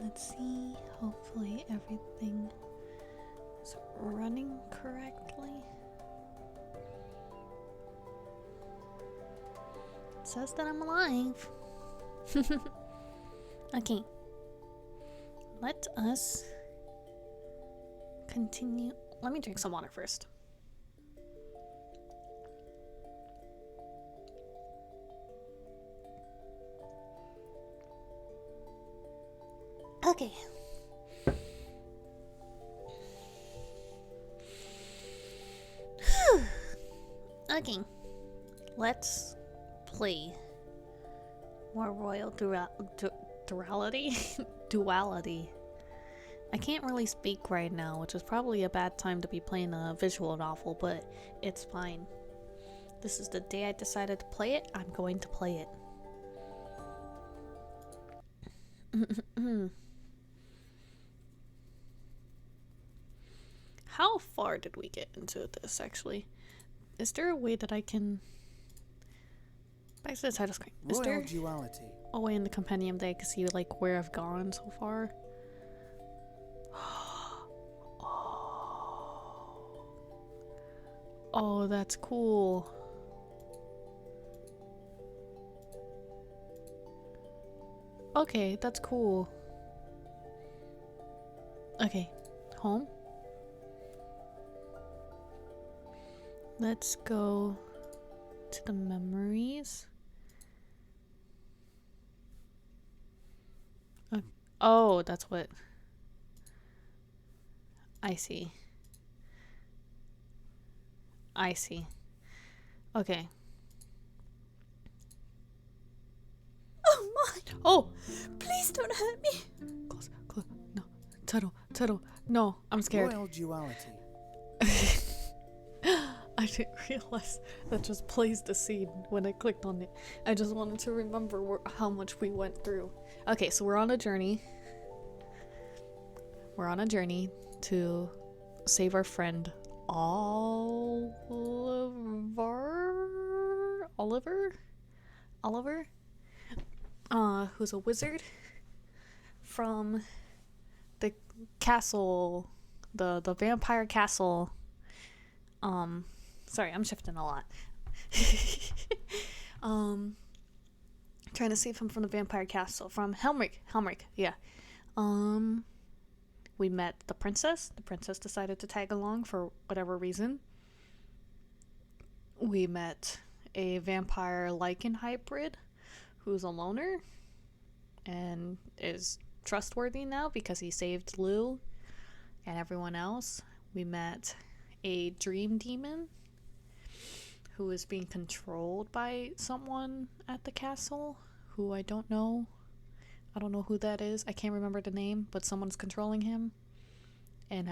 Let's see. Hopefully everything is running correctly. It says that I'm alive. Okay. Let us continue. Let me drink some water first. Okay. Okay. Let's play more Royal Duality. Duality. I can't really speak right now, which is probably a bad time to be playing a visual novel, but it's fine. This is the day I decided to play it. I'm going to play it. How far did we get into this, actually? Is there a way that I can... Back to the title screen. Is there Royal Duality. a way in the compendium that I can see, like, where I've gone so far? Oh, that's cool. Okay, that's cool. Okay, home. Let's go to the memories. Oh, that's what. I see. I see. Okay. Oh my! Oh! Please don't hurt me! Close, close. No. Tuttle. No, I'm scared. Royal Duality. I didn't realize that just plays the scene when I clicked on it. I just wanted to remember how much we went through. Okay, so we're on a journey. We're on a journey to save our friend Oliver, who's a wizard from the castle, the vampire castle. Sorry, I'm shifting a lot. Trying to save him from the vampire castle, from Helmrich, yeah. We met the princess. The princess decided to tag along for whatever reason. We met a vampire lichen hybrid who's a loner and is trustworthy now because he saved Lou and everyone else. We met a dream demon who is being controlled by someone at the castle who I don't know. I don't know who that is. I can't remember the name, but someone's controlling him and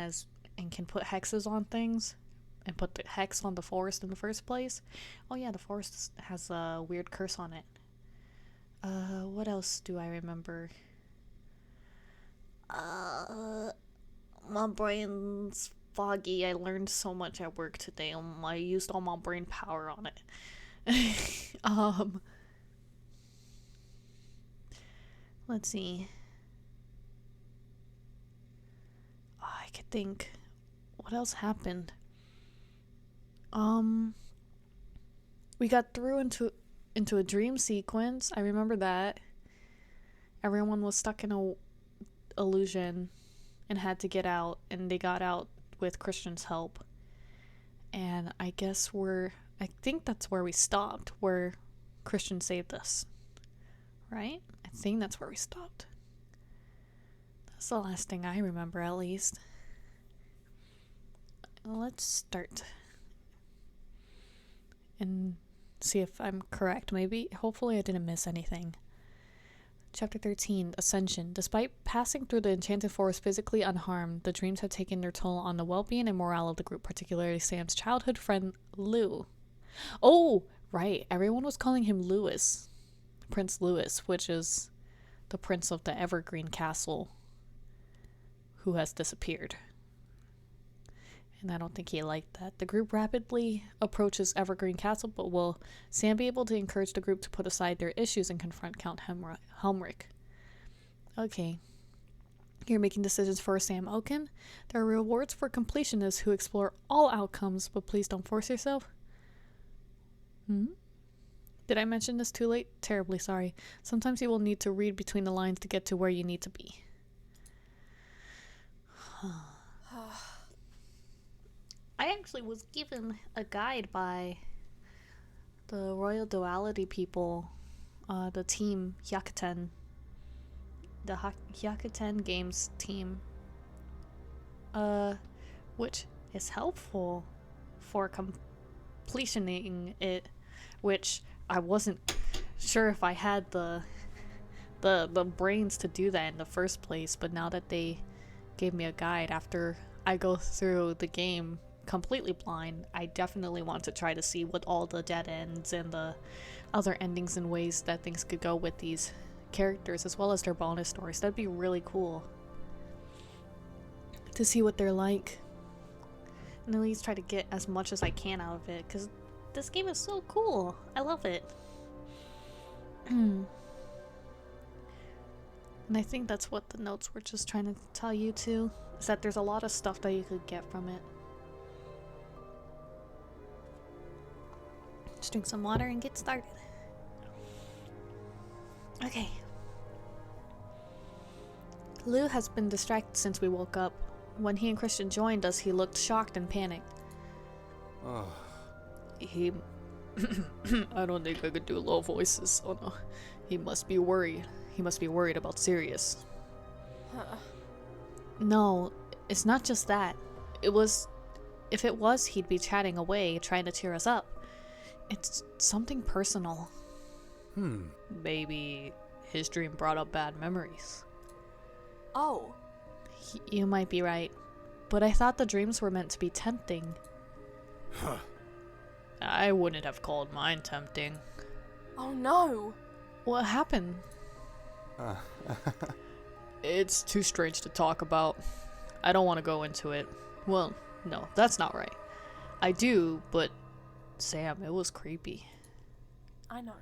can put hexes on things and put the hex on the forest in the first place. Oh yeah, the forest has a weird curse on it. What else do I remember? My brain's foggy. I learned so much at work today. I used all my brain power on it. Let's see. Oh, I could think. What else happened? We got through into a dream sequence. I remember that. Everyone was stuck in a illusion and had to get out, and they got out with Christian's help. And I think that's where we stopped, where Christian saved us. Right? I think that's where we stopped. That's the last thing I remember, at least. Let's start and see if I'm correct. Hopefully I didn't miss anything. Chapter 13, Ascension. Despite passing through the enchanted forest physically unharmed, the dreams had taken their toll on the well-being and morale of the group, particularly Sam's childhood friend, Lou. Oh, right. Everyone was calling him Lewis. Prince Louis, which is the prince of the Evergreen Castle, who has disappeared. And I don't think he liked that. The group rapidly approaches Evergreen Castle, but will Sam be able to encourage the group to put aside their issues and confront Count Helmrich? Okay. You're making decisions for Sam Oaken. There are rewards for completionists who explore all outcomes, but please don't force yourself. Did I mention this too late? Terribly sorry. Sometimes you will need to read between the lines to get to where you need to be. I actually was given a guide by the Royal Duality people, the team Hyakuten, the Hyakuten Games team, which is helpful for completioning it, which I wasn't sure if I had the brains to do that in the first place, but now that they gave me a guide after I go through the game completely blind, I definitely want to try to see what all the dead ends and the other endings and ways that things could go with these characters, as well as their bonus stories. That'd be really cool to see what they're like, and at least try to get as much as I can out of it, because this game is so cool. I love it. And I think that's what the notes were just trying to tell you too, is that there's a lot of stuff that you could get from it. Just drink some water and get started. Okay. Lou has been distracted since we woke up. When he and Christian joined us, he looked shocked and panicked. He... I don't think I could do low voices. Oh no. He must be worried. He must be worried about Sirius. No, it's not just that. If it was, he'd be chatting away, trying to cheer us up. It's something personal. Maybe his dream brought up bad memories. Oh. You might be right. But I thought the dreams were meant to be tempting. I wouldn't have called mine tempting. Oh no. What happened? It's too strange to talk about. I don't want to go into it. Well, no, that's not right. I do, but Sam, it was creepy. I know.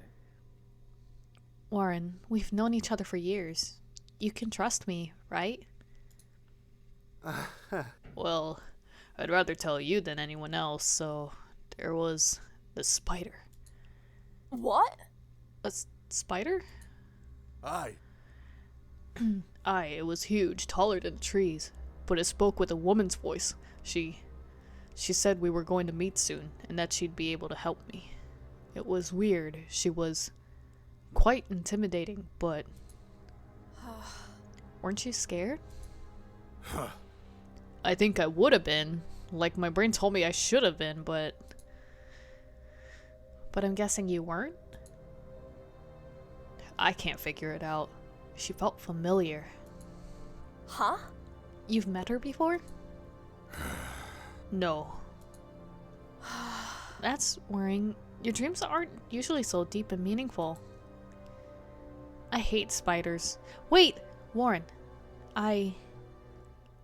Warren, we've known each other for years. You can trust me, right? Well, I'd rather tell you than anyone else, so there was the spider. What? A spider? Aye. Aye, it was huge, taller than the trees, but it spoke with a woman's voice. She said we were going to meet soon, and that she'd be able to help me. It was weird. She was quite intimidating, but... Weren't you scared? I think I would have been. Like, my brain told me I should have been, but I'm guessing you weren't? I can't figure it out. She felt familiar. Huh? You've met her before? No. That's worrying. Your dreams aren't usually so deep and meaningful. I hate spiders. Wait, Warren. I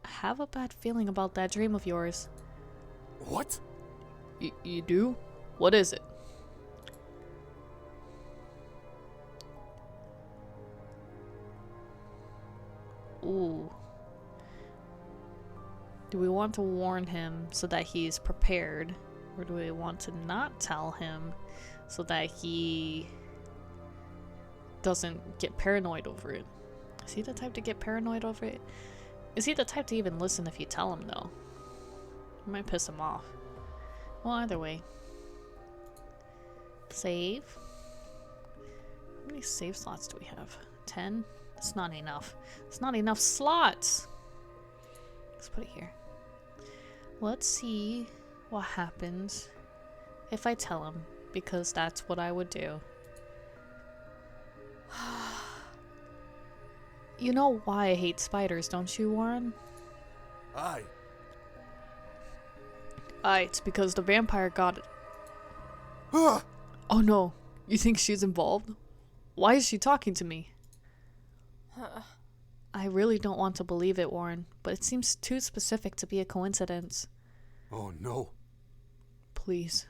have a bad feeling about that dream of yours. What? You do? What is it? Ooh. Do we want to warn him so that he's prepared? Or do we want to not tell him so that he doesn't get paranoid over it? Is he the type to get paranoid over it? Is he the type to even listen if you tell him, though? It might piss him off. Well, either way. Save. How many save slots do we have? 10? That's not enough. It's not enough slots! Let's put it here. Let's see what happens if I tell him, because that's what I would do. You know why I hate spiders, don't you, Warren? Aye. It's because the vampire got it. Ah! Oh no, you think she's involved? Why is she talking to me? I really don't want to believe it, Warren, but it seems too specific to be a coincidence. Oh no. Please,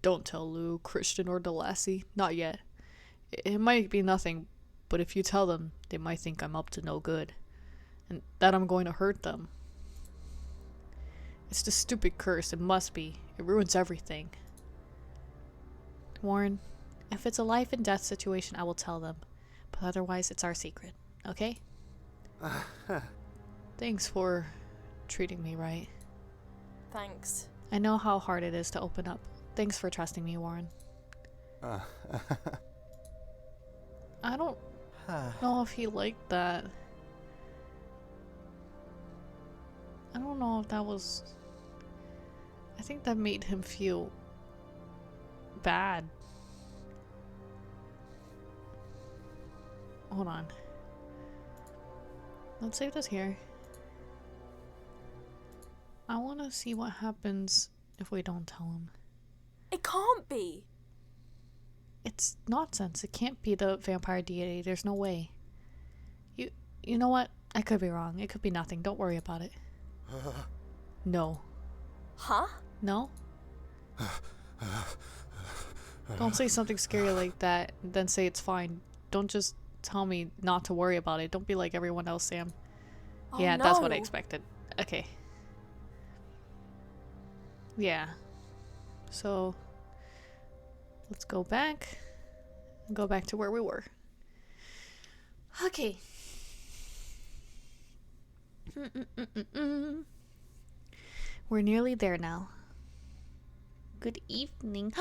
don't tell Lou, Christian, or DeLassy. Not yet. It might be nothing, but if you tell them, they might think I'm up to no good. and that I'm going to hurt them. It's the stupid curse. It must be. It ruins everything. Warren, if it's a life and death situation, I will tell them. But otherwise, it's our secret. Okay? Thanks for treating me right. Thanks. I know how hard it is to open up. Thanks for trusting me, Warren. I don't know if he liked that. I don't know if that was... I think that made him feel bad. Hold on. Let's save this here. I want to see what happens if we don't tell him. It can't be. It's nonsense. It can't be the vampire deity. There's no way. You know what? I could be wrong. It could be nothing. Don't worry about it. No. Huh? No? Don't say something scary like that and then say it's fine. Don't just tell me not to worry about it. Don't be like everyone else, Sam. Oh, Yeah, no. that's what I expected. Okay. Yeah. So, let's go back. Go back to where we were. Okay. We're nearly there now. Good evening.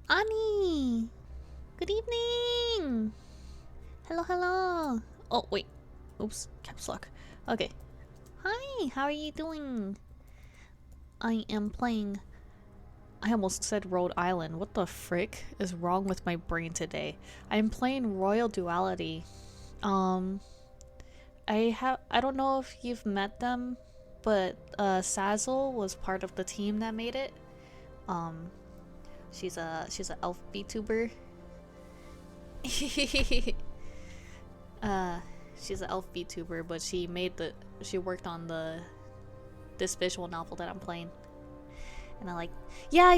Annie! Good evening! Hello, hello! Oh, wait. Oops, caps lock. Okay. Hi, how are you doing? I am playing... I almost said Rhode Island. What the frick is wrong with my brain today? I am playing Royal Duality. I don't know if you've met them, but Sazzle was part of the team that made it. She's a elf VTuber. She's an elf VTuber, but she worked on this visual novel that I'm playing. And I like, yeah.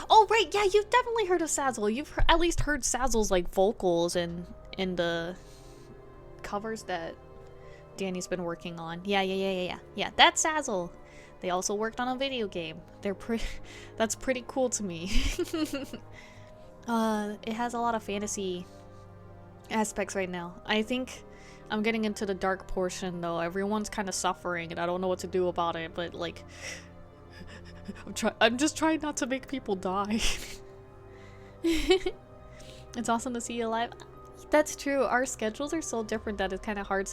Oh, right, yeah, you've definitely heard of Sazzle. You've at least heard Sazzle's like vocals and in the covers that Danny's been working on. Yeah, that's Sazzle. They also worked on a video game. That's pretty cool to me. It has a lot of fantasy aspects right now. I think I'm getting into the dark portion though. Everyone's kind of suffering and I don't know what to do about it, but like I'm just trying not to make people die. It's awesome to see you alive. That's true. Our schedules are so different that it's kind of hard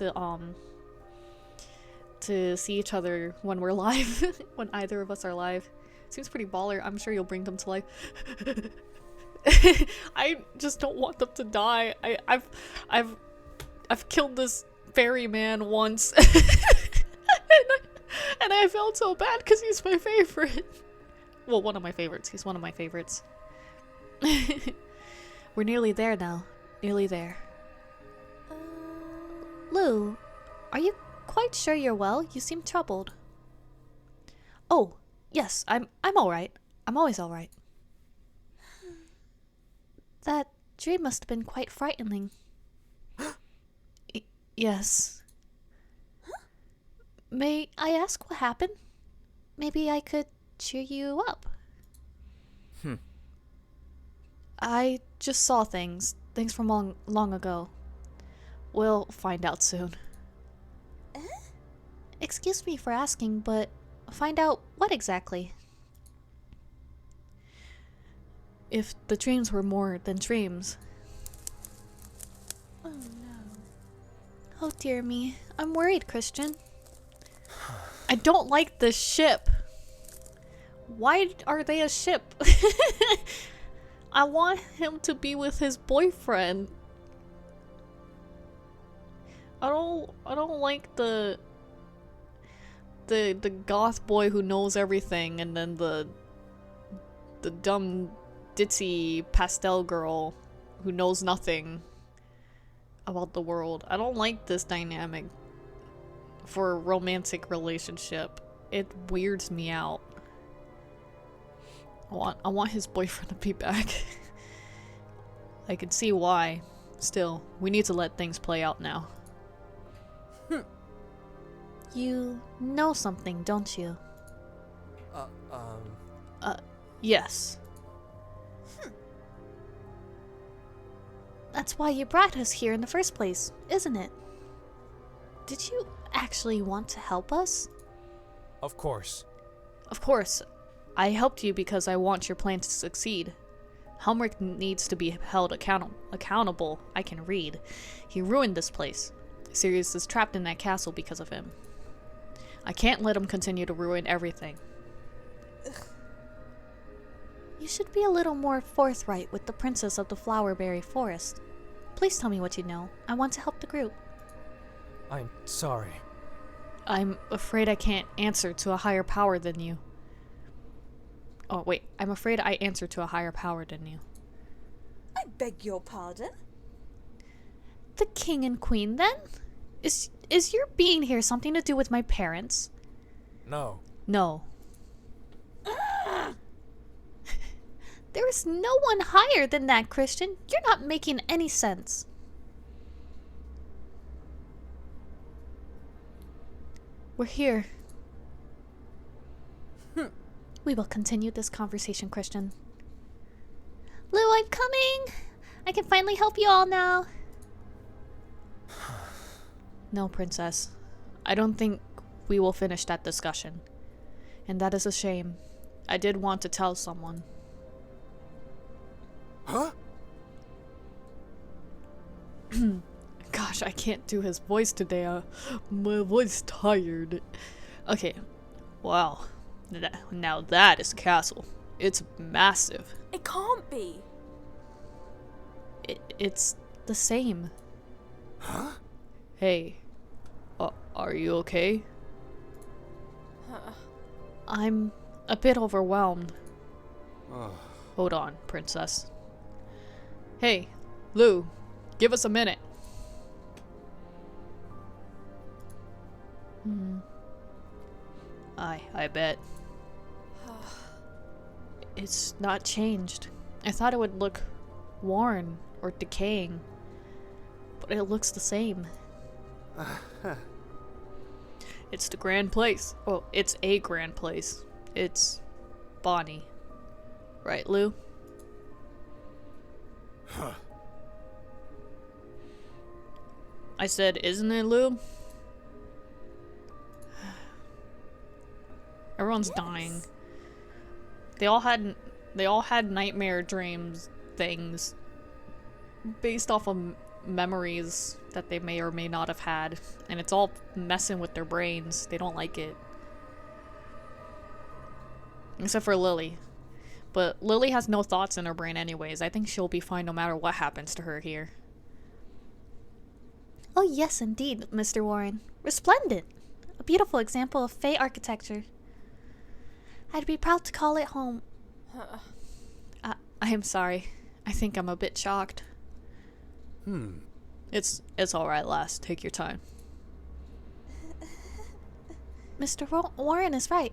to see each other when we're live. When either of us are live. Seems pretty baller. I'm sure you'll bring them to life. I just don't want them to die. I've killed this ferryman once. And I felt so bad because he's my favorite. Well, one of my favorites. He's one of my favorites. We're nearly there now. Nearly there. Lou, are you quite sure you're well? You seem troubled. Oh, yes, I'm alright. I'm always alright. That dream must have been quite frightening. Yes. May I ask what happened? Maybe I could cheer you up. I just saw things from long ago. We'll find out soon. Excuse me for asking, but find out what exactly? If the dreams were more than dreams. Oh no. Oh dear me. I'm worried, Christian. I don't like this ship. Why are they a ship? I want him to be with his boyfriend. I don't like the goth boy who knows everything and then the dumb ditzy pastel girl who knows nothing about the world. I don't like this dynamic for a romantic relationship. It weirds me out. I want his boyfriend to be back. I can see why. Still, we need to let things play out now. You know something, don't you? Uh, Yes. That's why you brought us here in the first place, isn't it? Did you actually want to help us? Of course. Of course. I helped you because I want your plan to succeed. Helmrich needs to be held accountable. I can read. He ruined this place. Sirius is trapped in that castle because of him. I can't let him continue to ruin everything. You should be a little more forthright with the Princess of the Flowerberry Forest. Please tell me what you know. I want to help the group. I'm sorry. I'm afraid I can't answer to a higher power than you. Oh, wait. I'm afraid I answer to a higher power than you. I beg your pardon? The king and queen, then? Is your being here something to do with my parents? No. No. There is no one higher than that, Christian. You're not making any sense. We're here. We will continue this conversation, Christian. Lou, I'm coming! I can finally help you all now. No, Princess. I don't think we will finish that discussion. And that is a shame. I did want to tell someone. huh? Gosh, I can't do his voice today. My voice tired. Okay. Wow. Now that is a castle. It's massive. It can't be. It's the same. Huh? Hey. Are you okay? I'm a bit overwhelmed. Hold on, Princess. Hey, Lou, give us a minute. I bet. It's not changed. I thought it would look worn or decaying, but it looks the same. It's the grand place. Oh, it's a grand place. It's Bonnie. Right, Lou? Huh. I said, isn't it, Lou? Everyone's dying. They all had nightmare dreams things based off of memories that they may or may not have had, and it's all messing with their brains. They don't like it. Except for Lily. But Lily has no thoughts in her brain anyways. I think she'll be fine no matter what happens to her here. Oh yes, indeed, Mr. Warren. Resplendent! A beautiful example of Fey architecture. I'd be proud to call it home. I am sorry. I think I'm a bit shocked. It's alright, lass. Take your time. Mr. Warren is right.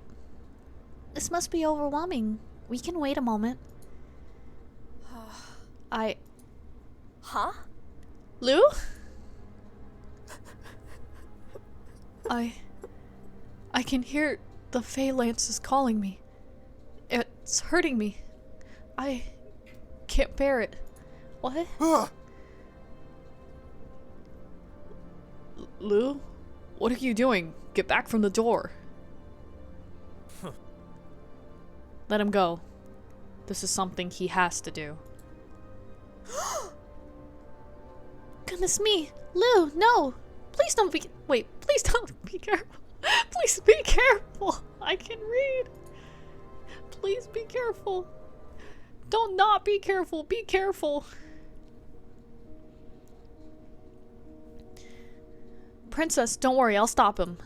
This must be overwhelming. We can wait a moment. Huh? Lou? I can hear the Fey lances calling me. It's hurting me. I can't bear it. What? Lou? What are you doing? Get back from the door. Let him go. This is something he has to do. Goodness me. Lou, no. Please don't be... Wait, please don't be careful. Please be careful. I can read. Please be careful. Don't not be careful. Be careful. Princess, don't worry. I'll stop him.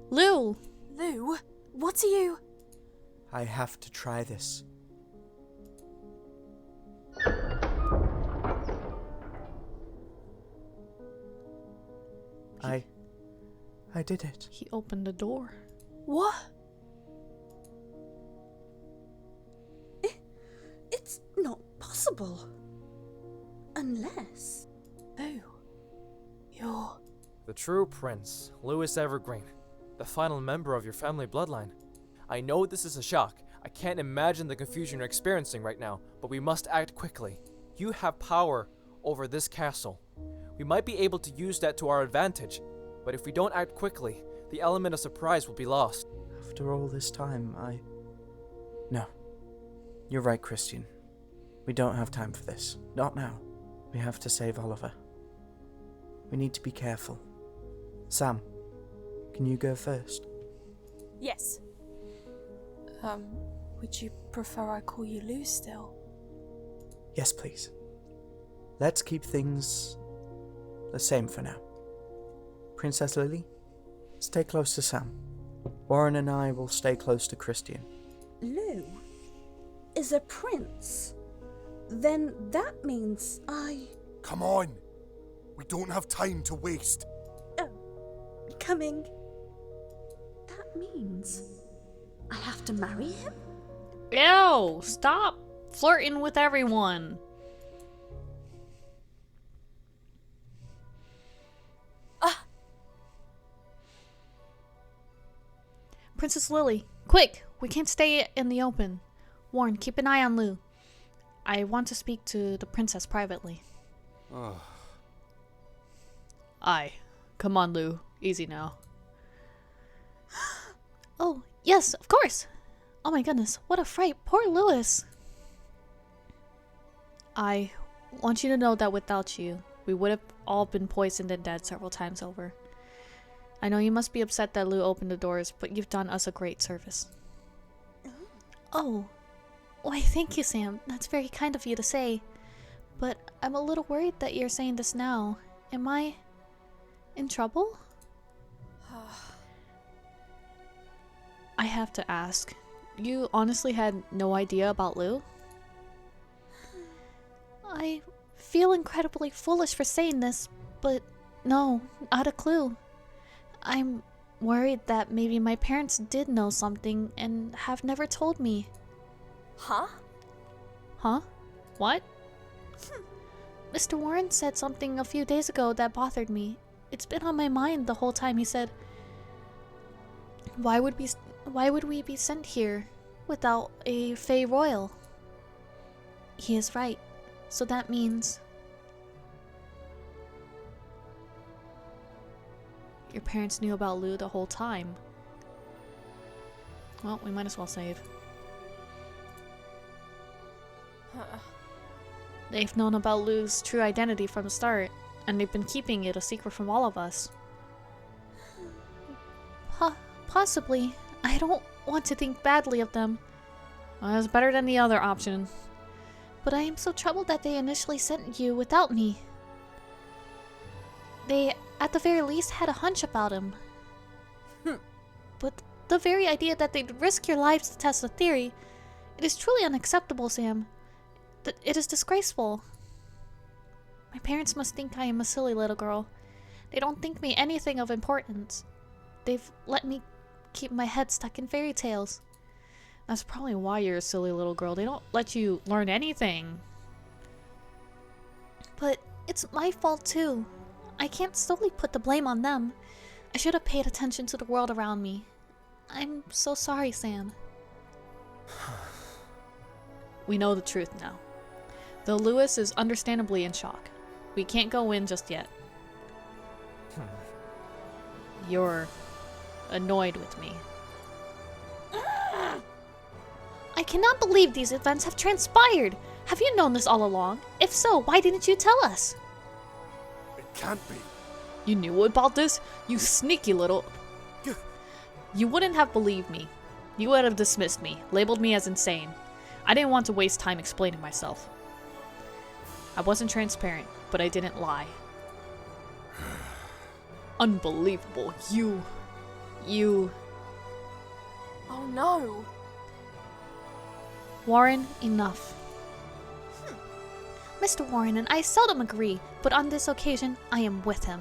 Lou. Lou, what are you... I have to try this. I did it. He opened the door. What? It's not possible. Unless... Oh, you're... The true prince, Louis Evergreen, the final member of your family bloodline. I know this is a shock. I can't imagine the confusion you're experiencing right now, but we must act quickly. You have power over this castle. We might be able to use that to our advantage, but if we don't act quickly, the element of surprise will be lost. After all this time, No. You're right, Christian. We don't have time for this. Not now. We have to save Oliver. We need to be careful. Sam, can you go first? Yes. Would you prefer I call you Lou still? Yes, please. Let's keep things the same for now. Princess Lily, stay close to Sam. Warren and I will stay close to Christian. Lou is a prince. Then that means Come on! We don't have time to waste. Coming. That means I have to marry him? Ew! Stop flirting with everyone. Princess Lily, quick! We can't stay in the open. Warren, keep an eye on Lou. I want to speak to the princess privately. Aye. Come on, Lou. Easy now. Oh, yes, of course. Oh my goodness, what a fright. Poor Louis. I want you to know that without you, we would have all been poisoned and dead several times over. I know you must be upset that Lou opened the doors, but you've done us a great service. Oh. Why, thank you, Sam. That's very kind of you to say. But I'm a little worried that you're saying this now. Am I in trouble? I have to ask. You honestly had no idea about Lou? I feel incredibly foolish for saying this, but no, not a clue. I'm worried that maybe my parents did know something and have never told me. Huh? Huh? What? Mr. Warren said something a few days ago that bothered me. It's been on my mind the whole time. He said, why would we be sent here without a Fey Royal? He is right. So that means your parents knew about Lou the whole time. Well, we might as well save. They've known about Lou's true identity from the start, and they've been keeping it a secret from all of us. Possibly. I don't want to think badly of them. Well, it's better than the other option. But I am so troubled that they initially sent you without me. They, at the very least, had a hunch about him. But the very idea that they'd risk your lives to test a theory, it is truly unacceptable, Sam. It is disgraceful. My parents must think I am a silly little girl. They don't think me anything of importance. They've let me keep my head stuck in fairy tales. That's probably why you're a silly little girl. They don't let you learn anything. But it's my fault too. I can't solely put the blame on them. I should have paid attention to the world around me. I'm so sorry, Sam. We know the truth now. Though Louis is understandably in shock. We can't go in just yet. You're annoyed with me. I cannot believe these events have transpired. Have you known this all along? If so, why didn't you tell us? It can't be. You knew about this? You sneaky little... You wouldn't have believed me. You would have dismissed me, labeled me as insane. I didn't want to waste time explaining myself. I wasn't transparent, but I didn't lie. Unbelievable. You... Oh no. Warren, enough. Mr. Warren and I seldom agree, but on this occasion, I am with him.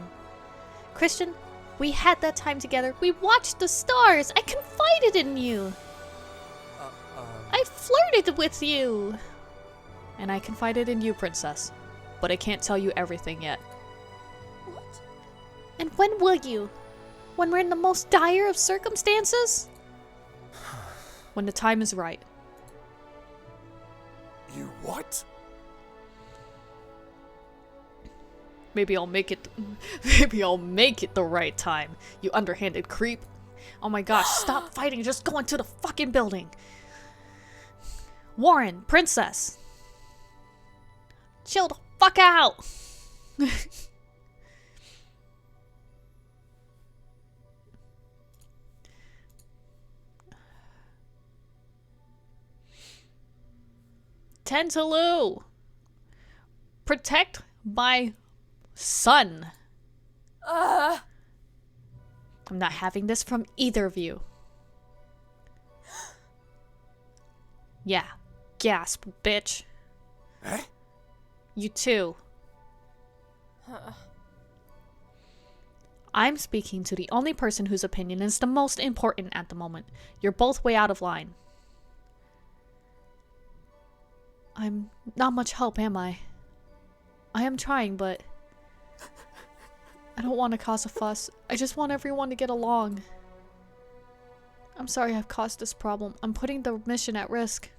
Christian, we had that time together. We watched the stars. I confided in you. I flirted with you. And I confided in you, Princess. But I can't tell you everything yet. What? And when will you? When we're in the most dire of circumstances? When the time is right. You what? Maybe I'll make it. Maybe I'll make it the right time. You underhanded creep. Oh my gosh! Stop fighting. Just go into the fucking building. Warren, princess. Chill the fuck out. Tend to Lou. Protect my son. I'm not having this from either of you. Yeah. Gasp, bitch. Eh? You too. I'm speaking to the only person whose opinion is the most important at the moment. You're both way out of line. I'm not much help, am I? I am trying, but I don't want to cause a fuss. I just want everyone to get along. I'm sorry I've caused this problem. I'm putting the mission at risk.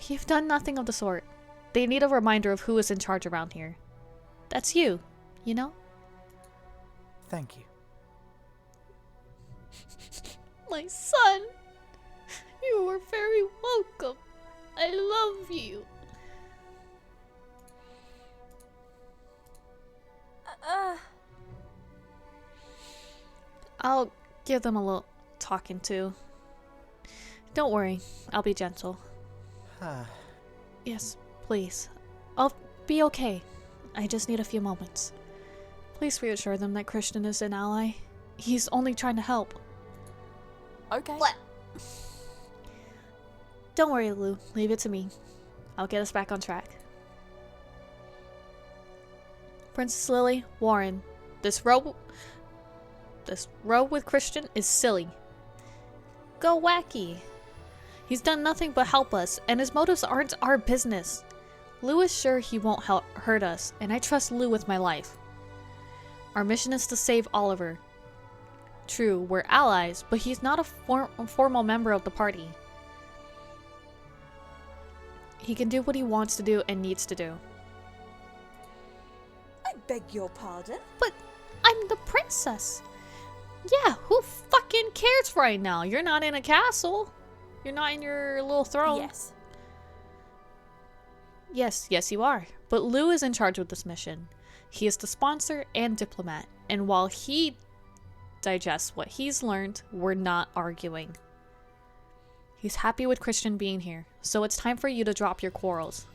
You've done nothing of the sort. They need a reminder of who is in charge around here. That's you, you know? Thank you. My son! You are very welcome. I love you. I'll give them a little talking to. Don't worry, I'll be gentle. Yes, please. I'll be okay. I just need a few moments. Please reassure them that Christian is an ally. He's only trying to help. Okay. What? Don't worry, Lou. Leave it to me. I'll get us back on track. Princess Lily, Warren, this row with Christian is silly. Go wacky. He's done nothing but help us, and his motives aren't our business. Lou is sure he won't hurt us, and I trust Lou with my life. Our mission is to save Oliver. True, we're allies, but he's not a formal member of the party. He can do what he wants to do and needs to do. I beg your pardon? But I'm the princess. Yeah, who fucking cares right now? You're not in a castle. You're not in your little throne. Yes. Yes, you are. But Lou is in charge with this mission. He is the sponsor and diplomat. And while he digests what he's learned, we're not arguing. He's happy with Christian being here, so it's time for you to drop your quarrels.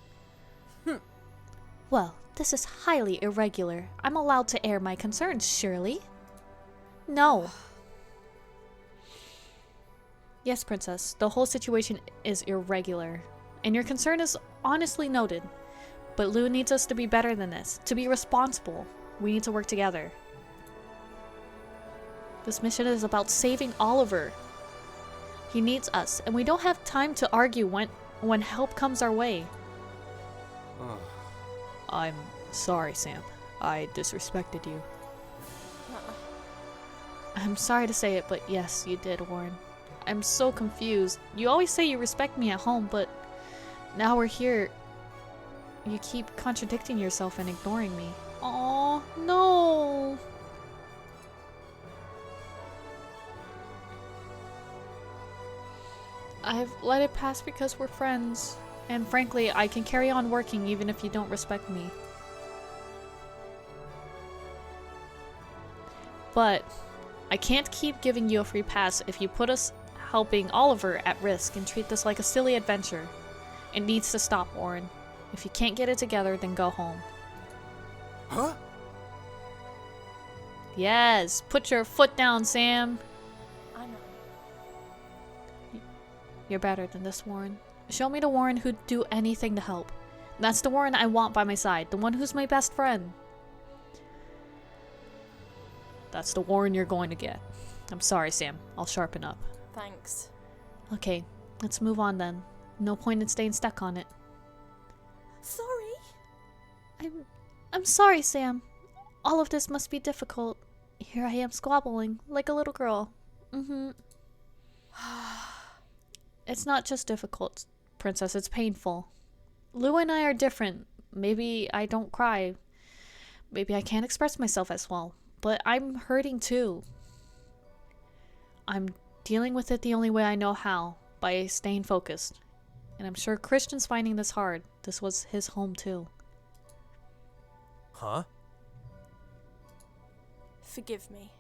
Well, this is highly irregular. I'm allowed to air my concerns, surely? No. Yes, Princess, the whole situation is irregular, and your concern is honestly noted. But Lou needs us to be better than this, to be responsible. We need to work together. This mission is about saving Oliver. He needs us, and we don't have time to argue when help comes our way. I'm sorry, Sam. I disrespected you. I'm sorry to say it, but yes, you did, Warren. I'm so confused. You always say you respect me at home, but now we're here. You keep contradicting yourself and ignoring me. Aw, no. I've let it pass because we're friends. And frankly, I can carry on working even if you don't respect me. But I can't keep giving you a free pass if you put us helping Oliver at risk and treat this like a silly adventure. It needs to stop, Warren. If you can't get it together, then go home. Huh? Yes, put your foot down, Sam. I know. You're better than this, Warren. Show me the Warren who'd do anything to help. That's the Warren I want by my side, the one who's my best friend. That's the Warren you're going to get. I'm sorry, Sam. I'll sharpen up. Thanks. Okay, let's move on then. No point in staying stuck on it. Sorry. I'm sorry, Sam. All of this must be difficult. Here I am squabbling like a little girl. It's not just difficult, Princess, it's painful. Lou and I are different. Maybe I don't cry. Maybe I can't express myself as well. But I'm hurting too. I'm dealing with it the only way I know how, by staying focused. And I'm sure Christian's finding this hard. This was his home too. Huh? Forgive me.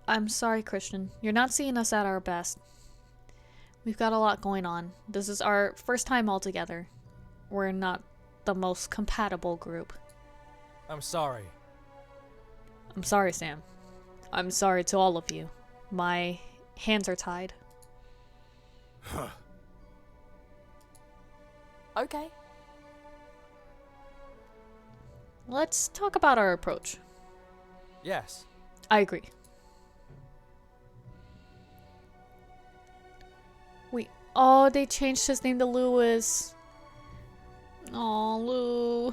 I'm sorry, Christian. You're not seeing us at our best. We've got a lot going on. This is our first time all together. We're not the most compatible group. I'm sorry. I'm sorry, Sam. I'm sorry to all of you. My hands are tied. Okay. Let's talk about our approach. Yes. I agree. Oh, they changed his name to Lewis. Oh, Lou.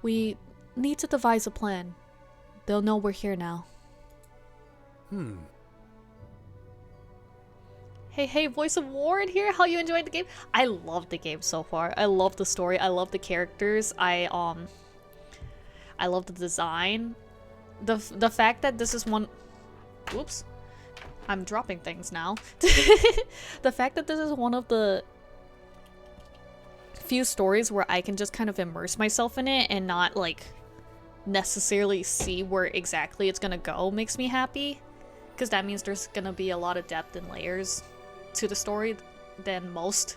We need to devise a plan. They'll know we're here now. Hey, Voice of Warren here. How you enjoying the game? I love the game so far. I love the story. I love the characters. I love the design. The fact that this is one... Whoops. I'm dropping things now. The fact that this is one of the few stories where I can just kind of immerse myself in it and not, like, necessarily see where exactly it's gonna go makes me happy. Because that means there's gonna be a lot of depth and layers to the story than most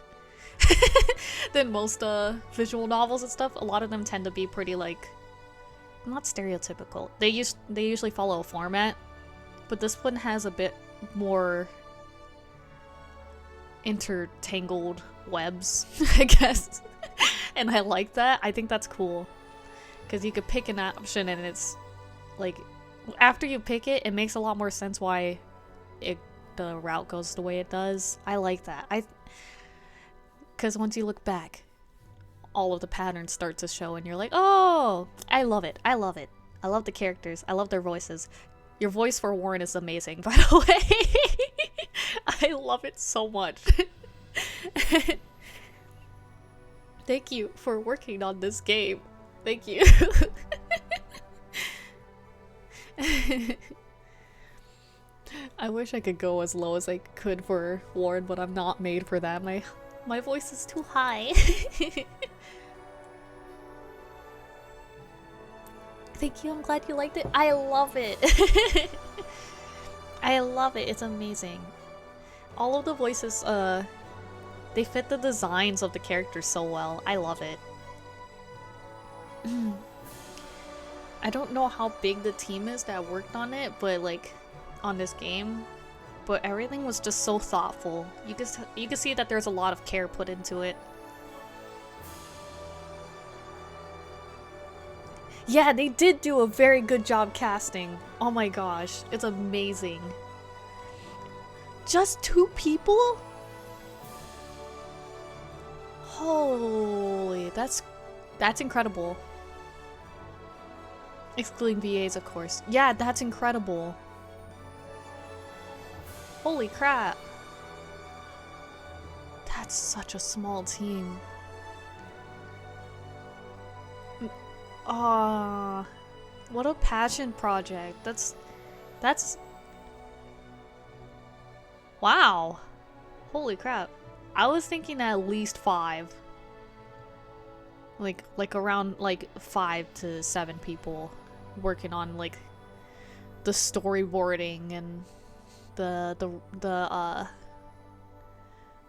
visual novels and stuff. A lot of them tend to be pretty, like, not stereotypical. They usually follow a format, but this one has a bit more intertangled webs, I guess. And I like that. I think that's cool. Because you could pick an option and it's like, after you pick it, it makes a lot more sense why the route goes the way it does. I like that. Because once you look back, all of the patterns start to show and you're like, oh, I love it. I love it. I love the characters. I love their voices. Your voice for Warren is amazing, by the way. I love it so much. Thank you for working on this game. Thank you. I wish I could go as low as I could for Warren, but I'm not made for that. My voice is too high. Thank you, I'm glad you liked it. I love it. I love it, it's amazing. All of the voices, they fit the designs of the characters so well. I love it. I don't know how big the team is that worked on it, but like, on this game, but everything was just so thoughtful. You can see that there's a lot of care put into it. Yeah, they did do a very good job casting. Oh my gosh, it's amazing. Just 2 people? Holy, that's incredible. Excluding VAs, of course. Yeah, that's incredible. Holy crap. That's such a small team. Ah, what a passion project. That's wow. Holy crap. I was thinking at least 5. Like around like 5 to 7 people working on like the storyboarding and the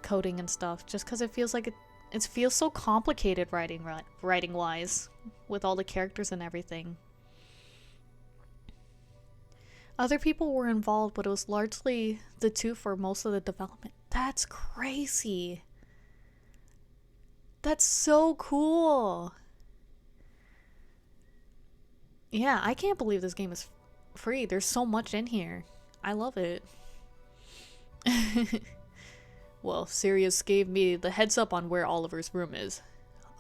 coding and stuff, just because it feels like it feels so complicated writing wise with all the characters and everything. Other people were involved, but it was largely the 2 for most of the development. That's crazy. That's so cool. Yeah, I can't believe this game is free. There's so much in here. I love it. Well, Sirius gave me the heads up on where Oliver's room is.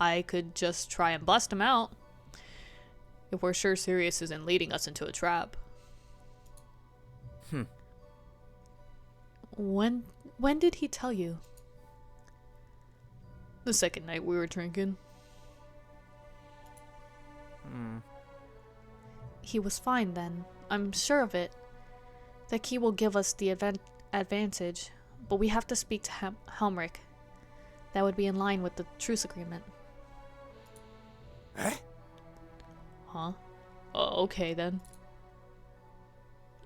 I could just try and bust him out. If we're sure Sirius isn't leading us into a trap. When did he tell you? The second night we were drinking. He was fine then. I'm sure of it. The key will give us the advantage, but we have to speak to Helmrich. That would be in line with the truce agreement. Eh? Huh? Okay then.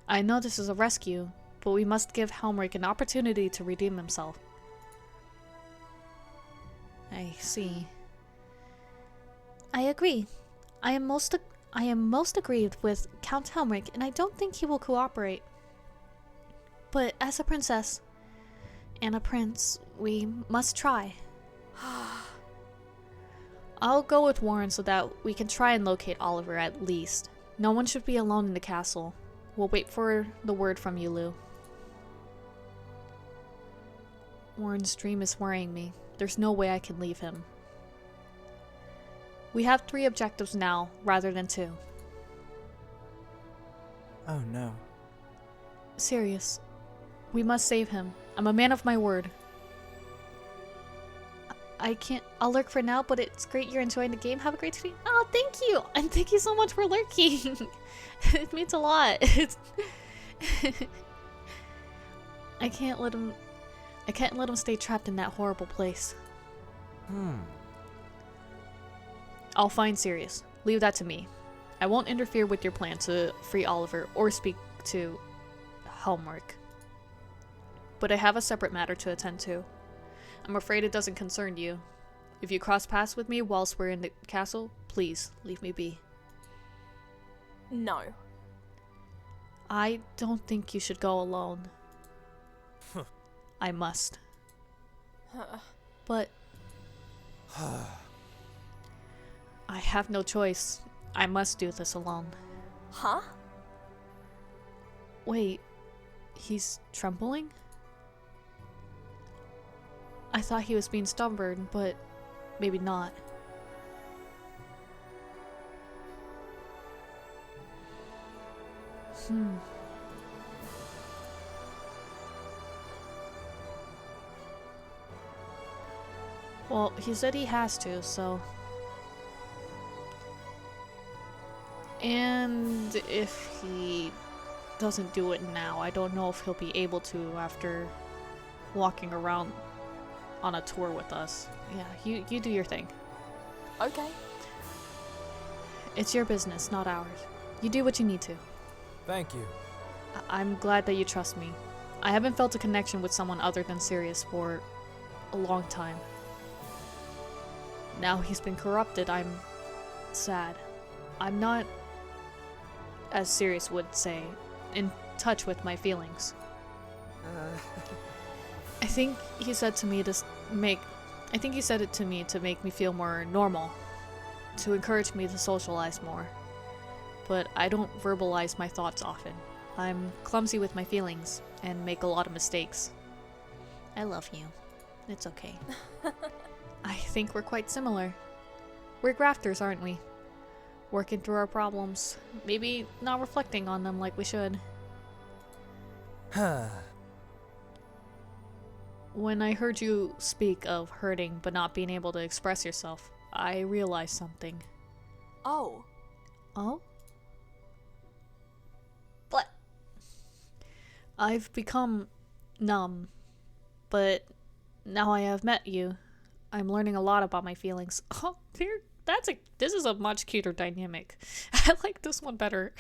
I know this is a rescue, but we must give Helmrich an opportunity to redeem himself. I see. I agree. I am most aggrieved with Count Helmrich, and I don't think he will cooperate. But as a princess and a prince, we must try. I'll go with Warren so that we can try and locate Oliver at least. No one should be alone in the castle. We'll wait for the word from you, Lou. Warren's dream is worrying me. There's no way I can leave him. We have 3 objectives now, rather than 2. Oh no. Sirius, we must save him. I'm a man of my word. I can't. I'll lurk for now, but it's great you're enjoying the game. Have a great day. Oh, thank you! And thank you so much for lurking! It means a lot. I can't let him stay trapped in that horrible place. I'll find Sirius. Leave that to me. I won't interfere with your plan to free Oliver or speak to Helmrich. But I have a separate matter to attend to. I'm afraid it doesn't concern you. If you cross paths with me whilst we're in the castle, please leave me be. No. I don't think you should go alone. I must. But I have no choice. I must do this alone. Huh? Wait, he's trembling? I thought he was being stubborn, but maybe not. Well, he said he has to, so... And if he doesn't do it now, I don't know if he'll be able to after walking around on a tour with us. Yeah, you do your thing. Okay. It's your business, not ours. You do what you need to. Thank you. I'm glad that you trust me. I haven't felt a connection with someone other than Sirius for a long time. Now he's been corrupted, I'm sad. I'm not, as Sirius would say, in touch with my feelings. I think he said to me he said it to me to make me feel more normal, to encourage me to socialize more. But I don't verbalize my thoughts often. I'm clumsy with my feelings and make a lot of mistakes. I love you. It's okay. I think we're quite similar. We're grafters, aren't we? Working through our problems, maybe not reflecting on them like we should. When I heard you speak of hurting but not being able to express yourself, I realized something. Oh. Oh? What? I've become numb, but now I have met you. I'm learning a lot about my feelings. Oh, dear, this is a much cuter dynamic. I like this one better.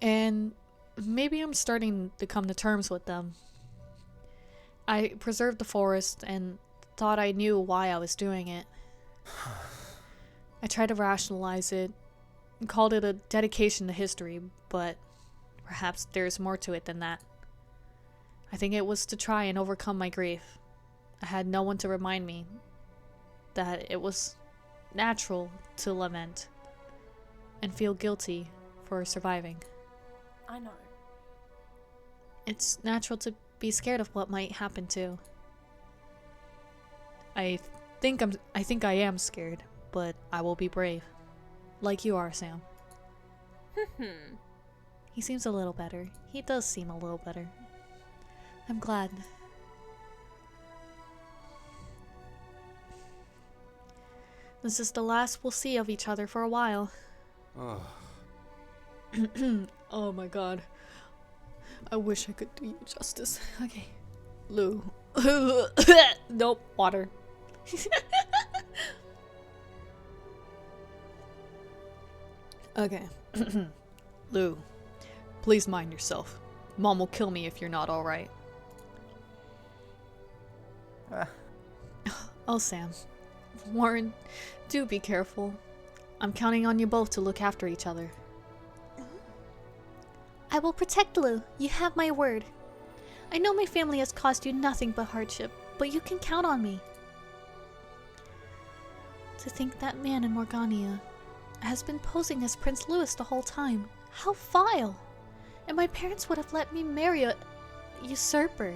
And maybe I'm starting to come to terms with them. I preserved the forest and thought I knew why I was doing it. I tried to rationalize it and called it a dedication to history, but perhaps there's more to it than that. I think it was to try and overcome my grief. I had no one to remind me that it was natural to lament and feel guilty for surviving. I know. It's natural to be scared of what might happen too. I think I am scared, but I will be brave. Like you are, Sam. He seems a little better. He does seem a little better. I'm glad. This is the last we'll see of each other for a while. Oh, Oh my god. I wish I could do you justice. Okay. Lou. Nope. Water. Okay. Lou. Please mind yourself. Mom will kill me if you're not alright. Oh, Sam. Warren, do be careful. I'm counting on you both to look after each other. I will protect Lou. You have my word. I know my family has caused you nothing but hardship, but you can count on me. To think that man in Morgania has been posing as Prince Louis the whole time. How vile! And my parents would have let me marry a usurper.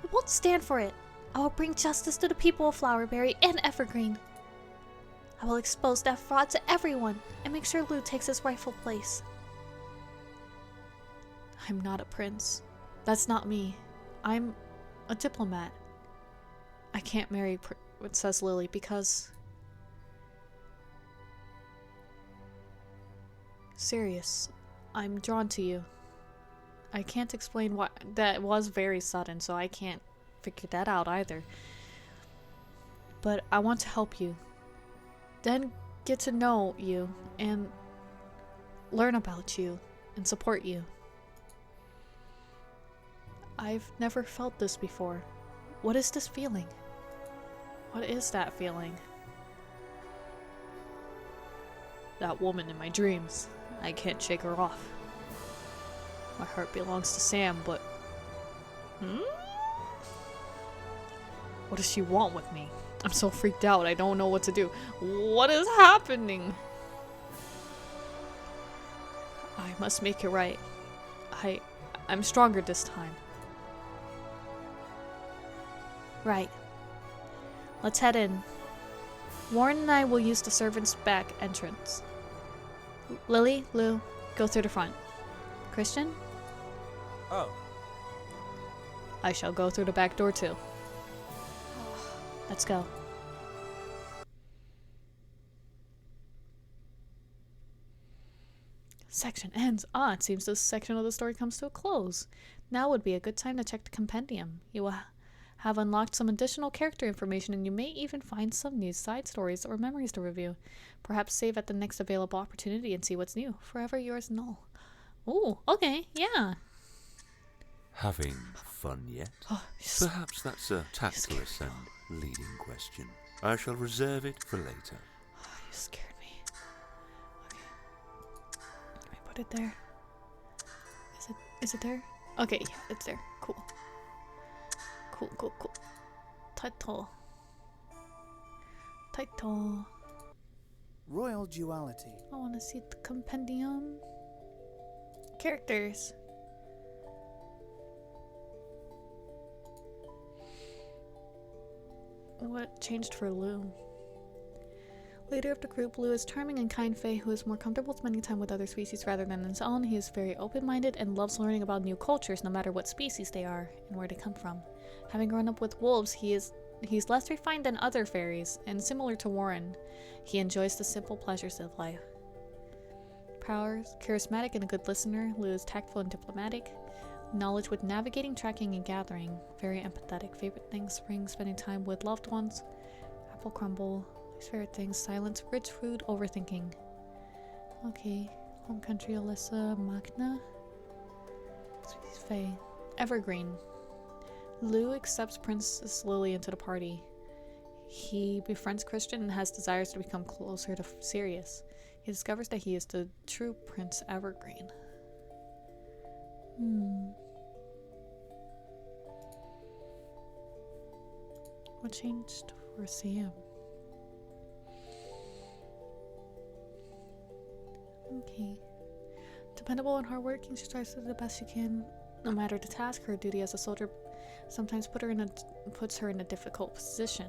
I won't stand for it. I will bring justice to the people of Flowerberry and Evergreen. I will expose that fraud to everyone and make sure Lou takes his rightful place. I'm not a prince. That's not me. I'm a diplomat. I can't marry Princess Lily because... Serious. I'm drawn to you. I can't explain why. That was very sudden, so I can't figure that out either. But I want to help you. Then get to know you and learn about you and support you. I've never felt this before. What is this feeling? What is that feeling? That woman in my dreams. I can't shake her off. My heart belongs to Sam, but... What does she want with me? I'm so freaked out, I don't know what to do. What is happening? I must make it right. I'm stronger this time. Right. Let's head in. Warren and I will use the servant's back entrance. Lily, Lou, go through the front. Christian? Oh. I shall go through the back door too. Let's go. Section ends. It seems this section of the story comes to a close. Now would be a good time to check the compendium. You will have unlocked some additional character information, and you may even find some new side stories or memories to review. Perhaps save at the next available opportunity and see what's new. Forever yours, Null. Ooh, okay, yeah. Having fun yet? Perhaps that's a tactless and leading question. I shall reserve it for later. You scared me. Okay. Let me put it there. Is it there? Okay, yeah, it's there. Cool. Cool. Title. Royal Duality. I want to see the compendium. Characters. What changed for Lou? Leader of the group, Lou is charming and kind fae who is more comfortable spending time with other species rather than his own. He is very open-minded and loves learning about new cultures, no matter what species they are and where they come from. Having grown up with wolves, he's less refined than other fairies, and similar to Warren, he enjoys the simple pleasures of life. Powers: charismatic and a good listener, Lou is tactful and diplomatic. Knowledge with navigating, tracking, and gathering. Very empathetic. Favorite things: spring, spending time with loved ones. Apple crumble. His favorite things: silence, rich food, overthinking. Okay. Home country: Alyssa, Magna. Species: Fae. Evergreen. Lou accepts Princess Lily into the party. He befriends Christian and has desires to become closer to Sirius. He discovers that he is the true Prince Evergreen. What changed for Sam? Okay. Dependable and hardworking, she tries to do the best she can, no matter the task. Her duty as a soldier sometimes puts her in a difficult position,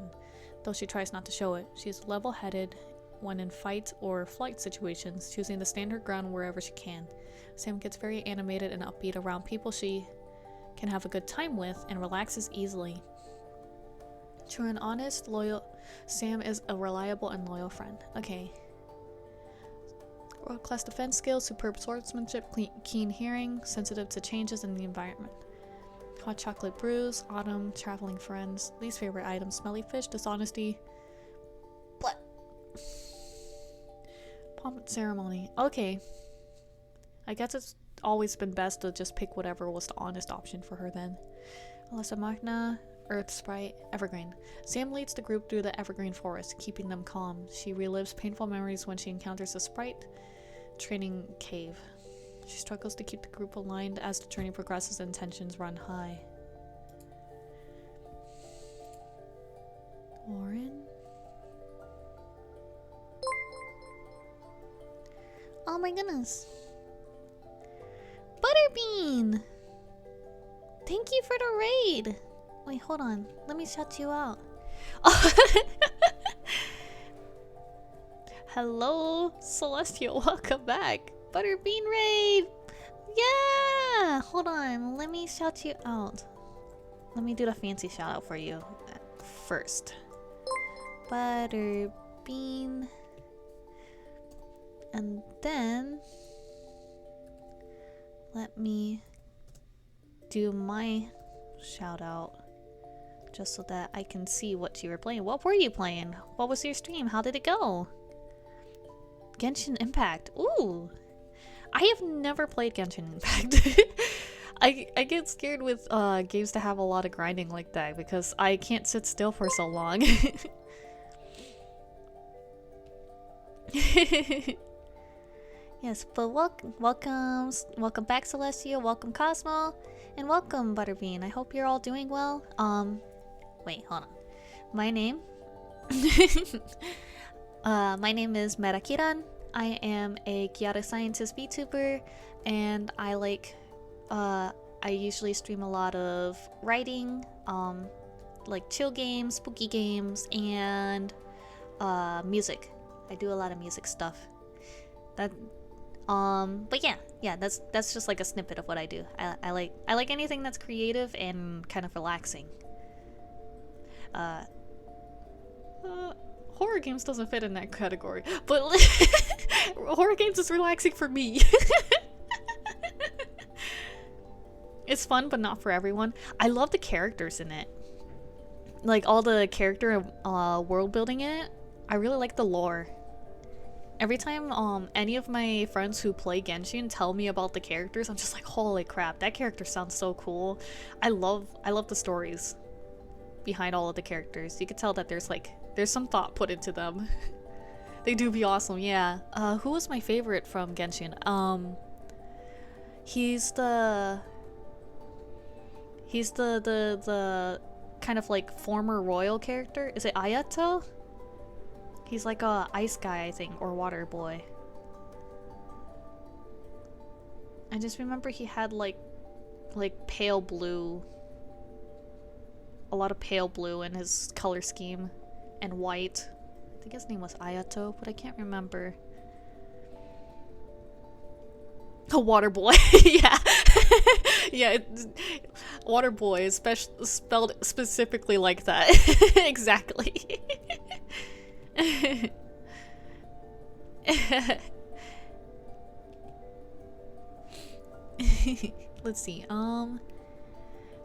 though she tries not to show it. She is level-headed when in fight or flight situations, choosing to stand her ground wherever she can. Sam gets very animated and upbeat around people she can have a good time with and relaxes easily. True and honest, loyal. Sam is a reliable and loyal friend. Okay. World-class defense skills, superb swordsmanship, keen hearing, sensitive to changes in the environment. Hot chocolate brews, autumn, traveling friends, least favorite item, smelly fish, dishonesty. What? Pomp ceremony. Okay. I guess it's always been best to just pick whatever was the honest option for her then. Alyssa Magna, Earth Sprite, Evergreen. Sam leads the group through the Evergreen Forest, keeping them calm. She relives painful memories when she encounters a sprite training cave. She struggles to keep the group aligned as the journey progresses and tensions run high. Warren? Oh my goodness. Butterbean! Thank you for the raid! Wait, hold on. Let me shout you out. Hello, Celestial. Welcome back. Butterbean raid! Yeah! Hold on. Let me shout you out. Let me do the fancy shout out for you first. Butterbean. And then let me do my shout out just so that I can see what you were playing. What were you playing? What was your stream? How did it go? Genshin Impact. Ooh. I have never played Genshin Impact. I get scared with games that have a lot of grinding like that because I can't sit still for so long. Yes, but welcome back, Celestia. Welcome, Cosmo, and welcome, Butterbean. I hope you're all doing well. Wait, hold on. My name, my name is Merakiran. I am a Kiara Scientist VTuber, and I usually stream a lot of writing, like chill games, spooky games, and music. I do a lot of music stuff. But yeah, that's just like a snippet of what I do. I like anything that's creative and kind of relaxing. Horror games doesn't fit in that category, but horror games is relaxing for me. It's fun, but not for everyone. I love the characters in it, like all the character world building in it. I really like the lore. Every time any of my friends who play Genshin tell me about the characters, I'm just like, holy crap, that character sounds so cool. I love the stories behind all of the characters. You could tell that there's some thought put into them. They do be awesome, yeah. Who was my favorite from Genshin? He's the kind of like former royal character. Is it Ayato? He's like a ice guy, I think, or water boy. I just remember he had like pale blue, a lot of pale blue in his color scheme, and white. I think his name was Ayato, but I can't remember. A water boy, yeah. Yeah, water boy is spelled specifically like that. Exactly. Let's see.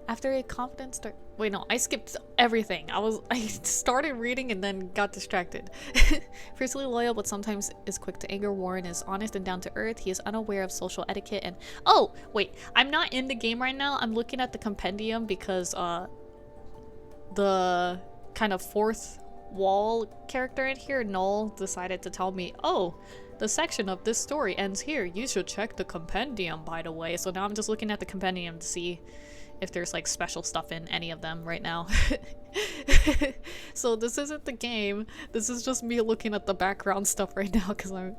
After a confident start. Wait, no, I skipped everything. I started reading and then got distracted. Fiercely loyal, but sometimes is quick to anger. Warren is honest and down to earth. He is unaware of social etiquette and. Oh, wait. I'm not in the game right now. I'm looking at the compendium because the kind of fourth wall character in here, Null, decided to tell me, oh, the section of this story ends here. You should check the compendium, by the way. So now I'm just looking at the compendium to see if there's like special stuff in any of them right now. So this isn't the game. This is just me looking at the background stuff right now because my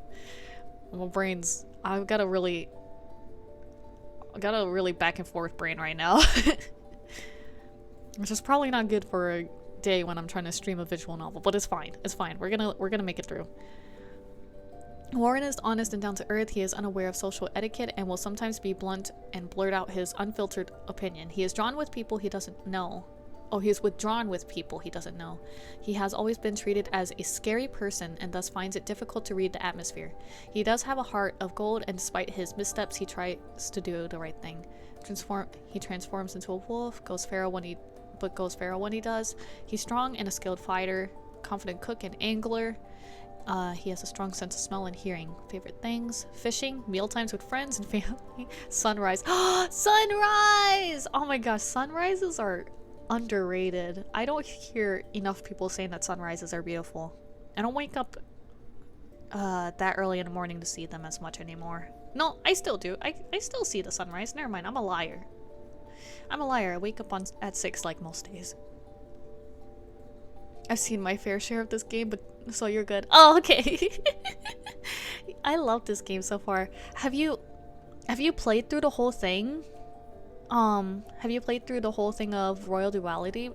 brain's, I've got a really back and forth brain right now. which is probably not good for a day when I'm trying to stream a visual novel, but it's fine. It's fine. We're gonna make it through. Warren is honest and down to earth. He is unaware of social etiquette and will sometimes be blunt and blurt out his unfiltered opinion. He is drawn with people he doesn't know. Oh, he is withdrawn with people he doesn't know. He has always been treated as a scary person and thus finds it difficult to read the atmosphere. He does have a heart of gold, and despite his missteps, he tries to do the right thing. He transforms into a wolf, goes feral when he does. He's strong and a skilled fighter, confident cook and angler. He has a strong sense of smell and hearing. Favorite things: fishing, meal times with friends and family, sunrise. Sunrise! Oh my gosh, sunrises are underrated. I don't hear enough people saying that sunrises are beautiful. I don't wake up that early in the morning to see them as much anymore. No, I still do. I still see the sunrise. Never mind, I'm a liar. I wake up at 6 like most days. I've seen my fair share of this game, but so you're good. Oh, okay. I love this game so far. Have you played through the whole thing? Have you played through the whole thing of Royal Duality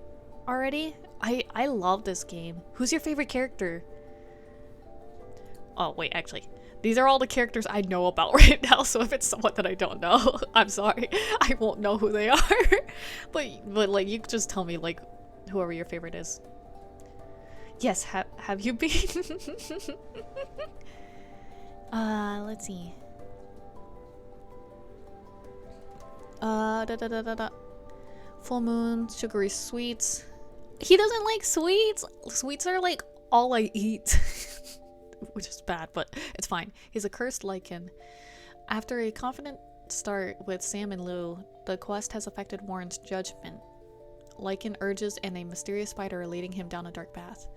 already? I love this game. Who's your favorite character? Oh, wait, actually. These are all the characters I know about right now, so if it's someone that I don't know, I'm sorry. I won't know who they are. but like, you could just tell me, like, whoever your favorite is. Yes, have you been? Let's see. Full moon, sugary sweets. He doesn't like sweets. Sweets are like all I eat. Which is bad, but it's fine. He's a cursed lichen. After a confident start with Sam and Lou, the quest has affected Warren's judgment. Lichen urges and a mysterious spider are leading him down a dark path.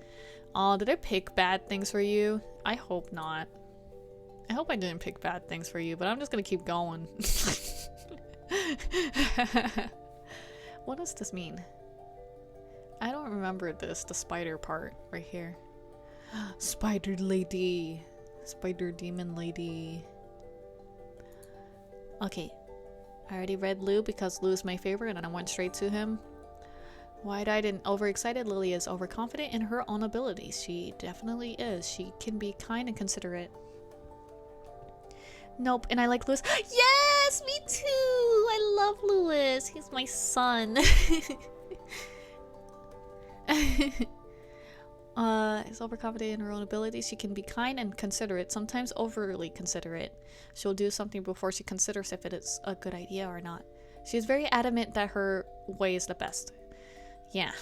Oh, did I pick bad things for you? I hope not. I hope I didn't pick bad things for you, but I'm just gonna keep going. What does this mean? I don't remember this, the spider part right here. Spider lady. Spider demon lady. Okay. I already read Lou because Lou is my favorite and I went straight to him. Wide-eyed and overexcited, Lily is overconfident in her own abilities. She definitely is. She can be kind and considerate. Nope, and I like Lewis. Yes, me too! I love Lewis. He's my son. Is overconfident in her own abilities. She can be kind and considerate, sometimes overly considerate. She'll do something before she considers if it is a good idea or not. She is very adamant that her way is the best. Yeah.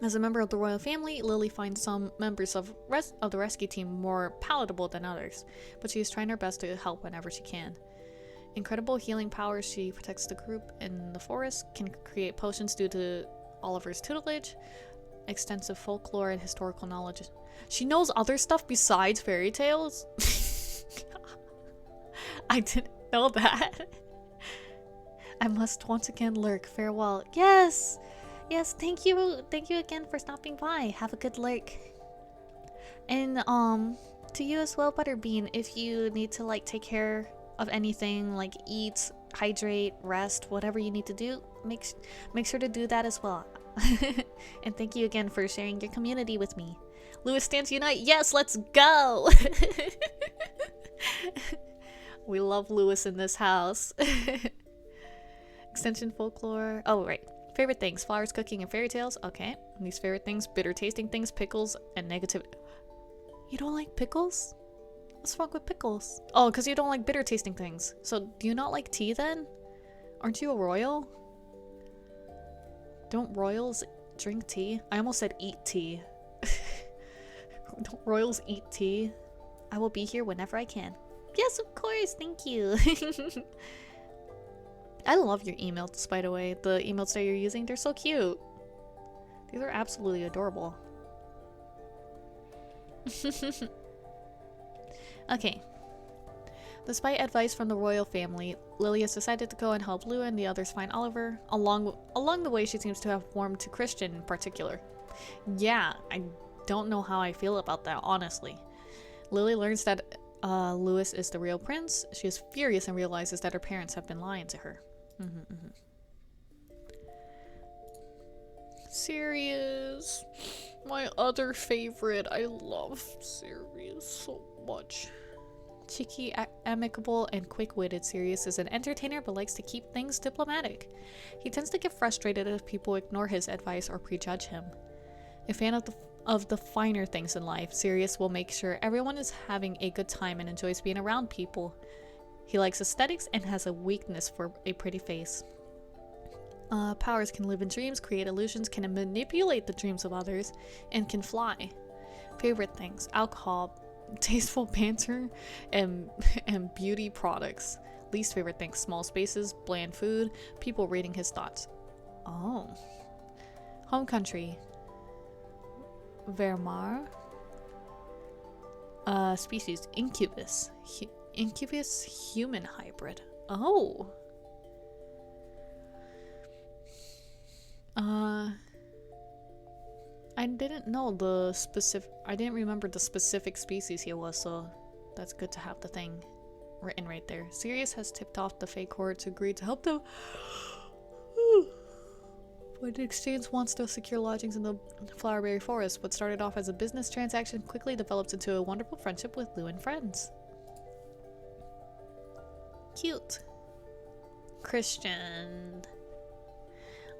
As a member of the royal family, Lily finds some members of the rescue team more palatable than others, but she is trying her best to help whenever she can. Incredible healing powers, she protects the group in the forest, can create potions due to Oliver's tutelage, extensive folklore and historical knowledge. She knows other stuff besides fairy tales? I didn't know that. I must once again lurk. Farewell. Yes! Yes, thank you. Thank you again for stopping by. Have a good lurk. And, to you as well, Butterbean, if you need to, like, take care of anything, like eat, hydrate, rest, whatever you need to do, make sure to do that as well. And thank you again for sharing your community with me. Lewis stands unite. Yes, let's go! We love Lewis in this house. Extension folklore. Oh, right. Favorite things: flowers, cooking, and fairy tales. Okay. And these favorite things: bitter tasting things, pickles, and negative. You don't like pickles? What's wrong with pickles? Oh, because you don't like bitter tasting things. So do you not like tea then? Aren't you a royal? Don't royals drink tea? I almost said eat tea. Don't royals eat tea? I will be here whenever I can. Yes, of course. Thank you. I love your emotes, by the way. The emotes that you're using, they're so cute. These are absolutely adorable. Okay. Despite advice from the royal family, Lily has decided to go and help Lou and the others find Oliver. Along the way, she seems to have warmed to Christian in particular. Yeah, I don't know how I feel about that, honestly. Lily learns that Lewis is the real prince. She is furious and realizes that her parents have been lying to her. Sirius. My other favorite. I love Sirius so much. Cheeky, amicable, and quick-witted, Sirius is an entertainer but likes to keep things diplomatic. He tends to get frustrated if people ignore his advice or prejudge him. A fan of the finer things in life, Sirius will make sure everyone is having a good time and enjoys being around people. He likes aesthetics and has a weakness for a pretty face. Powers: can live in dreams, create illusions, can manipulate the dreams of others, and can fly. Favorite things: alcohol, tasteful banter, and beauty products. Least favorite things: small spaces, bland food, people reading his thoughts. Oh. Home country: Vermar. Species: incubus. Incubus human hybrid. Oh. I didn't know the specific. I didn't remember the specific species he was, so that's good to have the thing written right there. Sirius has tipped off the fake horde to agree to help them. But in exchange, wants to secure lodgings in the Flowerberry Forest. What started off as a business transaction quickly develops into a wonderful friendship with Lou and friends. Cute. Christian.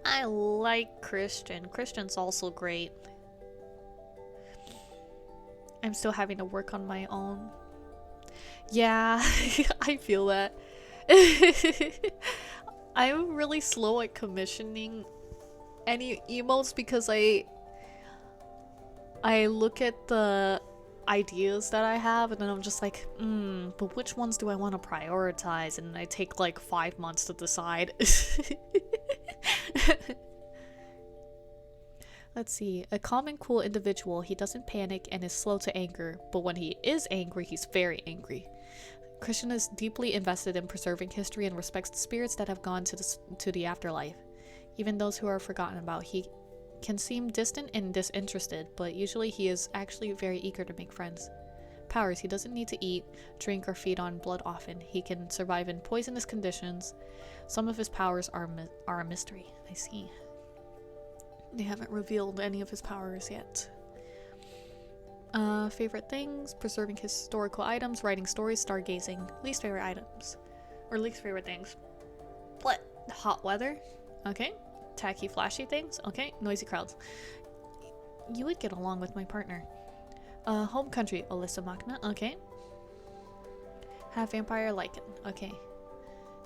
I like Christian. Christian's also great. I'm still having to work on my own. Yeah, I feel that. I'm really slow at commissioning any emotes because I look at the ideas that I have and then I'm just like, but which ones do I want to prioritize? And I take like 5 months to decide. Let's see. A calm and cool individual. He doesn't panic and is slow to anger, but when he is angry, he's very angry. Christian is deeply invested in preserving history and respects the spirits that have gone to the afterlife. Even those who are forgotten about. He can seem distant and disinterested, but usually he is actually very eager to make friends. Powers: he doesn't need to eat, drink, or feed on blood often. He can survive in poisonous conditions. Some of his powers are a mystery. I see. They haven't revealed any of his powers yet. Favorite things: preserving historical items, writing stories, stargazing. Least favorite items. Or least favorite things. What? Hot weather? Okay. Tacky, flashy things? Okay. Noisy crowds. You would get along with my partner. Home country: Alyssa Machna. Okay. Half vampire: Lycan. Okay.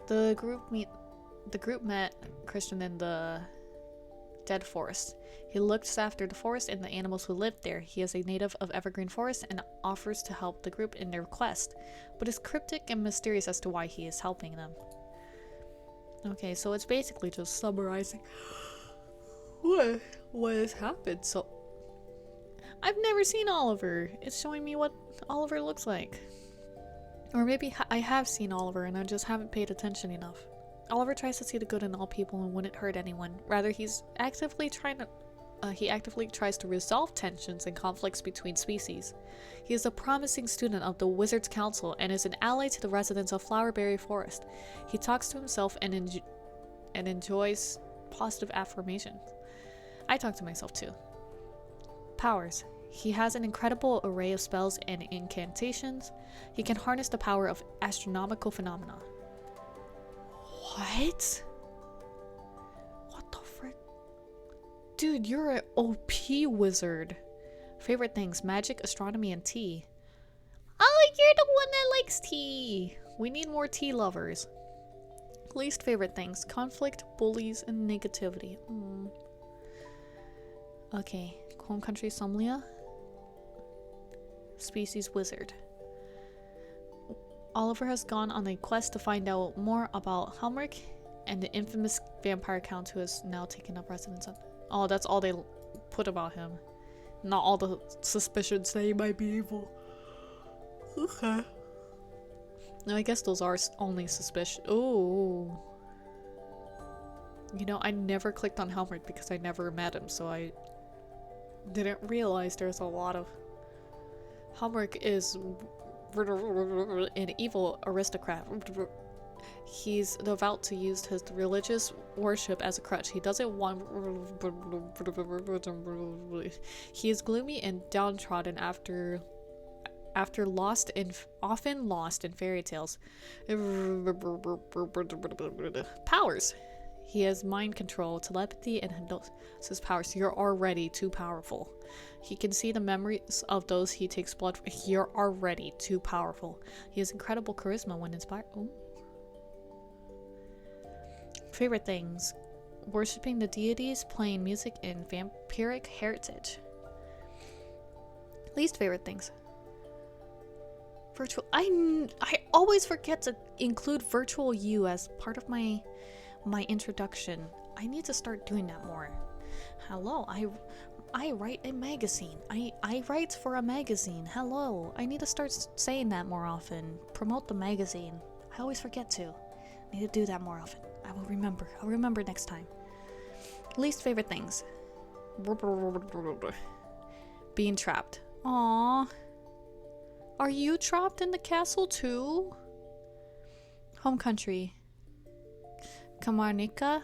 The group met Christian in the dead forest. He looks after the forest and the animals who live there. He is a native of Evergreen Forest and offers to help the group in their quest, but is cryptic and mysterious as to why he is helping them. Okay, so it's basically just summarizing what has happened. So I've never seen Oliver. It's showing me what Oliver looks like. Or maybe I have seen Oliver and I just haven't paid attention enough. Oliver tries to see the good in all people and wouldn't hurt anyone. Rather, he actively tries to resolve tensions and conflicts between species. He is a promising student of the Wizards Council and is an ally to the residents of Flowerberry Forest. He talks to himself and enjoys positive affirmations. I talk to myself too. Powers: he has an incredible array of spells and incantations. He can harness the power of astronomical phenomena. What? What the frick? Dude, you're an OP wizard. Favorite things: magic, astronomy, and tea. Oh, you're the one that likes tea. We need more tea lovers. Least favorite things: conflict, bullies, and negativity. Okay. Home country: Somlia. Species: wizard. Oliver has gone on a quest to find out more about Helmrich and the infamous vampire count who has now taken up residence on. Oh, that's all they put about him. Not all the suspicions that he might be evil. Okay. No, I guess those are only suspicions. Oh. You know, I never clicked on Helmrich because I never met him, so I didn't realize there's a lot of... Helmrich is an evil aristocrat. He's about to use his religious worship as a crutch. He doesn't want. He is gloomy and downtrodden after often lost in fairy tales. Powers. He has mind control, telepathy, and hypnosis powers. You're already too powerful. He can see the memories of those he takes blood from. You're already too powerful. He has incredible charisma when inspired. Ooh. Favorite things. Worshipping the deities, playing music, and vampiric heritage. Least favorite things. Virtual. I always forget to include virtual you as part of my introduction. I need to start doing that more. Hello, I write a magazine. I write for a magazine. Hello, I need to start saying that more often. Promote the magazine. I always forget to. I need to do that more often. I will remember. I'll remember next time. Least favorite things. Being trapped. Aww. Are you trapped in the castle too? Home country. Kamarnika.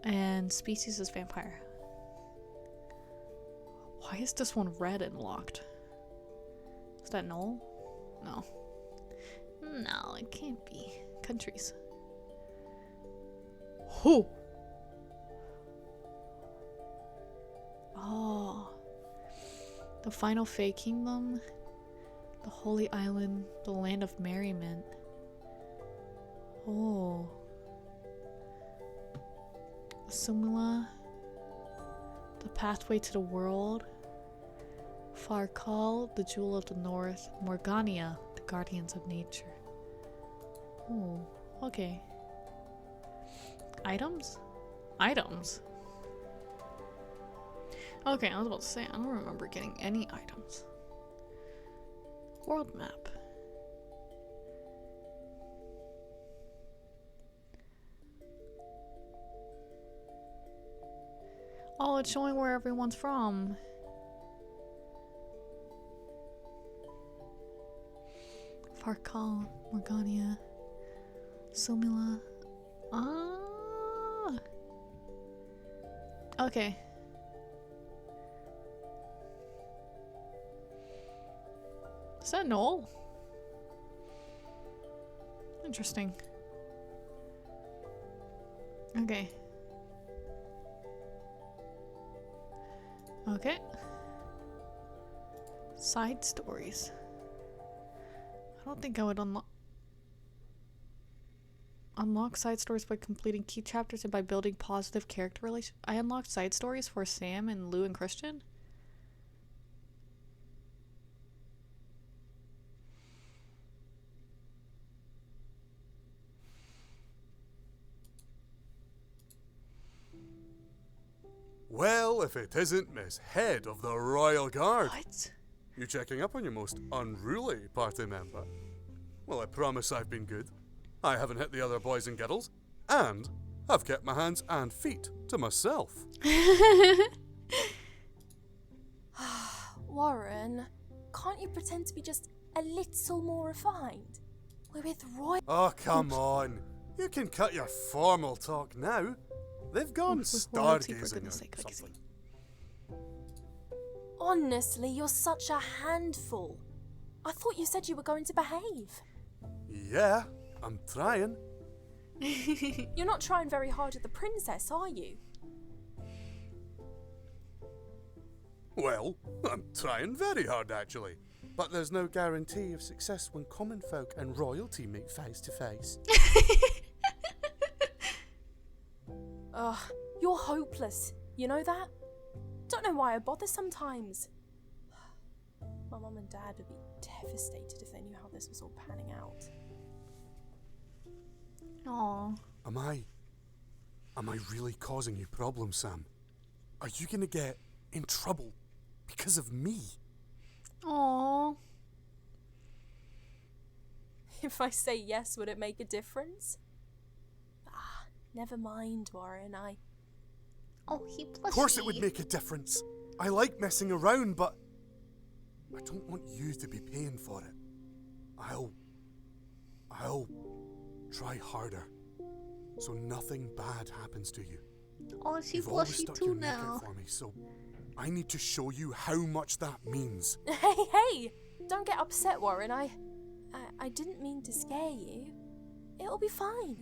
And species is vampire. Why is this one red and locked? Is that null? No. No, it can't be. Countries. Who? Oh. The final Fey Kingdom. The Holy Island. The Land of Merriment. Oh. Sumila. The Pathway to the World. Farkal, the Jewel of the North. Morgania, the Guardians of Nature. Oh, okay. Items? Items? Okay, I was about to say, I don't remember getting any items. World map. Oh, it's showing where everyone's from. Farkal, Morgania, Sumila. Ah. Okay. Is that null? Interesting. Okay. Okay. Side stories. I don't think I would unlock side stories by completing key chapters and by building positive character relations. I unlocked side stories for Sam and Lou and Christian. Well, if it isn't Miss Head of the Royal Guard. What? You checking up on your most unruly party member? Well, I promise I've been good. I haven't hit the other boys and girls, and I've kept my hands and feet to myself. Warren, can't you pretend to be just a little more refined? We're with Roy. Oh, come on. You can cut your formal talk now. They've gone stargazing or something. Honestly, you're such a handful. I thought you said you were going to behave. Yeah, I'm trying. You're not trying very hard at the princess, are you? Well, I'm trying very hard actually. But there's no guarantee of success when common folk and royalty meet face to face. Ugh, you're hopeless. You know that? Don't know why I bother sometimes. My mum and dad would be devastated if they knew how this was all panning out. Aww. Am I really causing you problems, Sam? Are you gonna get in trouble because of me? Aww. If I say yes, would it make a difference? Ah, never mind, Warren. Oh, he blushed. Of course it would make a difference. I like messing around, but I don't want you to be paying for it. I'll try harder so nothing bad happens to you. Oh, she's You've always blushy stuck your too neck now. out for me, so I need to show you how much that means. Hey! Don't get upset, Warren. I didn't mean to scare you. It'll be fine.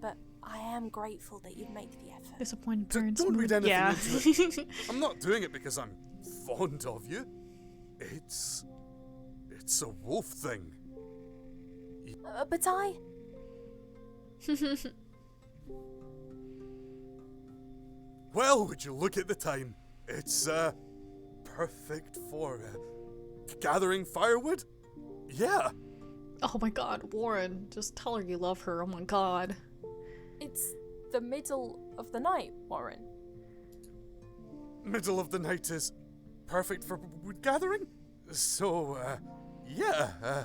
But I am grateful that you'd make the effort. Disappointed parents. Don't read mood. anything Yeah. into it. I'm not doing it because I'm fond of you. It's a wolf thing. But I... Well, would you look at the time? It's perfect for gathering firewood. Yeah. Oh my god, Warren, just tell her you love her. Oh my god. It's the middle of the night, Warren. Middle of the night is perfect for wood gathering. So, yeah.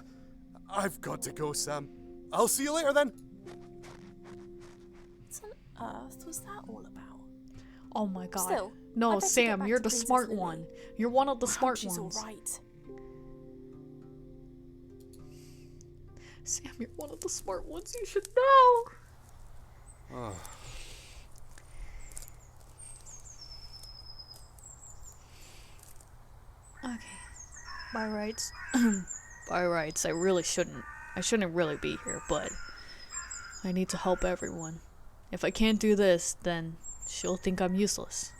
I've got to go, Sam. I'll see you later then. What on earth was that all about? Oh my god. Still, I no, better get Sam, back you're to the Princess smart Lily. one. You're one of the I hope smart she's ones. all right. Sam, you're one of the smart ones. You should know. Okay. By rights. By rights, I really shouldn't. I shouldn't really be here, but I need to help everyone. If I can't do this, then she'll think I'm useless.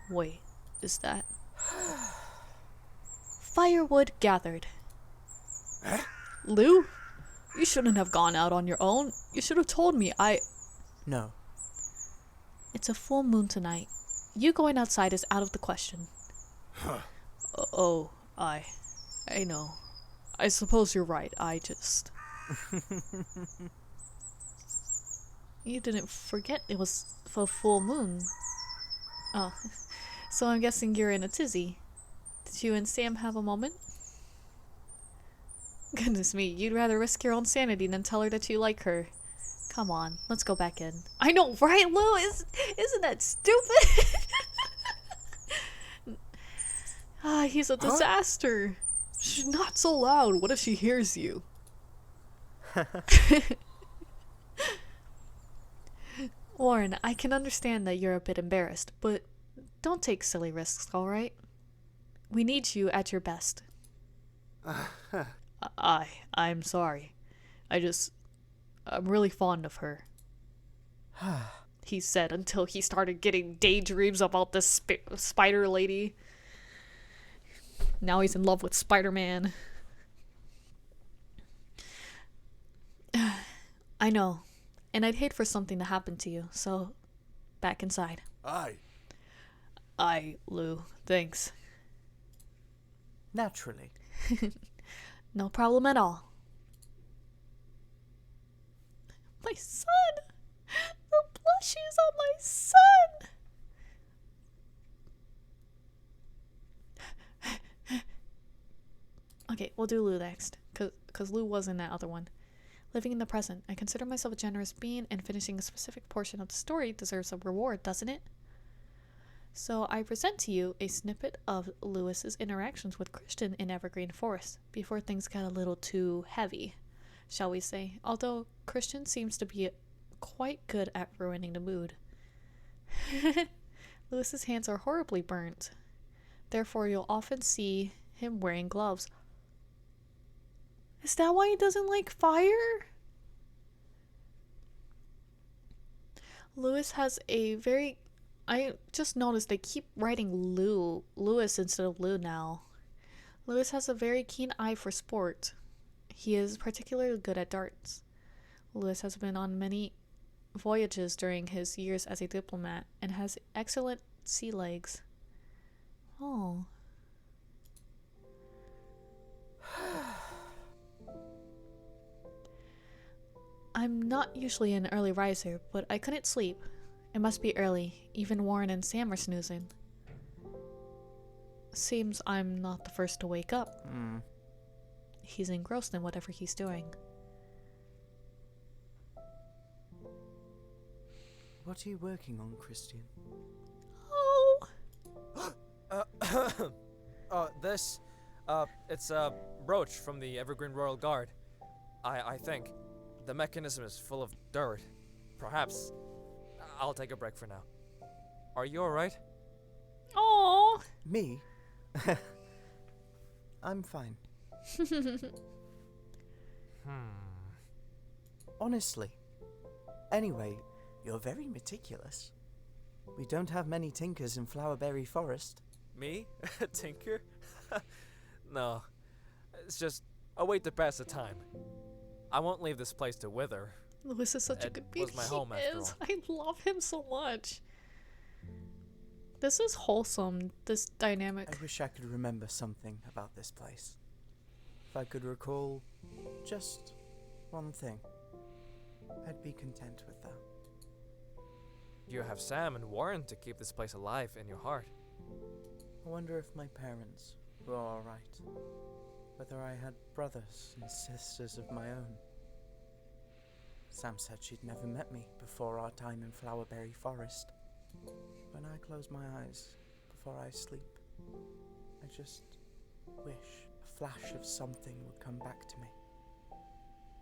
Wait, is that? Firewood gathered. Eh? Lou? You shouldn't have gone out on your own. You should have told me. No. It's a full moon tonight. You going outside is out of the question. Huh. I know. I suppose you're right. You didn't forget it was a full moon. Oh. So I'm guessing you're in a tizzy. Did you and Sam have a moment? Goodness me, you'd rather risk your own sanity than tell her that you like her. Come on, let's go back in. I know, right, Lou? Isn't that stupid? He's a disaster. Shh, not so loud. What if she hears you? Warren, I can understand that you're a bit embarrassed, but don't take silly risks, alright? We need you at your best. I'm sorry. I'm really fond of her. He said until he started getting daydreams about this spider lady. Now he's in love with Spider-Man. I know. And I'd hate for something to happen to you, so back inside. Aye. Lou. Thanks. Naturally. No problem at all. My son! The plushies on my son! Okay, we'll do Lou next, cause Lou was in that other one. Living in the present, I consider myself a generous being, and finishing a specific portion of the story deserves a reward, doesn't it? So I present to you a snippet of Lewis's interactions with Christian in Evergreen Forest, before things got a little too heavy, shall we say, although Christian seems to be quite good at ruining the mood. Lewis's hands are horribly burnt, therefore you'll often see him wearing gloves. Is that why he doesn't like fire? Lewis has a very... I just noticed they keep writing Lewis instead of Lou now. Lewis has a very keen eye for sport. He is particularly good at darts. Lewis has been on many voyages during his years as a diplomat and has excellent sea legs. Oh. I'm not usually an early riser, but I couldn't sleep. It must be early. Even Warren and Sam are snoozing. Seems I'm not the first to wake up. He's engrossed in whatever he's doing. What are you working on, Christian? Oh! It's a brooch from the Evergreen Royal Guard. I think the mechanism is full of dirt. Perhaps I'll take a break for now. Are you alright? Oh. Me? I'm fine. Honestly. Anyway, you're very meticulous. We don't have many tinkers in Flowerberry Forest. Me? Tinker? No. It's just a way to pass the time. I won't leave this place to wither. Lewis is such a It good beat. was my home after all. I love him so much. This is wholesome, this dynamic. I wish I could remember something about this place. If I could recall just one thing, I'd be content with that. You have Sam and Warren to keep this place alive in your heart. I wonder if my parents were alright. Whether I had brothers and sisters of my own. Sam said she'd never met me before our time in Flowerberry Forest. When I close my eyes before I sleep, I just wish a flash of something would come back to me.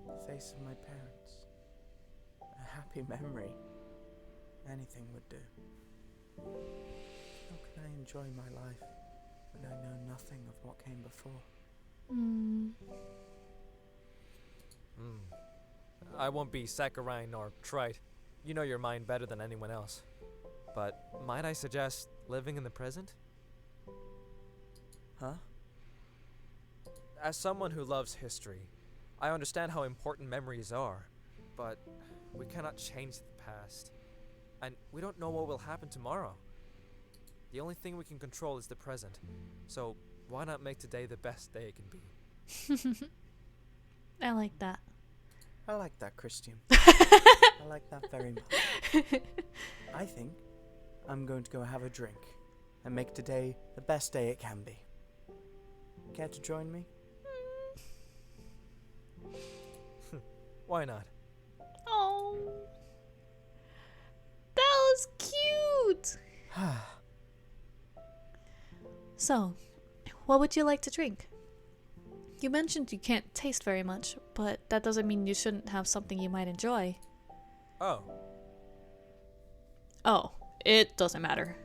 The face of my parents. A happy memory. Anything would do. How can I enjoy my life when I know nothing of what came before? I won't be saccharine or trite. You know your mind better than anyone else. But might I suggest living in the present? Huh? As someone who loves history, I understand how important memories are, but we cannot change the past. And we don't know what will happen tomorrow. The only thing we can control is the present. So why not make today the best day it can be? I like that. I like that, Christian. I like that very much. I think I'm going to go have a drink and make today the best day it can be. Care to join me? Why not? Oh. That was cute. So, what would you like to drink? You mentioned you can't taste very much, but that doesn't mean you shouldn't have something you might enjoy. Oh, Oh, it doesn't matter.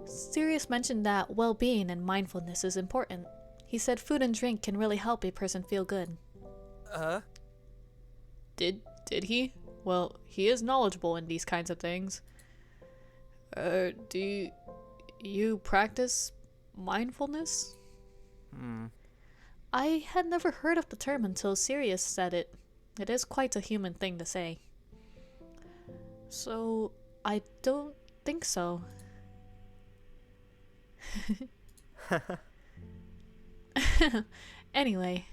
Sirius mentioned that well-being and mindfulness is important. He said food and drink can really help a person feel good. Did he? Well, he is knowledgeable in these kinds of things. Do you practice mindfulness? I had never heard of the term until Sirius said it. It is quite a human thing to say. So, I don't think so. Anyway,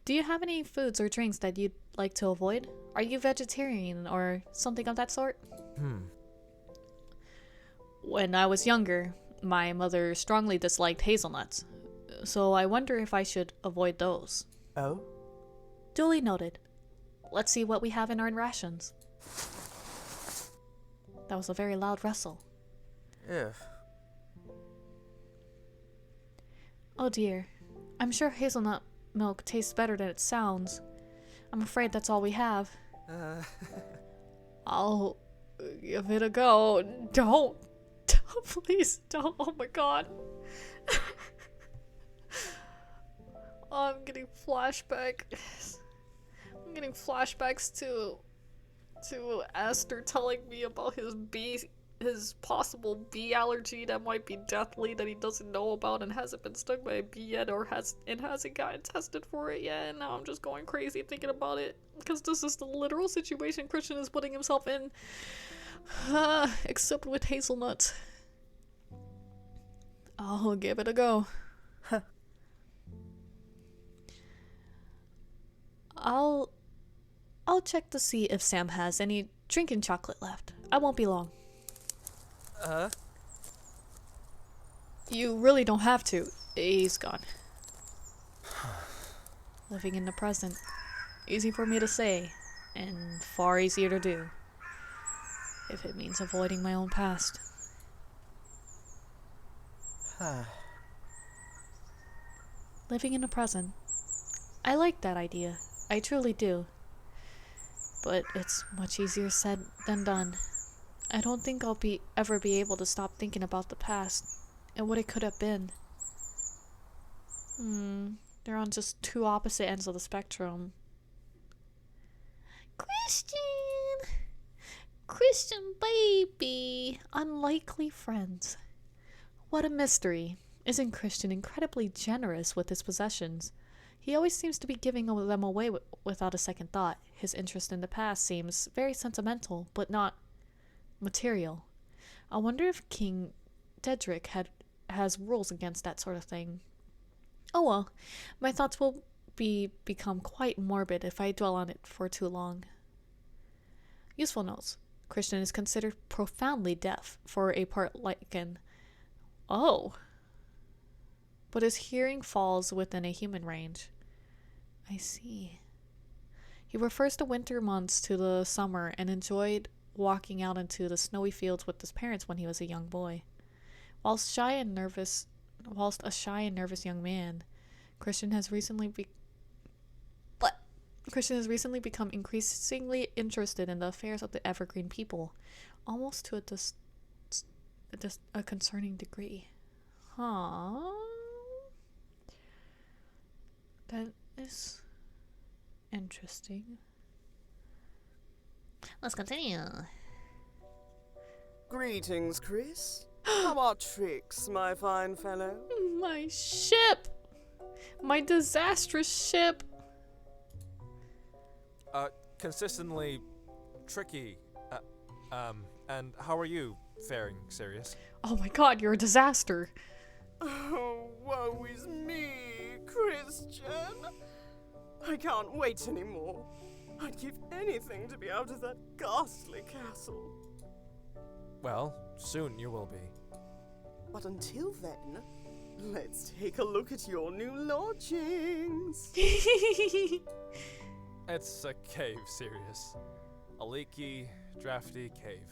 do you have any foods or drinks that you'd like to avoid? Are you vegetarian or something of that sort? When I was younger, my mother strongly disliked hazelnuts, so I wonder if I should avoid those. Oh? Duly noted. Let's see what we have in our rations. That was a very loud rustle. Ugh. Oh dear. I'm sure hazelnut milk tastes better than it sounds. I'm afraid that's all we have. I'll give it a go. Don't. Please don't. Oh my god. I'm getting flashbacks. I'm getting flashbacks to Aster telling me about his possible bee allergy that might be deathly that he doesn't know about and hasn't been stung by a bee yet or hasn't gotten tested for it yet, and now I'm just going crazy thinking about it because this is the literal situation Christian is putting himself in. Except with hazelnuts. I'll give it a go. I'll check to see if Sam has any drinking chocolate left. I won't be long. You really don't have to. He's gone. Living in the present. Easy for me to say, and far easier to do. If it means avoiding my own past. living in the present. I like that idea. I truly do. But it's much easier said than done. I don't think I'll ever be able to stop thinking about the past and what it could have been. They're on just two opposite ends of the spectrum. Christian baby! Unlikely friends. What a mystery. Isn't Christian incredibly generous with his possessions? He always seems to be giving them away without a second thought. His interest in the past seems very sentimental, but not material. I wonder if King Dedrick has rules against that sort of thing. Oh well, my thoughts will become quite morbid if I dwell on it for too long. Useful notes. Christian is considered profoundly deaf for a part lichen. Oh. But his hearing falls within a human range. I see. He prefers the winter months to the summer and enjoyed walking out into the snowy fields with his parents when he was a young boy. Whilst a shy and nervous young man, Christian has recently become increasingly interested in the affairs of the Evergreen people, almost to a concerning degree. Huh? That is interesting. Let's continue. Greetings, Chris. How are tricks, my fine fellow? My ship! My disastrous ship! Consistently tricky. And how are you faring, Sirius? Oh my god, you're a disaster! Oh, woe is me, Christian. I can't wait anymore. I'd give anything to be out of that ghastly castle. Well, soon you will be. But until then, let's take a look at your new lodgings. It's a cave, Sirius. A leaky, drafty cave.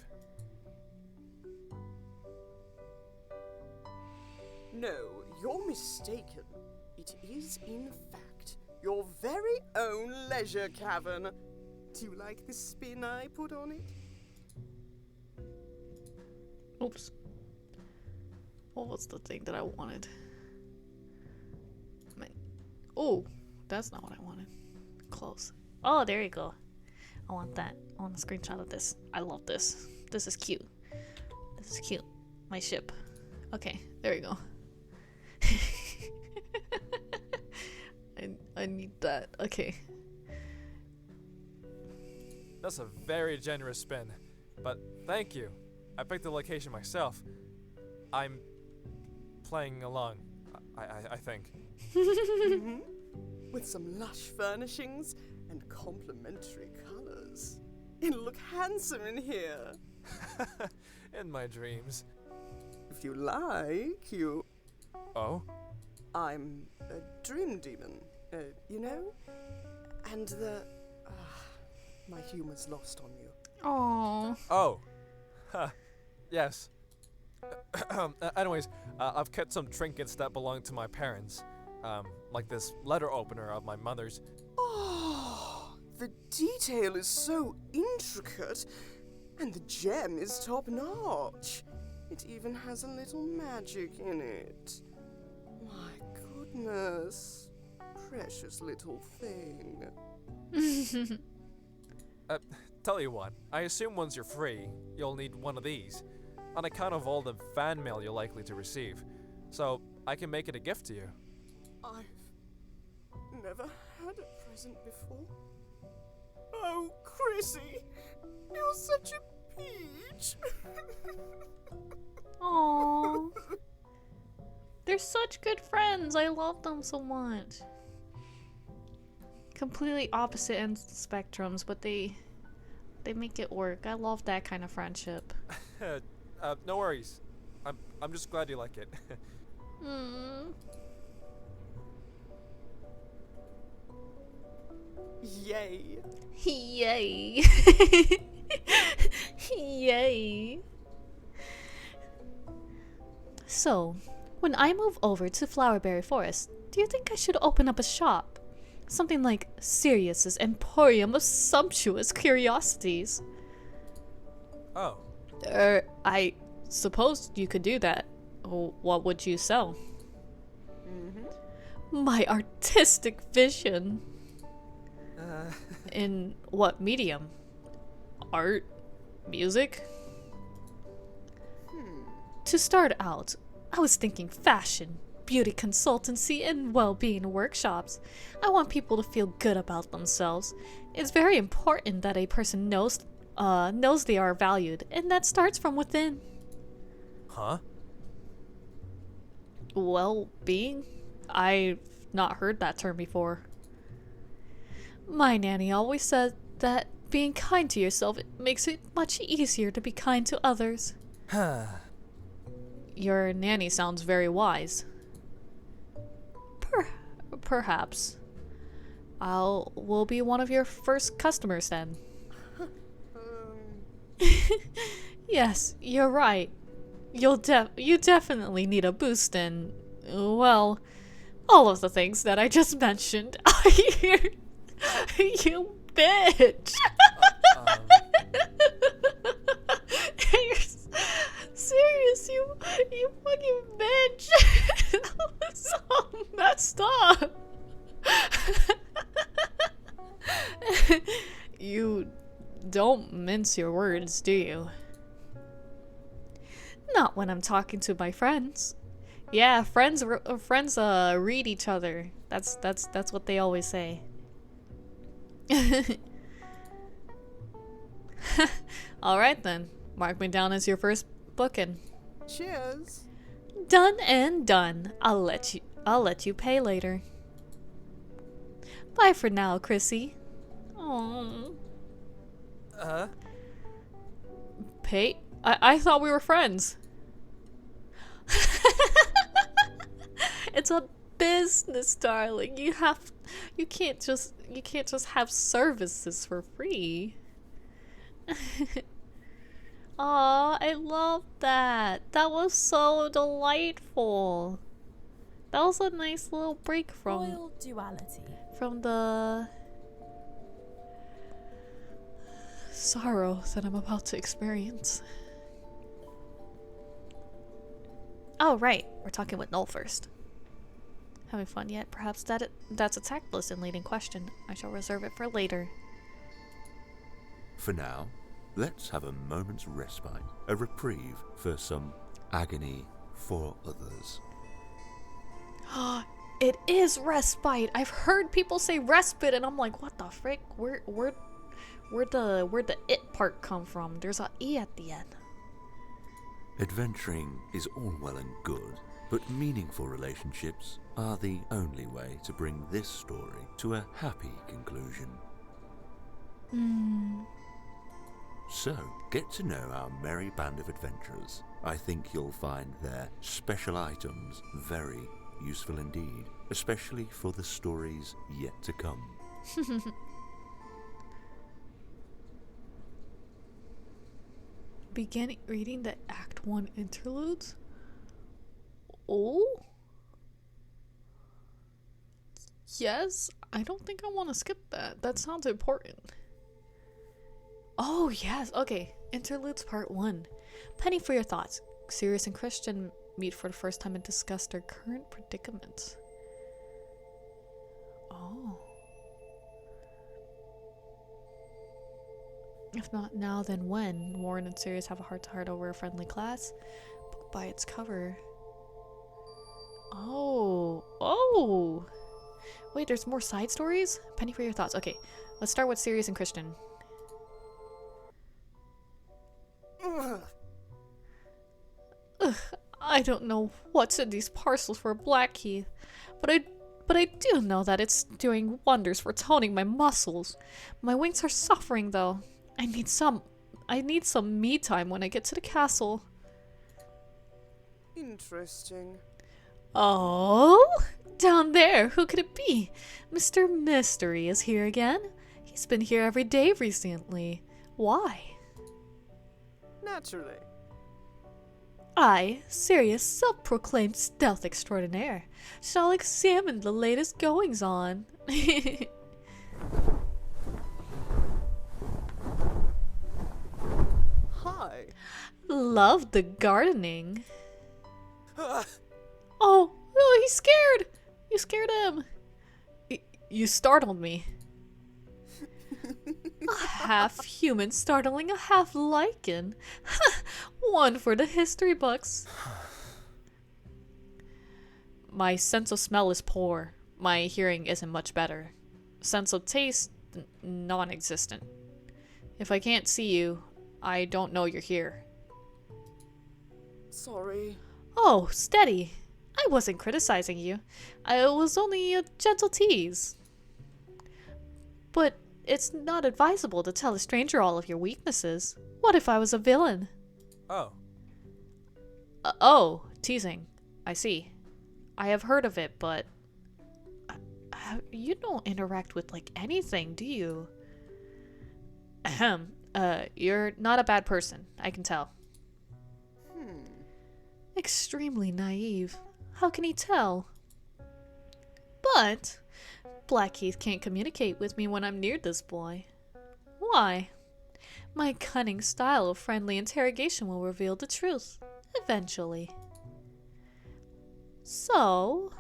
No, you're mistaken. It is, in fact, your very own leisure cavern. Do you like the spin I put on it? Oops. What was the thing that I wanted? Oh, that's not what I wanted. Close. Oh, there you go. I want that. I want a screenshot of this. I love this. This is cute. This is cute. My ship. Okay, there you go. I need that. Okay. That's a very generous spin, but thank you. I picked the location myself. I'm playing along, I think. Mm-hmm. With some lush furnishings and complementary colors. It'll look handsome in here. In my dreams. If you like, you... Oh? I'm a dream demon, you know? And my humor's lost on you. Aww. Oh. Yes. Anyways, I've kept some trinkets that belong to my parents. Like this letter opener of my mother's. Oh, the detail is so intricate, and the gem is top-notch. It even has a little magic in it. My goodness. Precious little thing. Tell you what, I assume once you're free, you'll need one of these, on account of all the fan mail you're likely to receive. So, I can make it a gift to you. I've never had a present before. Oh, Chrissy, you're such a peach. Aww. They're such good friends. I love them so much. Completely opposite ends of the spectrums, but they make it work. I love that kind of friendship. No worries. I'm just glad you like it. Yay. Yay. Yay. So, When I move over to Flowerberry Forest, do you think I should open up a shop? Something like Sirius's Emporium of Sumptuous Curiosities. Oh. I suppose you could do that. What would you sell? My artistic vision. In what medium? Art? Music? To start out, I was thinking fashion, beauty consultancy, and well-being workshops. I want people to feel good about themselves. It's very important that a person knows they are valued, and that starts from within. Huh? Well-being? I've not heard that term before. My nanny always said that being kind to yourself makes it much easier to be kind to others. Your nanny sounds very wise. Perhaps. Will be one of your first customers then. Yes, you're right. You definitely need a boost in, well, all of the things that I just mentioned. You bitch. You're serious, you fucking bitch. That was so messed up. You don't mince your words, do you? Not when I'm talking to my friends. Yeah, friends read each other. That's what they always say. All right then. Mark me down as your first booking. Cheers. Done and done. I'll let you pay later. Bye for now, Chrissy. Oh. Pay? I thought we were friends. It's a business, darling. You can't just have services for free. Aw, I love that. That was so delightful. That was a nice little break Royal Duality. from the sorrow that I'm about to experience. Oh, right. We're talking with Noel first. Having fun yet? Perhaps that's a tactless and leading question. I shall reserve it for later. For now, let's have a moment's respite, a reprieve for some agony for others. It is respite. I've heard people say respite, and I'm like, what the frick? Where'd the it part come from? There's a e at the end. Adventuring is all well and good, but meaningful relationships are the only way to bring this story to a happy conclusion. So, get to know our merry band of adventurers. I think you'll find their special items very useful indeed, especially for the stories yet to come. Begin reading the Act 1 interludes? Oh? Yes, I don't think I want to skip that. That sounds important. Oh, yes. Okay. Interludes Part 1. Penny for your thoughts. Sirius and Christian meet for the first time and discuss their current predicament. Oh. If not now, then when? Warren and Sirius have a heart-to-heart over a friendly class. Book by its cover. Oh. Oh! Wait, there's more side stories? Penny for your thoughts. Okay, let's start with Sirius and Christian. Ugh, I don't know what's in these parcels for Blackheath, but I do know that it's doing wonders for toning my muscles. My wings are suffering though. I need some me time when I get to the castle. Interesting. Oh, down there, who could it be? Mr. Mystery is here again. He's been here every day recently. Why? Naturally. I, Sirius, self-proclaimed stealth extraordinaire, shall examine the latest goings-on. Hi. Love the gardening. Oh, he's scared! You scared him. You startled me. A half human startling a half lichen. One for the history books. My sense of smell is poor. My hearing isn't much better. Sense of taste, non-existent. If I can't see you, I don't know you're here. Sorry. Oh, steady. I wasn't criticizing you. It was only a gentle tease. But it's not advisable to tell a stranger all of your weaknesses. What if I was a villain? Oh. Oh, teasing. I see. I have heard of it, but you don't interact with like anything, do you? Ahem. You're not a bad person. I can tell. Extremely naive. How can he tell? But Blackheath can't communicate with me when I'm near this boy. Why? My cunning style of friendly interrogation will reveal the truth, eventually. So,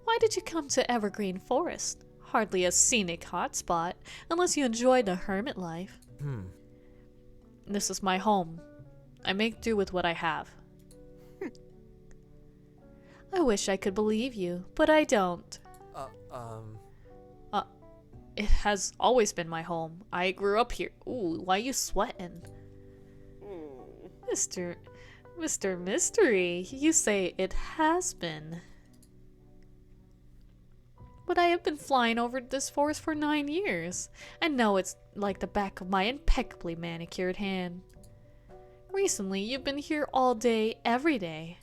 why did you come to Evergreen Forest? Hardly a scenic hotspot, unless you enjoy the hermit life. This is my home. I make do with what I have. I wish I could believe you, but I don't. It has always been my home. I grew up here. Ooh, why you sweating? Mr. Mystery, you say it has been. But I have been flying over this forest for 9 years, and know it's like the back of my impeccably manicured hand. Recently, you've been here all day, every day.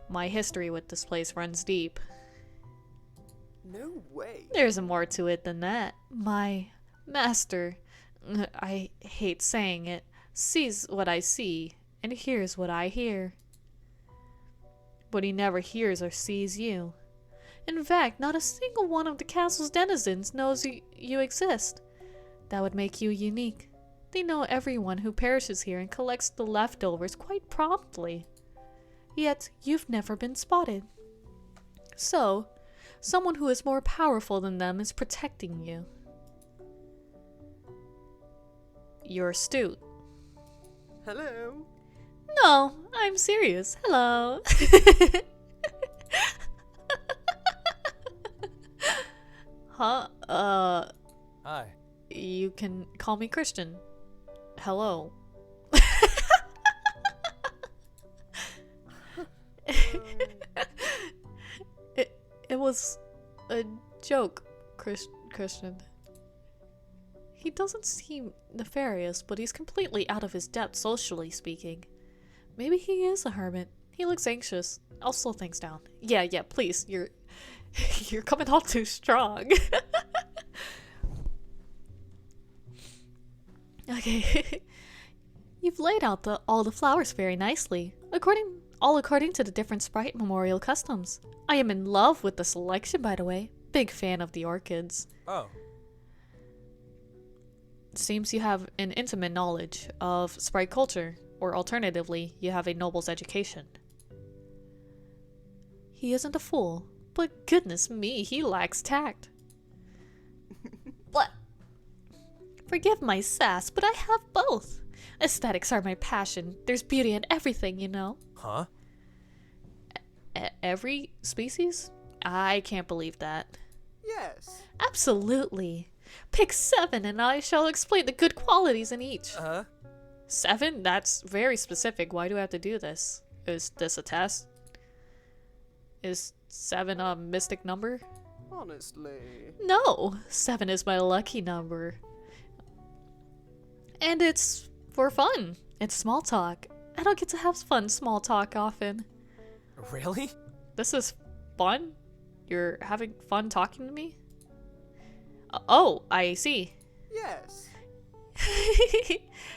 My history with this place runs deep. No way. There's more to it than that. My master, I hate saying it, sees what I see and hears what I hear. But he never hears or sees you. In fact, not a single one of the castle's denizens knows you exist. That would make you unique. They know everyone who perishes here and collects the leftovers quite promptly. Yet, you've never been spotted. So, someone who is more powerful than them is protecting you. You're astute. Hello. No, I'm serious. Hello. Huh? Hi. You can call me Christian. Hello. It was a joke, Christian. He doesn't seem nefarious, but he's completely out of his depth socially speaking. Maybe he is a hermit. He looks anxious. I'll slow things down. Yeah, please. You're coming all too strong. Okay. You've laid out all the flowers very nicely, according to the different Sprite Memorial customs. I am in love with the selection, by the way. Big fan of the orchids. Oh. Seems you have an intimate knowledge of Sprite culture, or alternatively, you have a noble's education. He isn't a fool, but goodness me, he lacks tact. What? Forgive my sass, but I have both. Aesthetics are my passion. There's beauty in everything, you know. Huh? Every species? I can't believe that. Yes. Absolutely. Pick 7 and I shall explain the good qualities in each. 7? That's very specific. Why do I have to do this? Is this a test? Is 7 a mystic number? Honestly. No, 7 is my lucky number. And it's for fun. It's small talk. I don't get to have fun small talk often. Really? This is fun? You're having fun talking to me? Oh, I see. Yes.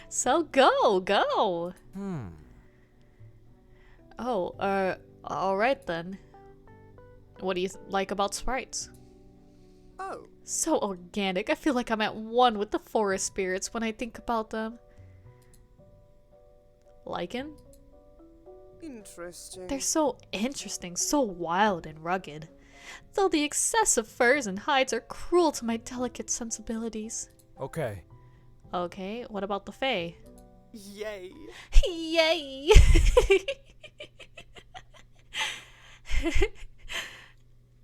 So go. Oh, alright then. What do you like about sprites? Oh, So organic. I feel like I'm at one with the forest spirits when I think about them. Lichen? interesting. They're so interesting, so wild and rugged. Though the excessive furs and hides are cruel to my delicate sensibilities. Okay. Okay, what about the Fae? Yay. Yay!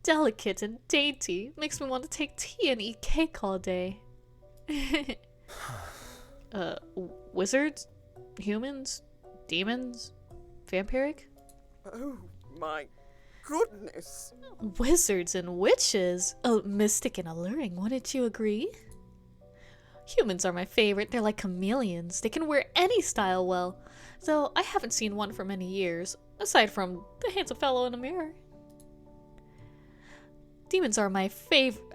Delicate and dainty. Makes me want to take tea and eat cake all day. Wizards? Humans? Demons? Vampiric? Oh my goodness. Wizards and witches? Oh, mystic and alluring, wouldn't you agree? Humans are my favorite. They're like chameleons. They can wear any style well. Though I haven't seen one for many years, aside from the handsome fellow in the mirror. Demons are my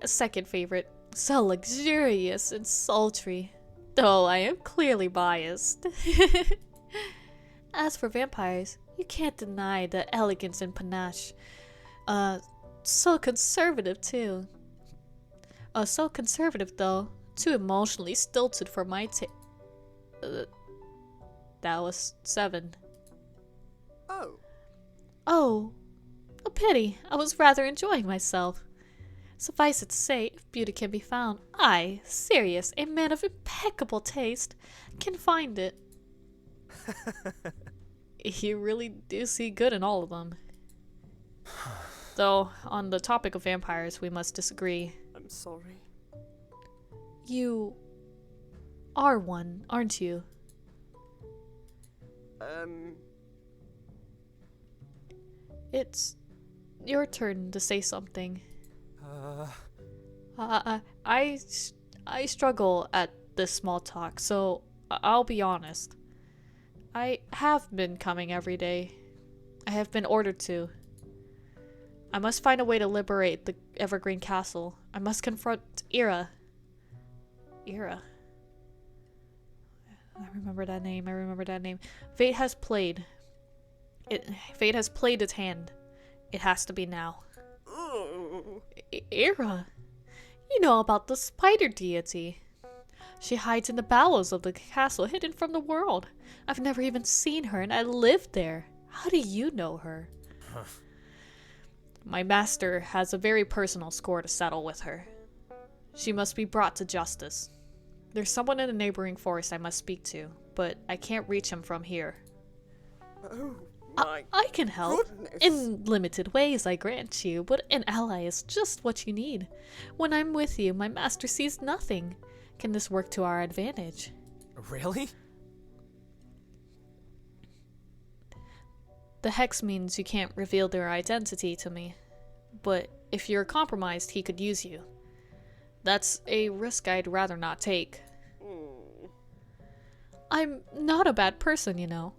second favorite. So luxurious and sultry. Though I am clearly biased. As for vampires, you can't deny the elegance and panache. So conservative too. So conservative though. Too emotionally stilted for my that was 7. Oh, Oh, a pity. I was rather enjoying myself. Suffice it to say, if beauty can be found, I, Sirius, a man of impeccable taste, can find it. You really do see good in all of them. Though, on the topic of vampires, we must disagree. I'm sorry. You are one, aren't you? It's your turn to say something. I struggle at this small talk, so I'll be honest. I have been coming every day. I have been ordered to. I must find a way to liberate the Evergreen Castle. I must confront Ira. Ira. I remember that name. Fate has played its hand. It has to be now. Ira. You know about the spider deity. She hides in the bowels of the castle, hidden from the world. I've never even seen her, and I live there. How do you know her? My master has a very personal score to settle with her. She must be brought to justice. There's someone in the neighboring forest I must speak to, but I can't reach him from here. Oh my I can help. goodness. In limited ways, I grant you, but an ally is just what you need. When I'm with you, my master sees nothing. Can this work to our advantage? Really? The hex means you can't reveal their identity to me. But if you're compromised, he could use you. That's a risk I'd rather not take. I'm not a bad person, you know.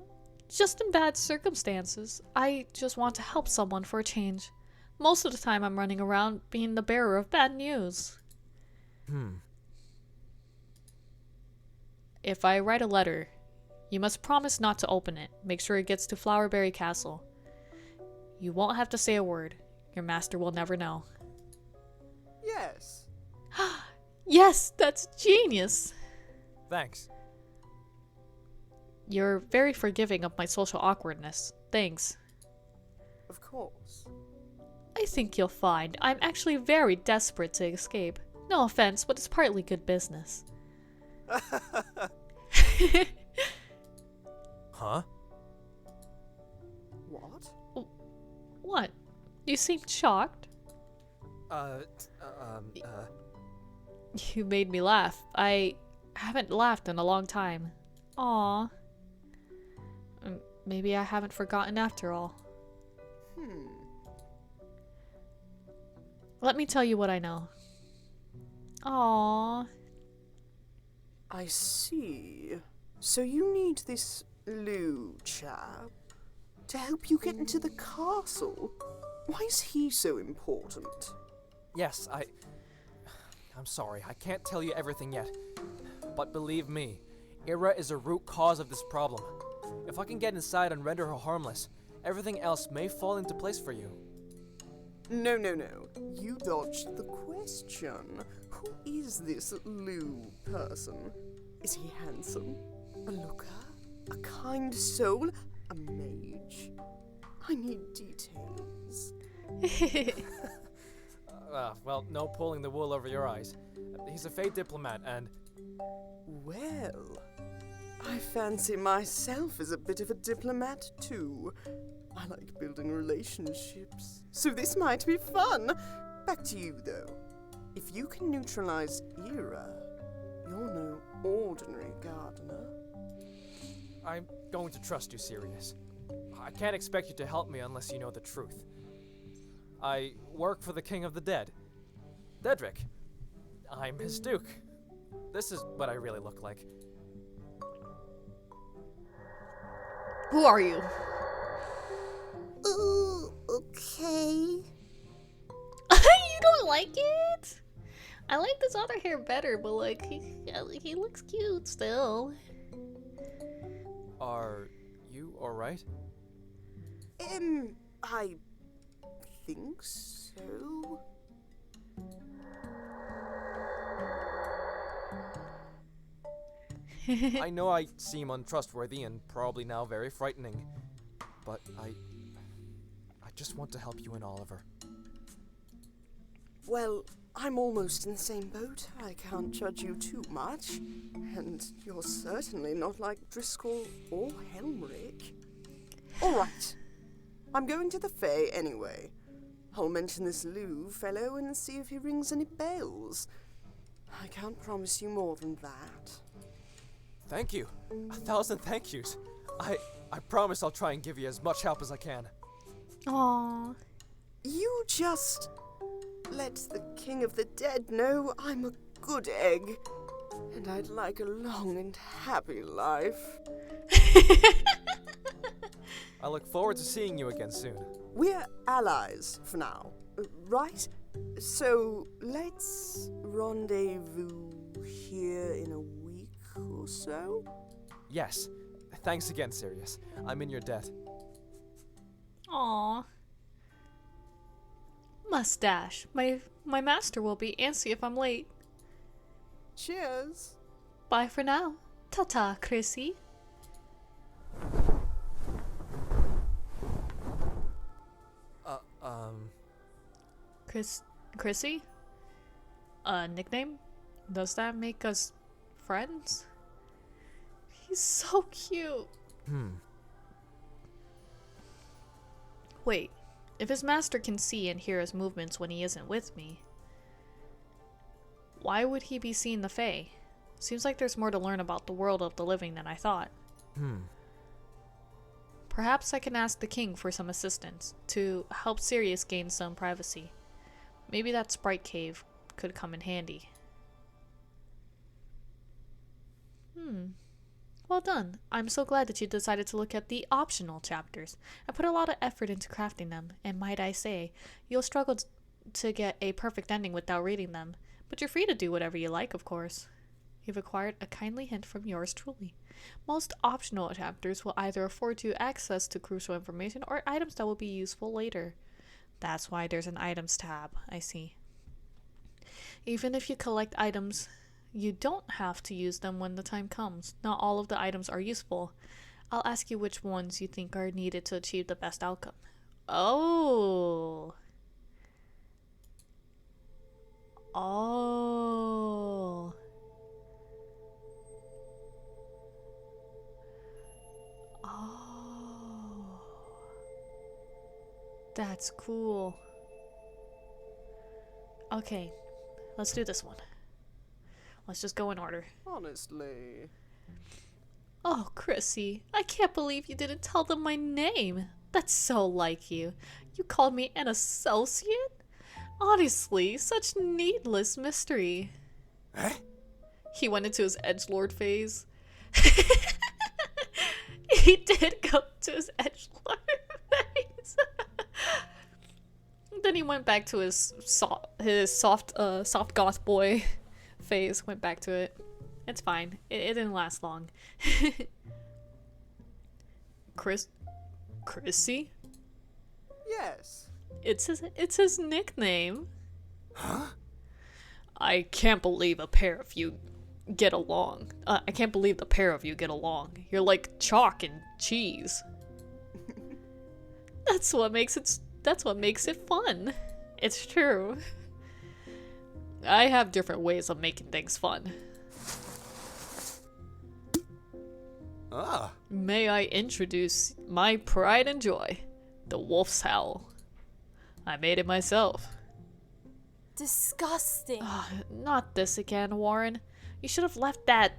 Just in bad circumstances. I just want to help someone for a change. Most of the time I'm running around being the bearer of bad news. If I write a letter, you must promise not to open it. Make sure it gets to Flowerberry Castle. You won't have to say a word. Your master will never know. Yes. Yes, that's genius! Thanks. You're very forgiving of my social awkwardness. Thanks. Of course. I think you'll find I'm actually very desperate to escape. No offense, but it's partly good business. Huh? What? What? You seemed shocked. You made me laugh. I haven't laughed in a long time. Aw. Maybe I haven't forgotten after all. Let me tell you what I know. Aw. I see. So you need this Lou chap to help you get into the castle? Why is he so important? Yes, I'm sorry, I can't tell you everything yet. But believe me, Ira is the root cause of this problem. If I can get inside and render her harmless, everything else may fall into place for you. No. You dodged the question. Who is this Lou person? Is he handsome? A looker? A kind soul? A mage? I need details. Well, no pulling the wool over your eyes. He's a Fey diplomat and... Well, I fancy myself as a bit of a diplomat too. I like building relationships, so this might be fun. Back to you, though. If you can neutralize Era, you're no ordinary gardener. I'm going to trust you, Sirius. I can't expect you to help me unless you know the truth. I work for the King of the Dead, Dedrick. I'm his Duke. This is what I really look like. Who are you? Ooh, okay. You don't like it? I like this other hair better, but like he looks cute still. Are you alright? I think so. I know I seem untrustworthy and probably now very frightening, but I just want to help you and Oliver. Well, I'm almost in the same boat. I can't judge you too much. And you're certainly not like Driscoll or Helmrich. Alright. I'm going to the Fae anyway. I'll mention this Lou fellow and see if he rings any bells. I can't promise you more than that. Thank you. 1,000 thank yous. I promise I'll try and give you as much help as I can. Aww. You just let the King of the Dead know I'm a good egg, and I'd like a long and happy life. I look forward to seeing you again soon. We're allies for now, right? So let's rendezvous here in a week or so? Yes. Thanks again, Sirius. I'm in your debt. Aww. Mustache. My master will be antsy if I'm late. Cheers! Bye for now. Ta-ta, Chrissy. Chrissy? Nickname? Does that make us friends? He's so cute. Wait, if his master can see and hear his movements when he isn't with me, why would he be seeing the Fae? Seems like there's more to learn about the world of the living than I thought. Perhaps I can ask the king for some assistance to help Sirius gain some privacy. Maybe that sprite cave could come in handy. Well done. I'm so glad that you decided to look at the optional chapters. I put a lot of effort into crafting them, and might I say, you'll struggle to get a perfect ending without reading them. But you're free to do whatever you like, of course. You've acquired a kindly hint from yours truly. Most optional chapters will either afford you access to crucial information or items that will be useful later. That's why there's an items tab, I see. Even if you collect items, you don't have to use them when the time comes. Not all of the items are useful. I'll ask you which ones you think are needed to achieve the best outcome. Oh. Oh. Oh. That's cool. Okay, let's do this one. Let's just go in order. Honestly. Oh, Chrissy, I can't believe you didn't tell them my name. That's so like you. You called me an associate? Honestly, such needless mystery. Eh? He went into his edgelord phase. He did go to his edgelord phase. Then he went back to his soft goth boy phase. Went back to it. It's fine. It didn't last long. Chrissy? Yes. It's his nickname. Huh? I can't believe a pair of you get along. I can't believe the pair of you get along. You're like chalk and cheese. That's what makes it fun. It's true. I have different ways of making things fun. Ah, May I introduce my pride and joy, the wolf's howl. I made it myself. Disgusting. Not this again, Warren. You should have left that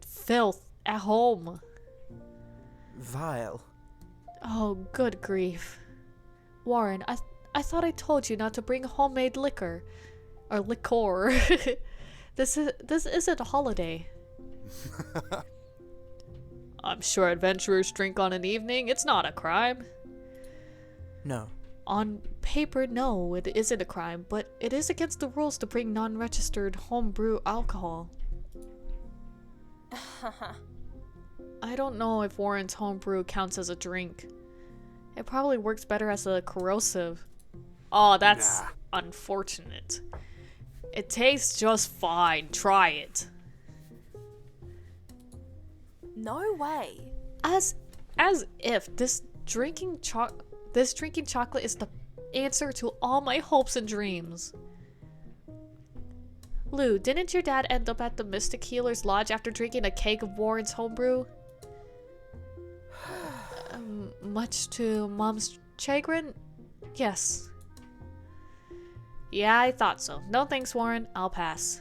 filth at home. Vile. Oh, good grief. Warren, I thought I told you not to bring homemade liquor. Or liquor. This isn't a holiday. I'm sure adventurers drink on an evening. It's not a crime. No. On paper, no, it isn't a crime, but it is against the rules to bring non-registered homebrew alcohol. I don't know if Warren's homebrew counts as a drink. It probably works better as a corrosive. Oh, that's unfortunate. It tastes just fine. Try it. No way. As if this drinking chocolate is the answer to all my hopes and dreams. Lou, didn't your dad end up at the Mystic Healer's Lodge after drinking a keg of Warren's homebrew? Much to Mom's chagrin? Yes. Yeah, I thought so. No thanks, Warren. I'll pass.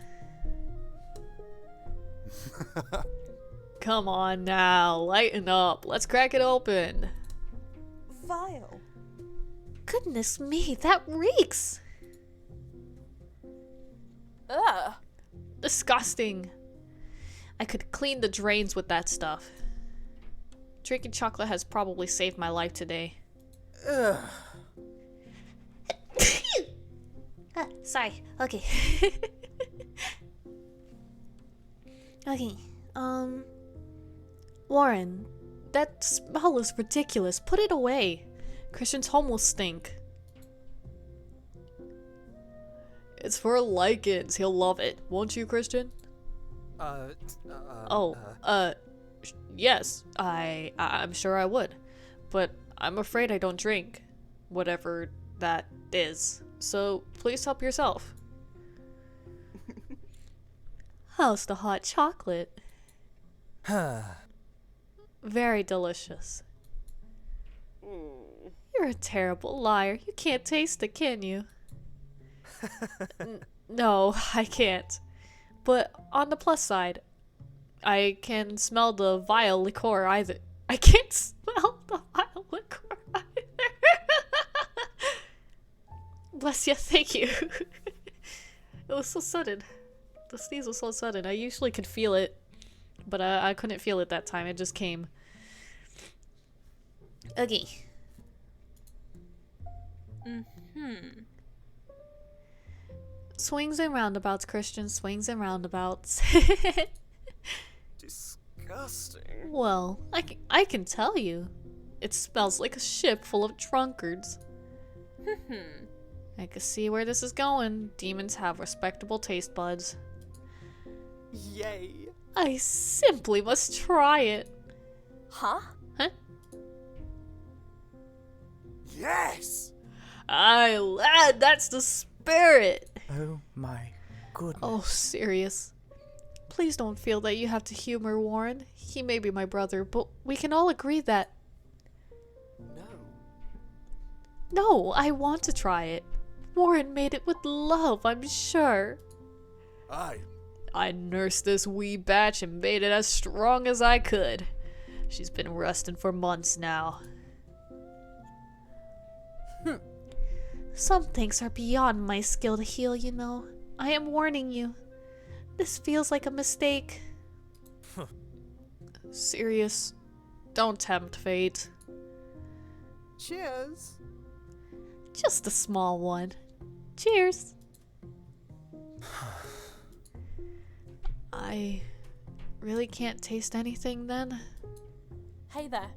Come on now, lighten up. Let's crack it open. Vile. Goodness me, that reeks! Ugh. Disgusting. I could clean the drains with that stuff. Drinking chocolate has probably saved my life today. Ugh. Sorry. Okay. Okay. Warren, that smell is ridiculous. Put it away. Christian's home will stink. It's for Lycans. He'll love it. Won't you, Christian? Yes. I'm sure I would. But I'm afraid I don't drink. Whatever that is. So please help yourself. How's the hot chocolate? Very delicious. You're a terrible liar. You can't taste it, can you? No, I can't. But on the plus side, I can smell the vile liquor either. I can't smell the vile liquor either. Bless you, thank you. It was so sudden. The sneeze was so sudden. I usually could feel it, but I couldn't feel it that time. It just came. Okay. Swings and roundabouts, Christian. Swings and roundabouts. Disgusting. Well, I can tell you. It smells like a ship full of drunkards. I can see where this is going. Demons have respectable taste buds. Yay. I simply must try it. Huh? Huh? Yes. Aye, lad, that's the spirit. Oh my goodness. Oh, serious. Please don't feel that you have to humor Warren. He may be my brother, but we can all agree that... No, I want to try it. Warren made it with love, I'm sure. aye. I nursed this wee batch and made it as strong as I could. She's been rusting for months now. Some things are beyond my skill to heal, you know. I am warning you. This feels like a mistake. Serious. Don't tempt fate. Cheers. Just a small one. Cheers. I really can't taste anything then? Hey there.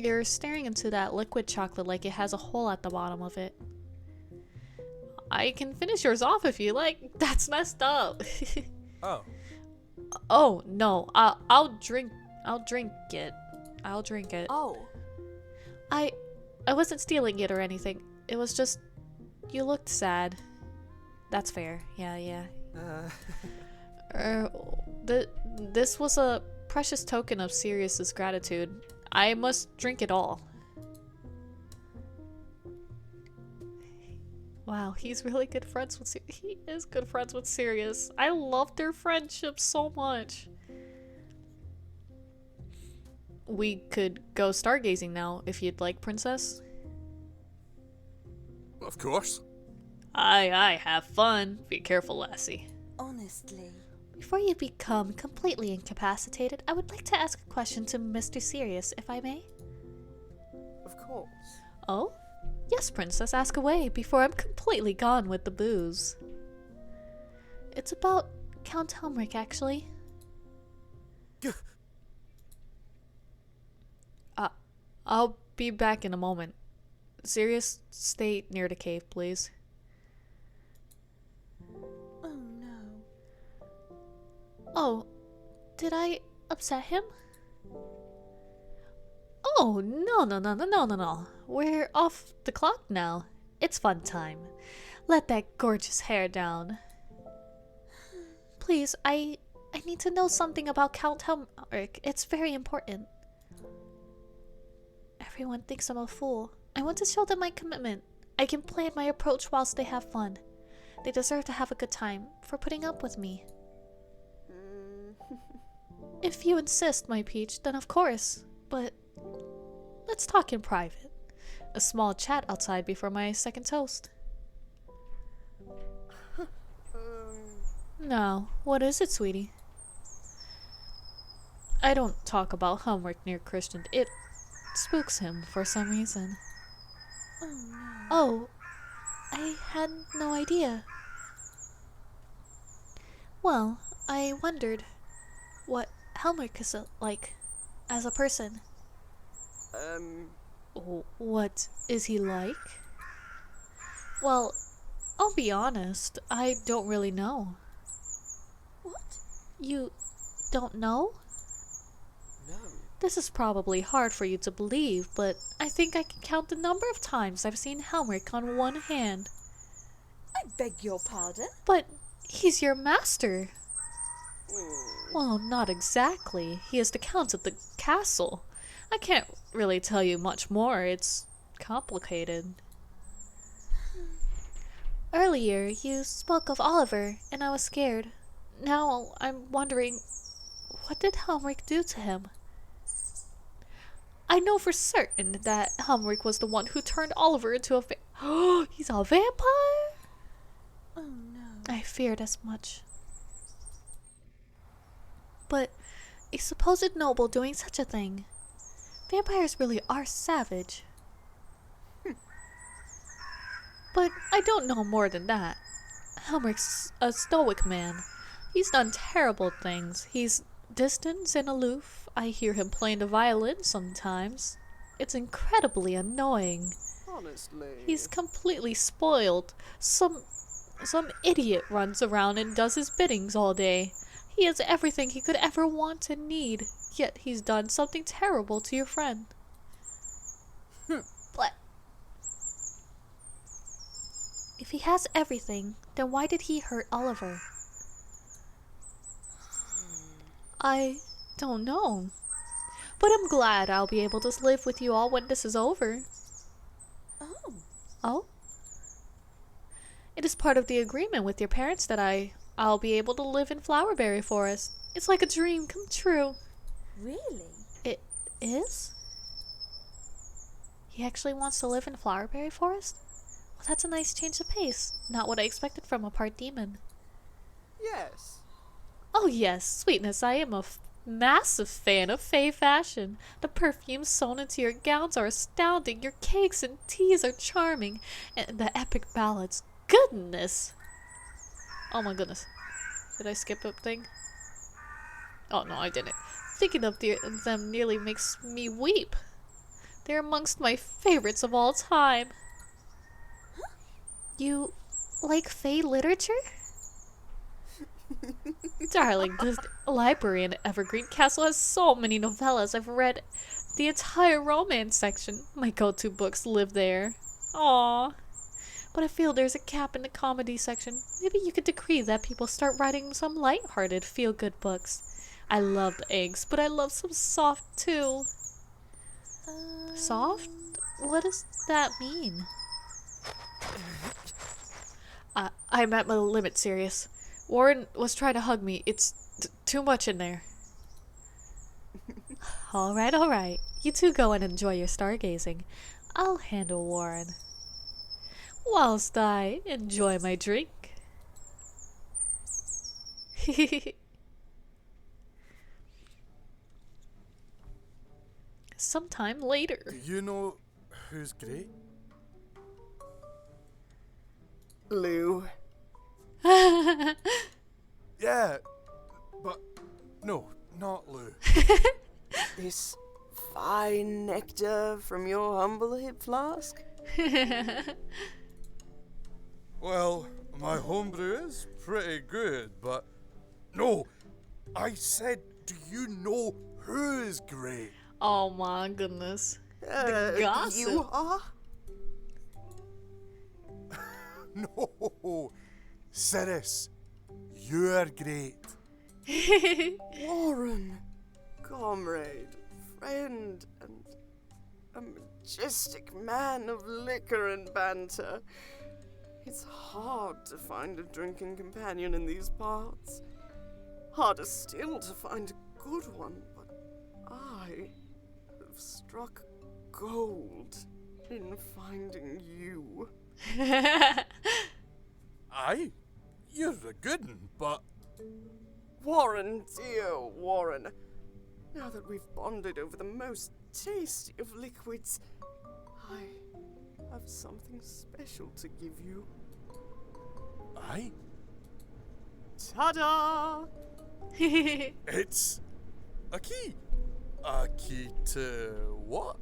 You're staring into that liquid chocolate like it has a hole at the bottom of it. I can finish yours off if you like. That's messed up. Oh. Oh, no. I'll drink it. I'll drink it. Oh. I wasn't stealing it or anything. It was just you looked sad. That's fair. Yeah. This was a precious token of Sirius's gratitude. I must drink it all. Wow, he's really good friends with he is good friends with Sirius. I love their friendship so much. We could go stargazing now if you'd like, Princess. Of course. Aye, have fun. Be careful, lassie. Honestly. Before you become completely incapacitated, I would like to ask a question to Mr. Sirius, if I may. Of course. Oh? Yes, Princess, ask away before I'm completely gone with the booze. It's about Count Helmrich, actually. I'll be back in a moment. Sirius, stay near the cave, please. Oh no. Oh, did I upset him? Oh, no. We're off the clock now. It's fun time. Let that gorgeous hair down. Please, I need to know something about Count Helmrich. It's very important. Everyone thinks I'm a fool. I want to show them my commitment. I can plan my approach whilst they have fun. They deserve to have a good time for putting up with me. If you insist, my peach, then of course. But let's talk in private. A small chat outside before my second toast. Now, what is it, sweetie? I don't talk about Helmrich near Christian. It spooks him for some reason. Oh no. Oh, I had no idea. Well, I wondered what Helmrich is like as a person. What is he like? Well, I'll be honest, I don't really know. What? You don't know? No. This is probably hard for you to believe, but I think I can count the number of times I've seen Helmrich on one hand. I beg your pardon? But he's your master. Well, not exactly. He is the count of the castle. I can't really tell you much more. It's complicated. Earlier, you spoke of Oliver, and I was scared. Now, I'm wondering, what did Helmrich do to him? I know for certain that Helmrich was the one who turned Oliver into a Oh, he's a vampire? Oh no. I feared as much. But a supposed noble doing such a thing. Vampires really are savage. But I don't know more than that. Helmrich's a stoic man. He's done terrible things. He's distant and aloof. I hear him playing the violin sometimes. It's incredibly annoying. Honestly. He's completely spoiled. Some idiot runs around and does his biddings all day. He has everything he could ever want and need, yet he's done something terrible to your friend. But if he has everything, then why did he hurt Oliver? I don't know. But I'm glad I'll be able to live with you all when this is over. Oh. Oh? It is part of the agreement with your parents that I'll be able to live in Flowerberry Forest. It's like a dream come true. Really? It is? He actually wants to live in Flowerberry Forest? Well, that's a nice change of pace. Not what I expected from a part demon. Yes. Oh yes, sweetness, I am a massive fan of Fey fashion. The perfumes sewn into your gowns are astounding. Your cakes and teas are charming. And the epic ballads. Goodness! Oh my goodness. Did I skip a thing? Oh no, I didn't. Thinking of them nearly makes me weep. They're amongst my favorites of all time. You like Fae literature? Darling, the library in Evergreen Castle has so many novellas. I've read the entire romance section. My go-to books live there. Aww. But I feel there's a gap in the comedy section. Maybe you could decree that people start writing some light-hearted, feel-good books. I loved eggs, but I love some soft too. Soft? What does that mean? I'm at my limit, serious. Warren was trying to hug me. It's too much in there. Alright. You two go and enjoy your stargazing. I'll handle Warren. Whilst I enjoy my drink. Sometime later. Do you know who's great? Lou. Yeah, but no, not Lou. This fine nectar from your humble hip flask? Well, my homebrew is pretty good, but no, I said, do you know who's great? Oh my goodness. The gossip. You are? No, Cirrus, you're great. Warren, comrade, friend, and a majestic man of liquor and banter. It's hard to find a drinking companion in these parts. Harder still to find a good one, but I have struck gold in finding you. Aye, you're a good un, but Warren, dear Warren, now that we've bonded over the most tasty of liquids, I have something special to give you. aye, Ta-da! it's a key. A key to what?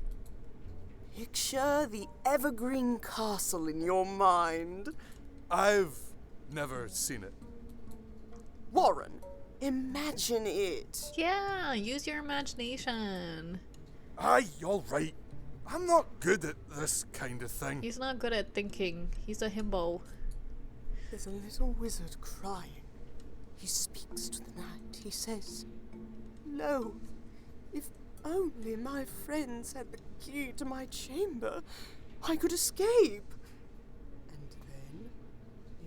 Picture the evergreen castle in your mind. I've never seen it. Warren, imagine it. Yeah, use your imagination. Aye, all right. I'm not good at this kind of thing. He's not good at thinking. He's a himbo. There's a little wizard crying. He speaks to the night. He says, "Lo, if only my friends had the key to my chamber, I could escape." And then,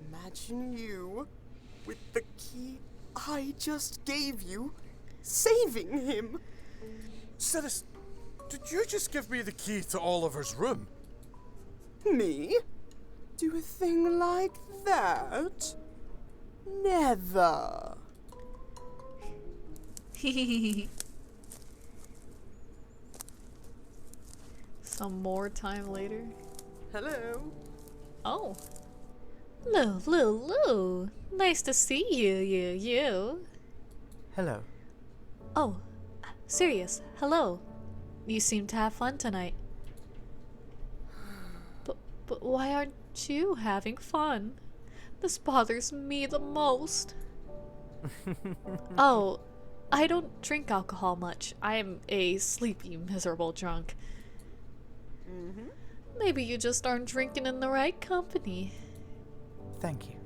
imagine you, with the key I just gave you, saving him. Cirrus, did you just give me the key to Oliver's room? Me? Do a thing like that? Never. Some more time later. Hello. Oh. Lou. Nice to see you. Hello. Oh, Sirius, hello. You seem to have fun tonight. But why aren't you having fun? This bothers me the most. Oh, I don't drink alcohol much. I am a sleepy, miserable drunk. Mm-hmm. Maybe you just aren't drinking in the right company. Thank you.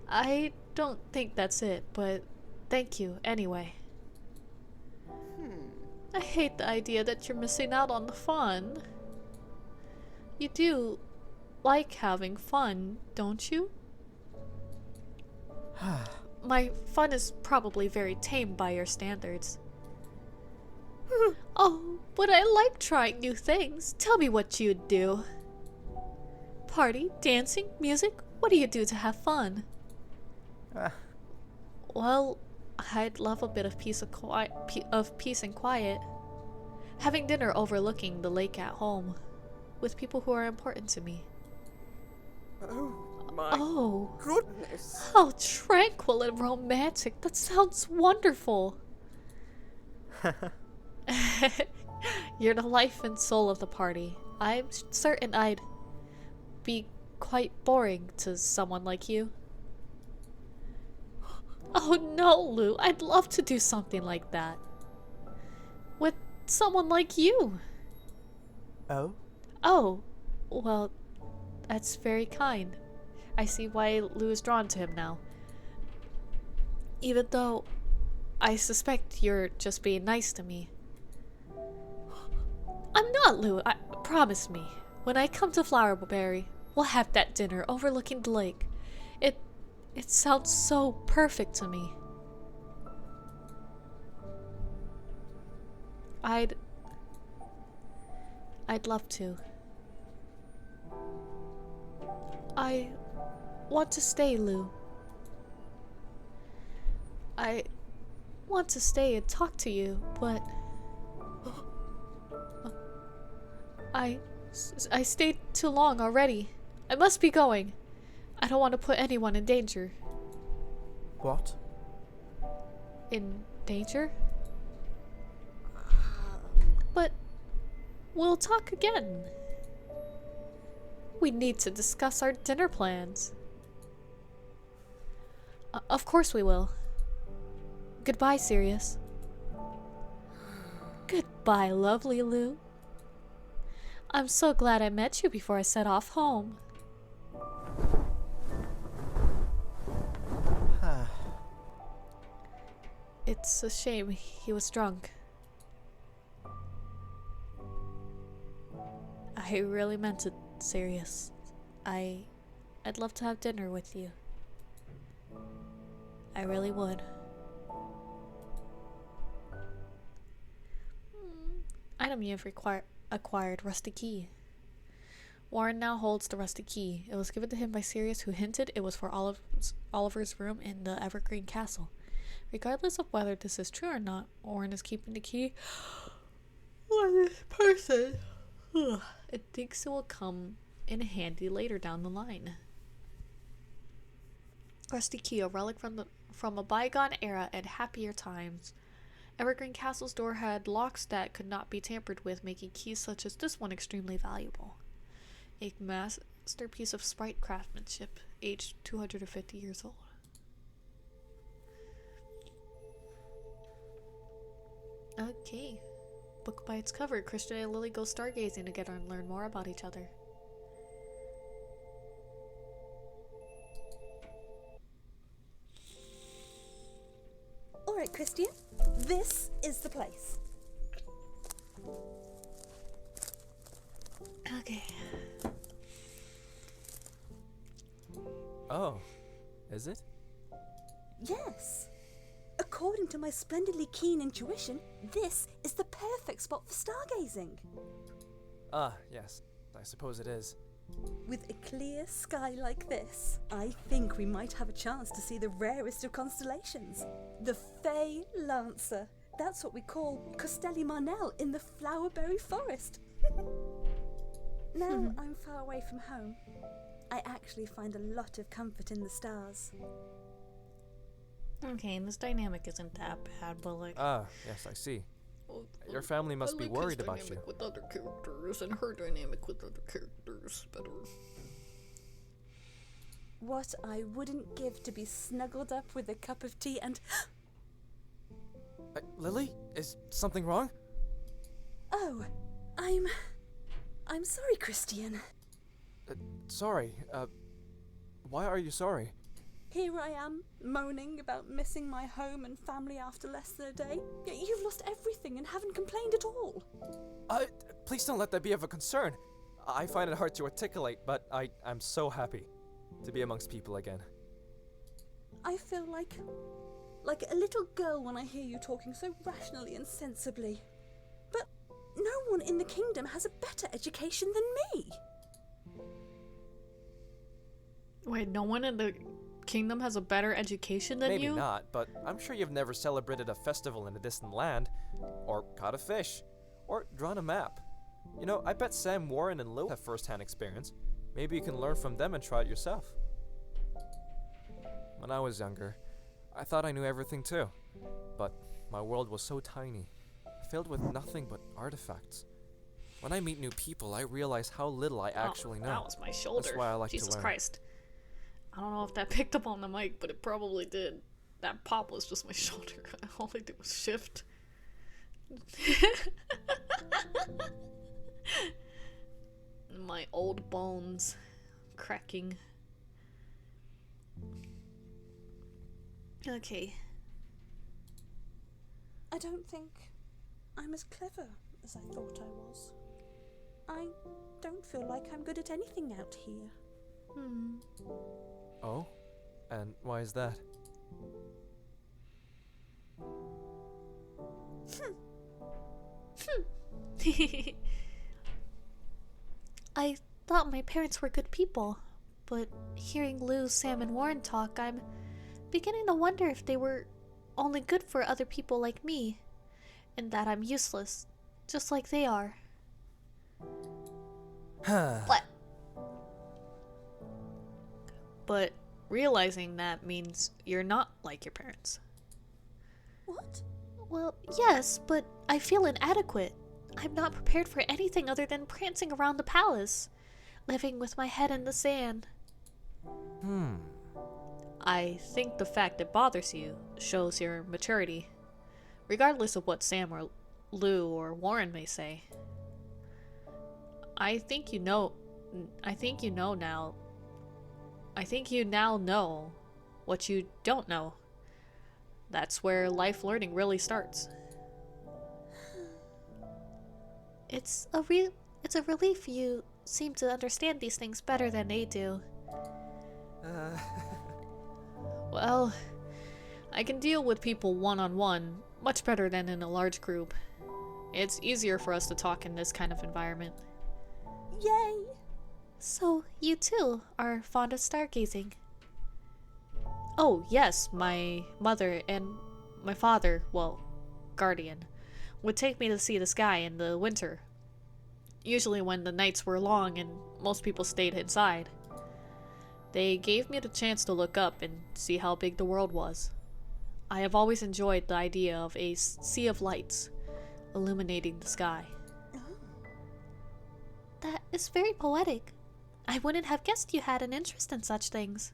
I don't think that's it, but thank you anyway. I hate the idea that you're missing out on the fun. You do like having fun, don't you? My fun is probably very tame by your standards. Oh, but I like trying new things. Tell me what you'd do. Party, dancing, music? What do you do to have fun? Well, I'd love a bit of peace and quiet. Having dinner overlooking the lake at home, with people who are important to me. Oh my Oh, goodness. how tranquil and romantic. That sounds wonderful. You're the life and soul of the party. I'm certain I'd be quite boring to someone like you. Oh no, Lou. I'd love to do something like that. With someone like you. Oh? Oh, well, that's very kind. I see why Lou is drawn to him now. Even though I suspect you're just being nice to me. I'm not, Lou. Promise me. When I come to Flowerberry, we'll have that dinner overlooking the lake. It sounds so perfect to me. I'd love to. I want to stay, Lou. I want to stay and talk to you, but I stayed too long already. I must be going. I don't want to put anyone in danger. What? In danger? But we'll talk again. We need to discuss our dinner plans. Of course we will. Goodbye, Sirius. Goodbye, lovely Lou. I'm so glad I met you before I set off home. It's a shame he was drunk. I really meant it, Sirius. I'd love to have dinner with you. I really would. Item you have acquired, Rusty Key. Warren now holds the Rusty Key. It was given to him by Sirius, who hinted it was for Oliver's room in the Evergreen Castle. Regardless of whether this is true or not, Warren is keeping the key for this person. It thinks it will come in handy later down the line. Rusty Key, a relic from a bygone era and happier times. Evergreen Castle's door had locks that could not be tampered with, making keys such as this one extremely valuable. A masterpiece of sprite craftsmanship, aged 250 years old. Okay. Book by its cover, Christian and Lily go stargazing together and learn more about each other. Alright, Christian, this is the place. Okay. Oh, is it? Yes. According to my splendidly keen intuition, this is the perfect spot for stargazing. Ah, yes. I suppose it is. With a clear sky like this, I think we might have a chance to see the rarest of constellations. The Fey Lancer. That's what we call Costelli Marnell in the Flowerberry Forest. Now I'm far away from home, I actually find a lot of comfort in the stars. Okay, and this dynamic isn't that bad, but like... Ah, yes, I see. Your family must be worried about you. with other characters, and her dynamic with other characters better. What I wouldn't give to be snuggled up with a cup of tea and... Lily? Is something wrong? Oh, I'm sorry, Christian. Sorry, why are you sorry? Here I am, moaning about missing my home and family after less than a day. Yet you've lost everything and haven't complained at all. Please don't let that be of a concern. I find it hard to articulate, but I'm so happy to be amongst people again. I feel like a little girl when I hear you talking so rationally and sensibly. But no one in the kingdom has a better education than me. Wait, no one in the kingdom has a better education than you? Maybe not, but I'm sure you've never celebrated a festival in a distant land, or caught a fish, or drawn a map. You know, I bet Sam, Warren, and Lou have first-hand experience. Maybe you can learn from them and try it yourself. When I was younger, I thought I knew everything too, but my world was so tiny. filled with nothing but artifacts. When I meet new people, I realize how little I actually know. That was my shoulder. That's why I like Jesus to learn. Christ. I don't know if that picked up on the mic, but it probably did. That pop was just my shoulder. All I did was shift. My old bones cracking. Okay. I don't think I'm as clever as I thought I was. I don't feel like I'm good at anything out here. Oh? And why is that? I thought my parents were good people, but hearing Lou, Sam, and Warren talk, I'm beginning to wonder if they were only good for other people like me, and that I'm useless, just like they are. What? But realizing that means you're not like your parents. What? Well, yes, but I feel inadequate. I'm not prepared for anything other than prancing around the palace, living with my head in the sand. I think the fact it bothers you shows your maturity, regardless of what Sam or Lou or Warren may say. I think you now know what you don't know. That's where life learning really starts. It's a relief you seem to understand these things better than they do. Well, I can deal with people one-on-one much better than in a large group. It's easier for us to talk in this kind of environment. Yay! So, you too are fond of stargazing. Oh, yes, my mother and my father, well, guardian, would take me to see the sky in the winter. Usually when the nights were long and most people stayed inside. They gave me the chance to look up and see how big the world was. I have always enjoyed the idea of a sea of lights illuminating the sky. That is very poetic. I wouldn't have guessed you had an interest in such things.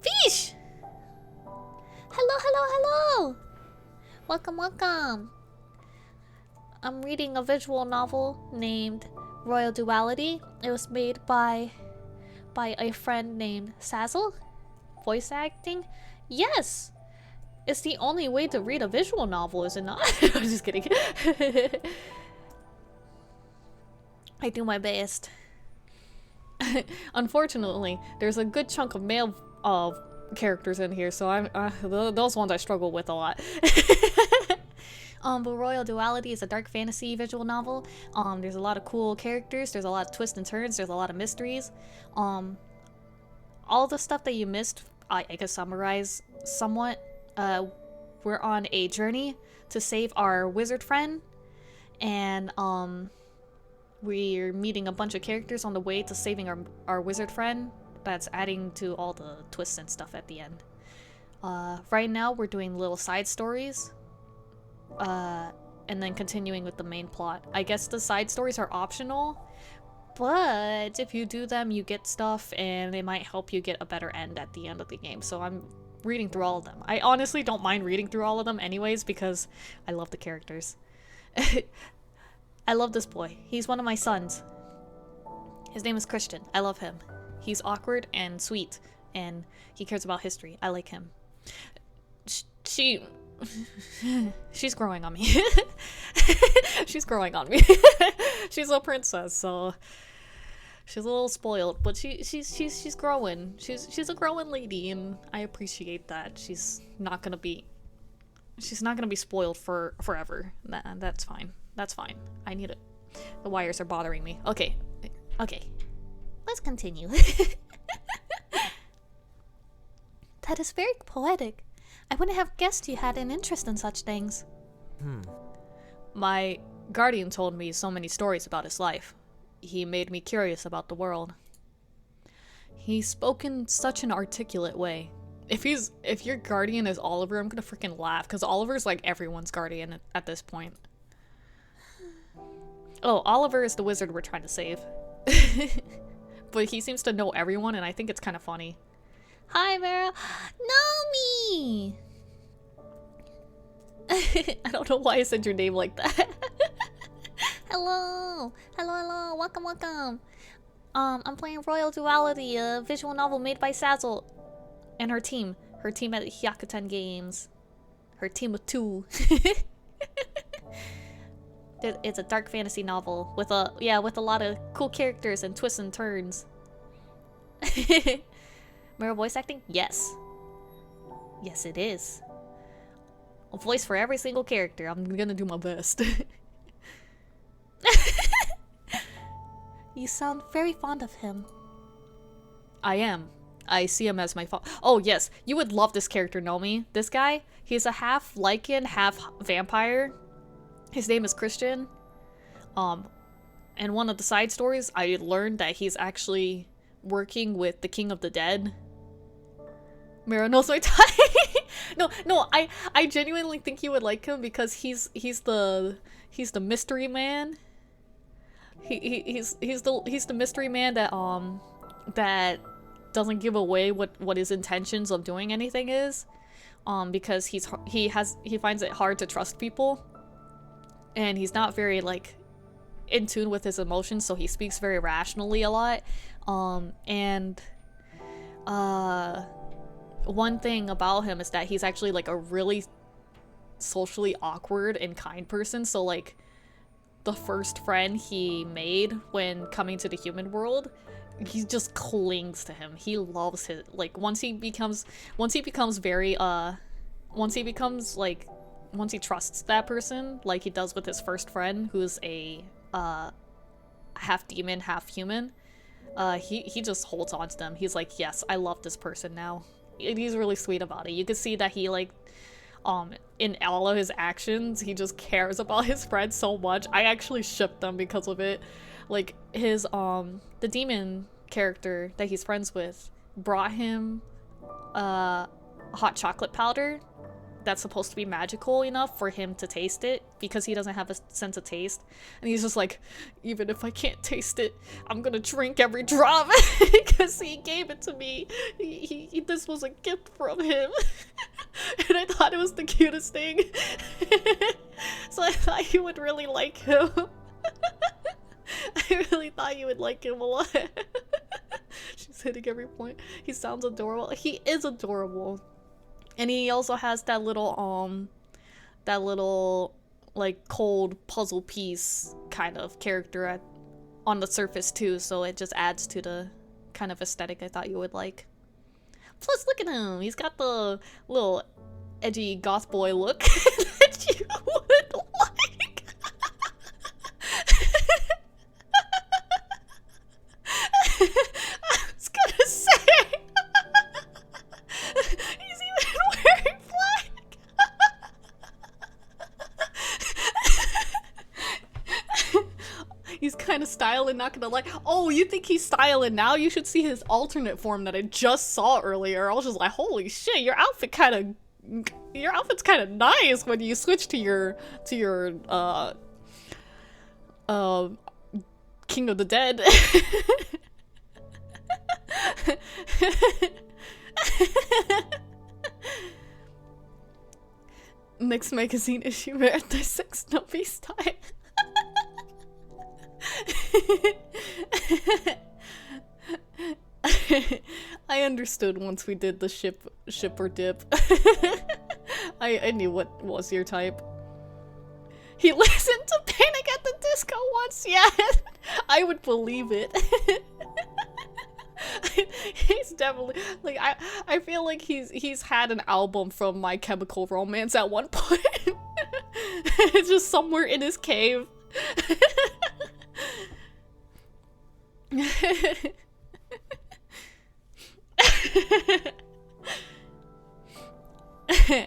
Fish! Hello, hello, hello! Welcome, welcome. I'm reading a visual novel named Royal Duality. It was made by a friend named Sazzle. Voice acting? Yes! It's the only way to read a visual novel, is it not? I'm just kidding. I do my best. Unfortunately, there's a good chunk of male characters in here, so those ones I struggle with a lot. But Royal Duality is a dark fantasy visual novel. There's a lot of cool characters, there's a lot of twists and turns, there's a lot of mysteries. All the stuff that you missed, I can summarize somewhat. We're on a journey to save our wizard friend, and we're meeting a bunch of characters on the way to saving our wizard friend. That's adding to all the twists and stuff at the end. Right now we're doing little side stories, and then continuing with the main plot. I guess the side stories are optional, but if you do them, you get stuff, and they might help you get a better end at the end of the game. So I'm reading through all of them. I honestly don't mind reading through all of them anyways, because I love the characters. I love this boy. He's one of my sons. His name is Christian. I love him. He's awkward and sweet, and he cares about history. I like him. She's growing on me. She's growing on me. She's a princess, so she's a little spoiled, but she's growing. She's a growing lady, and I appreciate that. She's not gonna be spoiled for forever. That's fine. That's fine. I need it. The wires are bothering me. Okay. Let's continue. That is very poetic. I wouldn't have guessed you had an interest in such things. My guardian told me so many stories about his life. He made me curious about the world. He spoke in such an articulate way. if your guardian is Oliver, I'm gonna freaking laugh because Oliver's like everyone's guardian at this point. Oh, Oliver is the wizard we're trying to save. But he seems to know everyone, and I think it's kind of funny. Hi, Vera. Nomi! I don't know why I said your name like that. Hello! Hello. Welcome. I'm playing Royal Duality, a visual novel made by Sazzle and her team. Her team at Hyakuten Games. Her team of 2. It's a dark fantasy novel with a lot of cool characters and twists and turns. Mirror voice acting? Yes. Yes, it is. A voice for every single character. I'm gonna do my best. You sound very fond of him. I am. I see him as my father. Oh, yes. You would love this character, Nomi. This guy, he's a half lichen, half vampire. His name is Christian. And one of the side stories, I learned that he's actually working with the King of the Dead. Mira knows my type. No, I genuinely think you would like him because he's the mystery man. He's the mystery man that doesn't give away what his intentions of doing anything is, because he finds it hard to trust people, and he's not very like in tune with his emotions, so he speaks very rationally a lot. One thing about him is that he's actually like a really socially awkward and kind person, so like the first friend he made when coming to the human world, he just clings to him. He loves his, like, once he trusts that person, like he does with his first friend, who's a half demon, half human, he just holds on to them. He's like, yes, I love this person now. And he's really sweet about it. You can see that he like, in all of his actions, he just cares about his friends so much. I actually ship them because of it. Like his the demon character that he's friends with brought him hot chocolate powder that's supposed to be magical enough for him to taste it, because he doesn't have a sense of taste, and he's just like, even if I can't taste it, I'm gonna drink every drop because he gave it to me. He this was a gift from him. And I thought it was the cutest thing. So I thought you would really like him. I really thought you would like him a lot. She's hitting every point. He sounds adorable. He is adorable. And he also has that little like cold puzzle piece kind of character on the surface too, so it just adds to the kind of aesthetic I thought you would like. Plus, look at him. He's got the little edgy goth boy look that you would like. I was gonna say, he's even wearing black. He's kind of styling, not gonna lie. Oh, you think he's styling now? You should see his alternate form that I just saw earlier. I was just like, holy shit, your outfit's kind of nice when you switch to your King of the Dead. Next magazine issue where the sex novi style. I understood once we did the ship or dip. I knew what was your type. He listened to Panic at the Disco once, yeah. I would believe it. He's definitely like, I feel like he's had an album from My Chemical Romance at one point. It's just somewhere in his cave.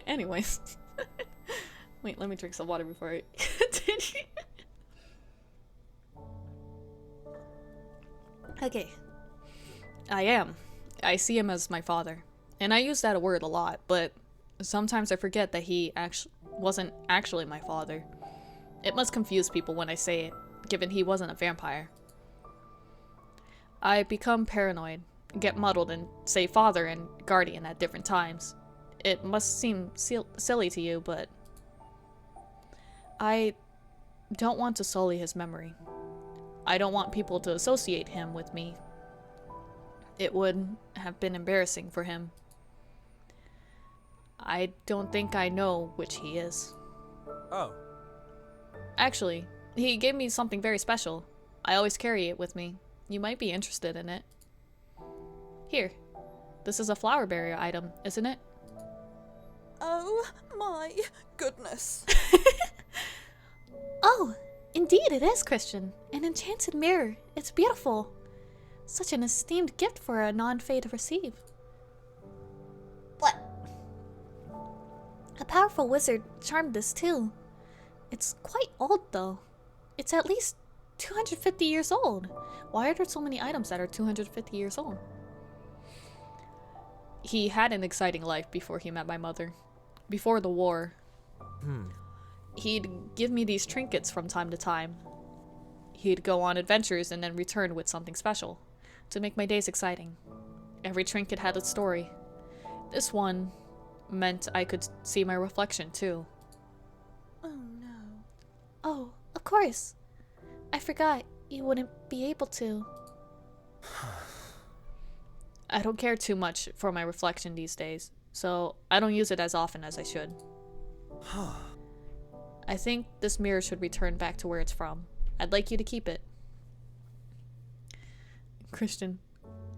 Anyways. Wait, let me drink some water before I continue. Okay. I see him as my father. And I use that word a lot, but sometimes I forget that he wasn't actually my father. It must confuse people when I say it, given he wasn't a vampire. I become paranoid, get muddled, and say father and guardian at different times. It must seem silly to you, but I don't want to sully his memory. I don't want people to associate him with me. It would have been embarrassing for him. I don't think I know which he is. Oh. Actually, he gave me something very special. I always carry it with me. You might be interested in it. Here. This is a flower barrier item, isn't it? Oh my goodness. Oh, indeed it is, Christian. An enchanted mirror. It's beautiful. Such an esteemed gift for a non-fae to receive. What? A powerful wizard charmed this too. It's quite old though. It's at least 250 years old. Why are there so many items that are 250 years old? He had an exciting life before he met my mother. Before the war. He'd give me these trinkets from time to time. He'd go on adventures and then return with something special to make my days exciting. Every trinket had a story. This one meant I could see my reflection too. Oh no. Oh, of course. I forgot you wouldn't be able to. I don't care too much for my reflection these days, so I don't use it as often as I should. I think this mirror should return back to where it's from. I'd like you to keep it. Christian,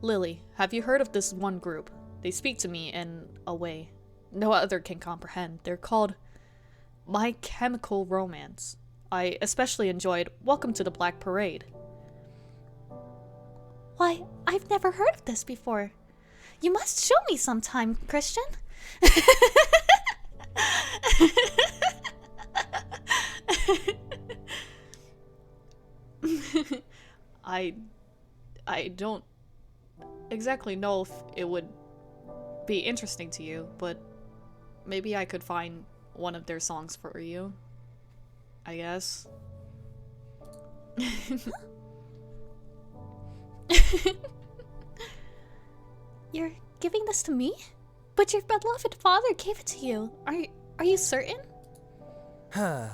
Lily, have you heard of this one group? They speak to me in a way no other can comprehend. They're called My Chemical Romance. I especially enjoyed Welcome to the Black Parade. Why, I've never heard of this before. You must show me sometime, Christian. I don't exactly know if it would be interesting to you, but maybe I could find one of their songs for you. I guess. You're giving this to me? But your beloved father gave it to you. Are you certain? I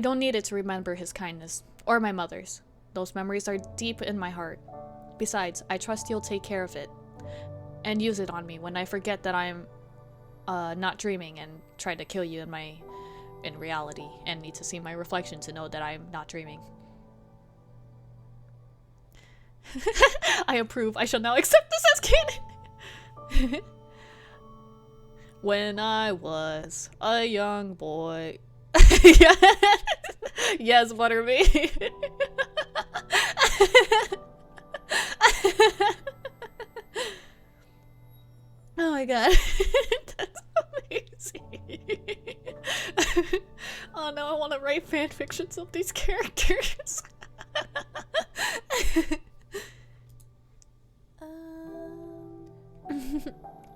don't need it to remember his kindness, or my mother's. Those memories are deep in my heart. Besides, I trust you'll take care of it, and use it on me when I forget that I'm not dreaming and try to kill you in reality, and need to see my reflection to know that I'm not dreaming. I approve. I shall now accept this as canon. When I was a young boy. Yes, Butterby. Oh my god. That's amazing. Oh no, I want to write fan fictions of these characters.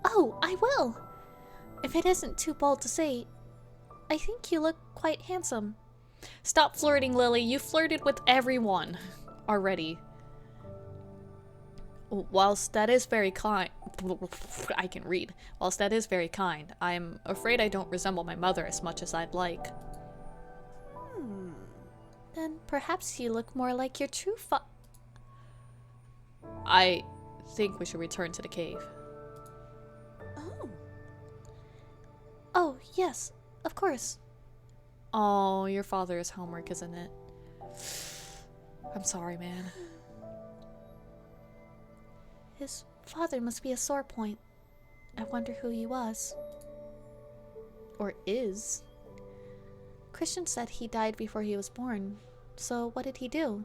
Oh, I will. If it isn't too bold to say, I think you look quite handsome. Stop flirting, Lily. You flirted with everyone already. Whilst that is very kind, I can read. Whilst that is very kind, I'm afraid I don't resemble my mother as much as I'd like. Then perhaps you look more like your true I think we should return to the cave. Oh. Oh, yes, of course. Oh, your father's homework, isn't it? I'm sorry, man. His father must be a sore point. I wonder who he was. Or is. Christian said he died before he was born. So what did he do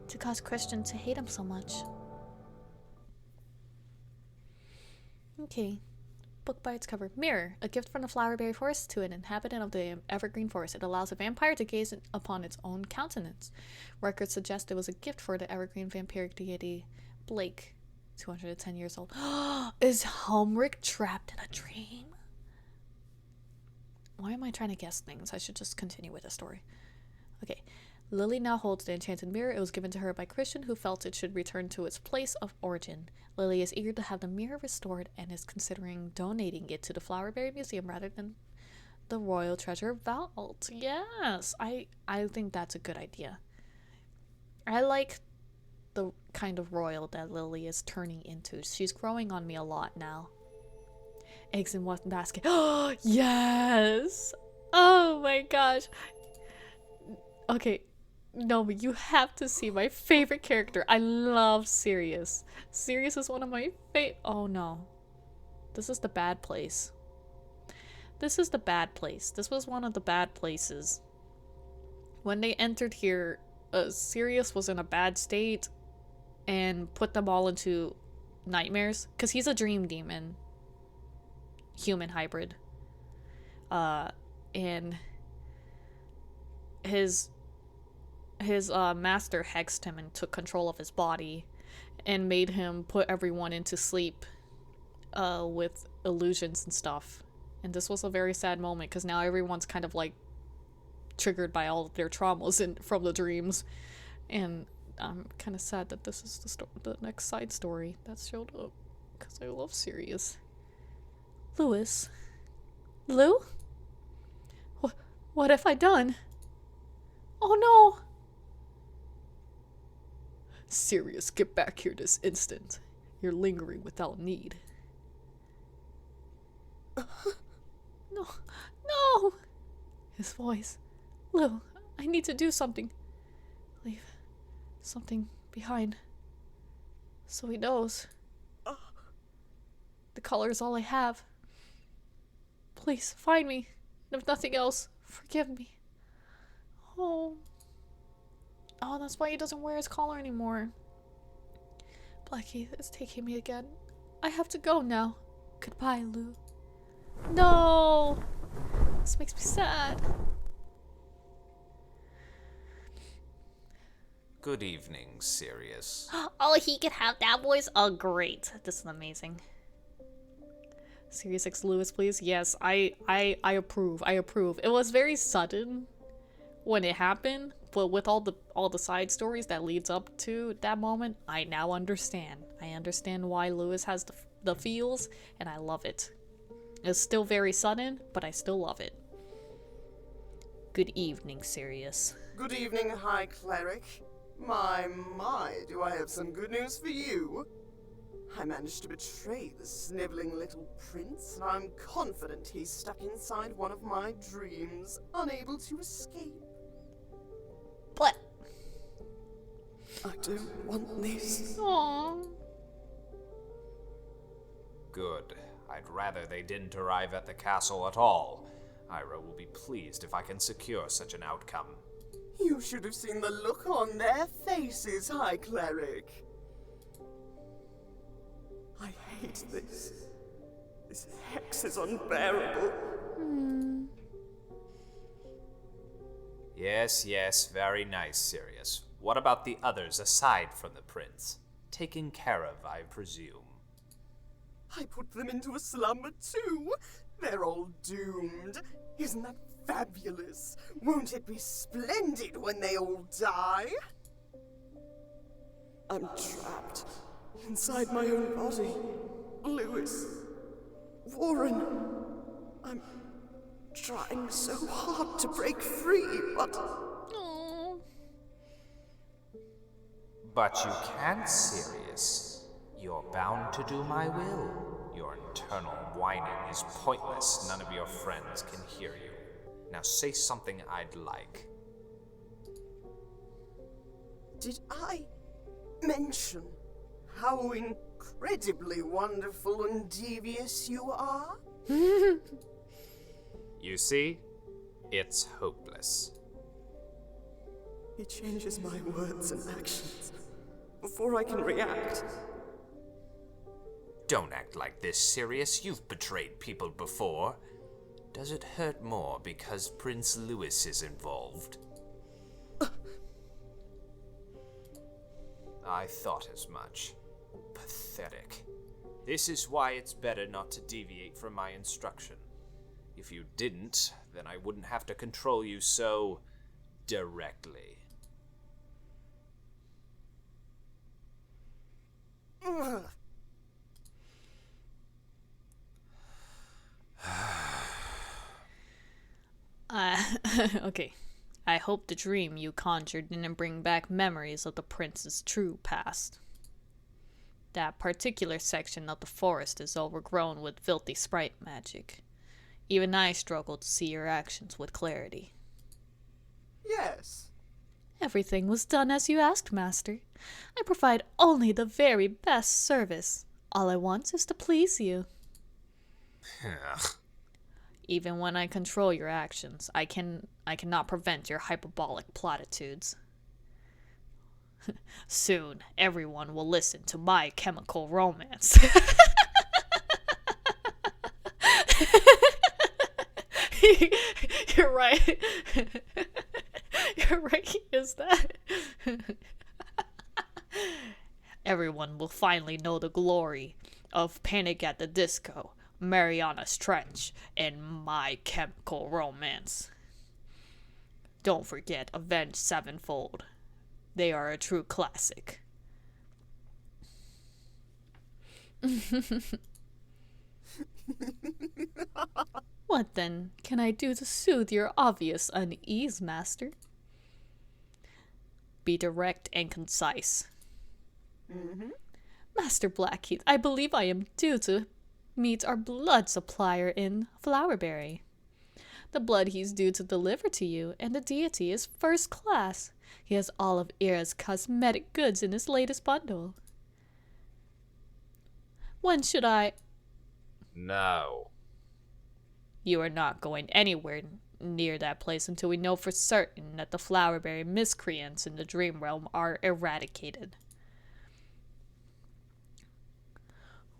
to cause Christian to hate him so much? Okay. Book by its cover. Mirror. A gift from the Flowerberry Forest to an inhabitant of the Evergreen Forest. It allows a vampire to gaze upon its own countenance. Records suggest it was a gift for the Evergreen vampiric deity Blake. 210 years old. Is Helmrich trapped in a dream? Why am I trying to guess things? I should just continue with the story. Okay. Lily now holds the enchanted mirror. It was given to her by Christian, who felt it should return to its place of origin. Lily is eager to have the mirror restored and is considering donating it to the Flowerberry Museum rather than the Royal Treasure Vault. Yes, I think that's a good idea. I like the kind of royal that Lily is turning into. She's growing on me a lot now. Eggs in one basket. Oh, yes! Oh my gosh. Okay, no, but you have to see my favorite character. I love Sirius. Sirius is one of my oh no. This is the bad place. This is the bad place. This was one of the bad places. When they entered here, Sirius was in a bad state and put them all into nightmares. Because he's a dream demon. Human hybrid. And his master hexed him and took control of his body and made him put everyone into sleep with illusions and stuff. And this was a very sad moment because now everyone's kind of like triggered by all of their traumas from the dreams. And I'm kind of sad that this is the next side story that showed up because I love Sirius. Lewis? Lou? What have I done? Oh no! Sirius, get back here this instant. You're lingering without need. No, no! His voice. Lou, I need to do something. Leave something behind. So he knows. The color is all I have. Please, find me. And if nothing else, forgive me. Oh, that's why he doesn't wear his collar anymore. Blackheath is taking me again. I have to go now. Goodbye, Lou. No! This makes me sad. Good evening, Sirius. Oh, he could have that voice? Oh, great. This is amazing. Sirius X Lewis, please. Yes, I approve. I approve. It was very sudden when it happened, but with all the side stories that leads up to that moment, I now understand. I understand why Lewis has the feels, and I love it. It's still very sudden, but I still love it. Good evening, Sirius. Good evening, High Cleric. My, do I have some good news for you. I managed to betray the sniveling little prince, and I'm confident he's stuck inside one of my dreams, unable to escape. What? I don't want this. Aww. Good. I'd rather they didn't arrive at the castle at all. Ira will be pleased if I can secure such an outcome. You should have seen the look on their faces, High Cleric. I hate this. This hex is unbearable. Yes, very nice, Sirius. What about the others aside from the prince? Taken care of, I presume. I put them into a slumber too. They're all doomed. Isn't that fabulous? Won't it be splendid when they all die? I'm trapped inside my own body. Lewis, Warren, I'm trying so hard to break free, but... Aww. But you can't, Sirius. You're bound to do my will. Your internal whining is pointless. None of your friends can hear you. Now say something I'd like. Did I mention how incredibly wonderful and devious you are? You see? It's hopeless. He changes my words and actions before I can react. Don't act like this, Sirius. You've betrayed people before. Does it hurt more because Prince Lewis is involved? I thought as much. Pathetic. pathetic. This is why it's better not to deviate from my instruction. If you didn't, then I wouldn't have to control you so directly. Okay. I hope the dream you conjured didn't bring back memories of the prince's true past. That particular section of the forest is overgrown with filthy sprite magic. Even I struggle to see your actions with clarity. Yes. Everything was done as you asked, Master. I provide only the very best service. All I want is to please you. Even when I control your actions, I cannot prevent your hyperbolic platitudes. Soon, everyone will listen to my chemical romance. You're right. You're right, he is that. Everyone will finally know the glory of Panic at the Disco, Mariana's Trench, and My Chemical Romance. Don't forget Avenged Sevenfold. They are a true classic. What then can I do to soothe your obvious unease, Master? Be direct and concise. Master Blackheath, I believe I am due to meet our blood supplier in Flowerberry. The blood he's due to deliver to you, and the deity is first class. He has all of Ira's cosmetic goods in his latest bundle. When should I... No. You are not going anywhere near that place until we know for certain that the Flowerberry miscreants in the dream realm are eradicated.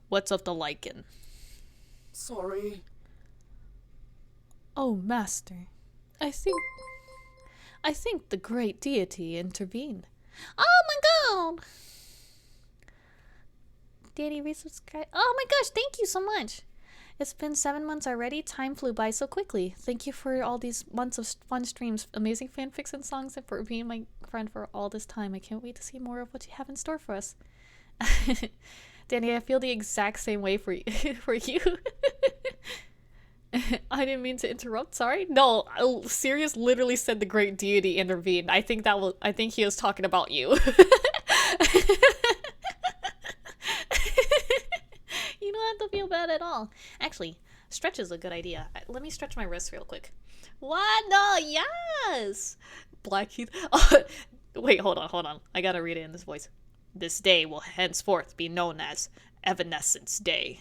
What's of the lichen? Sorry. Oh, Master, I think the great deity intervened. Oh my god! Daddy resubscribe. Oh my gosh, thank you so much. It's been 7 months already. Time flew by so quickly. Thank you for all these months of fun streams, amazing fanfics and songs, and for being my friend for all this time. I can't wait to see more of what you have in store for us. Danny, I feel the exact same way for you. For you. I didn't mean to interrupt. Sorry. No, Sirius literally said the great deity intervened. I think he was talking about you. You don't have to feel bad at all. Actually, stretch is a good idea. Let me stretch my wrist real quick. What? No, yes! Blackheath. Oh, wait, hold on. I gotta read it in this voice. This day will henceforth be known as Evanescence Day.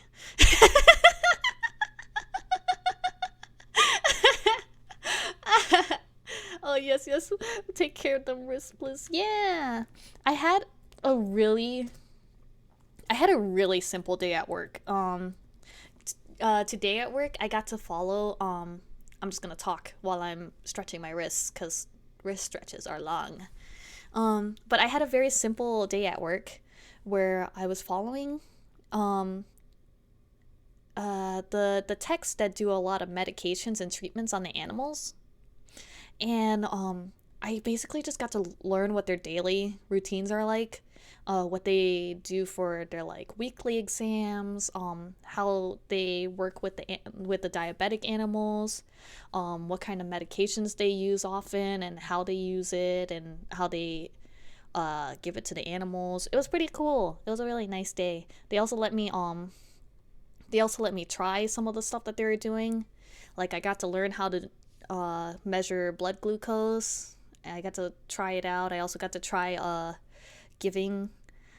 Oh, yes. Take care of them wrist, please. Yeah. I had a really simple day at work. Today at work, I got to follow, I'm just gonna talk while I'm stretching my wrists, because wrist stretches are long. But I had a very simple day at work where I was following, the techs that do a lot of medications and treatments on the animals. And, I basically just got to learn what their daily routines are like. What they do for their like weekly exams, how they work with the diabetic animals, what kind of medications they use often, and how they use it, and how they give it to the animals. It was pretty cool. It was a really nice day. They also let me try some of the stuff that they were doing. Like I got to learn how to measure blood glucose. I got to try it out. I also got to try giving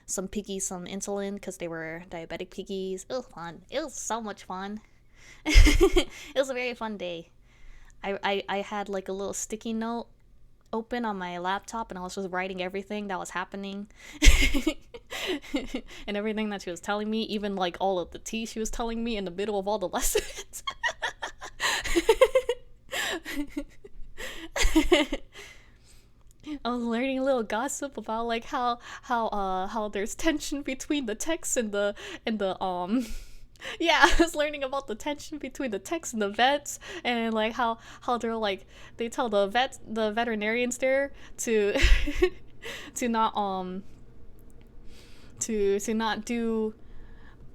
some piggies some insulin because they were diabetic piggies. It was fun. It was so much fun. It was a very fun day. I had like a little sticky note open on my laptop, and I was just writing everything that was happening and everything that she was telling me, even like all of the tea she was telling me in the middle of all the lessons. I was learning a little gossip about like how there's tension between the techs and the yeah, I was learning about the tension between the techs and the vets, and like how they're like they tell the veterinarians there to to not to not do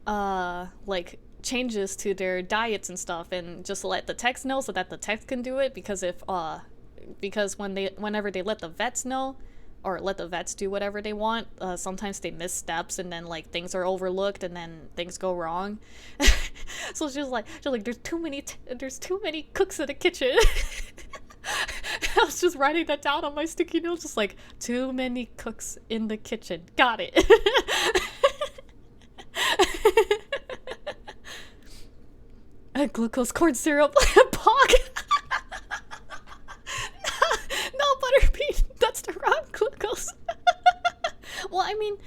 like changes to their diets and stuff, and just let the techs know so that the techs can do it, because if because whenever they let the vets know or let the vets do whatever they want, sometimes they miss steps and then like things are overlooked and then things go wrong. So she's like there's too many cooks in the kitchen. I was just writing that down on my sticky notes, just like, too many cooks in the kitchen. Got it. Glucose corn syrup. Pog. No, butterbean. That's the wrong glucose. Well, I mean,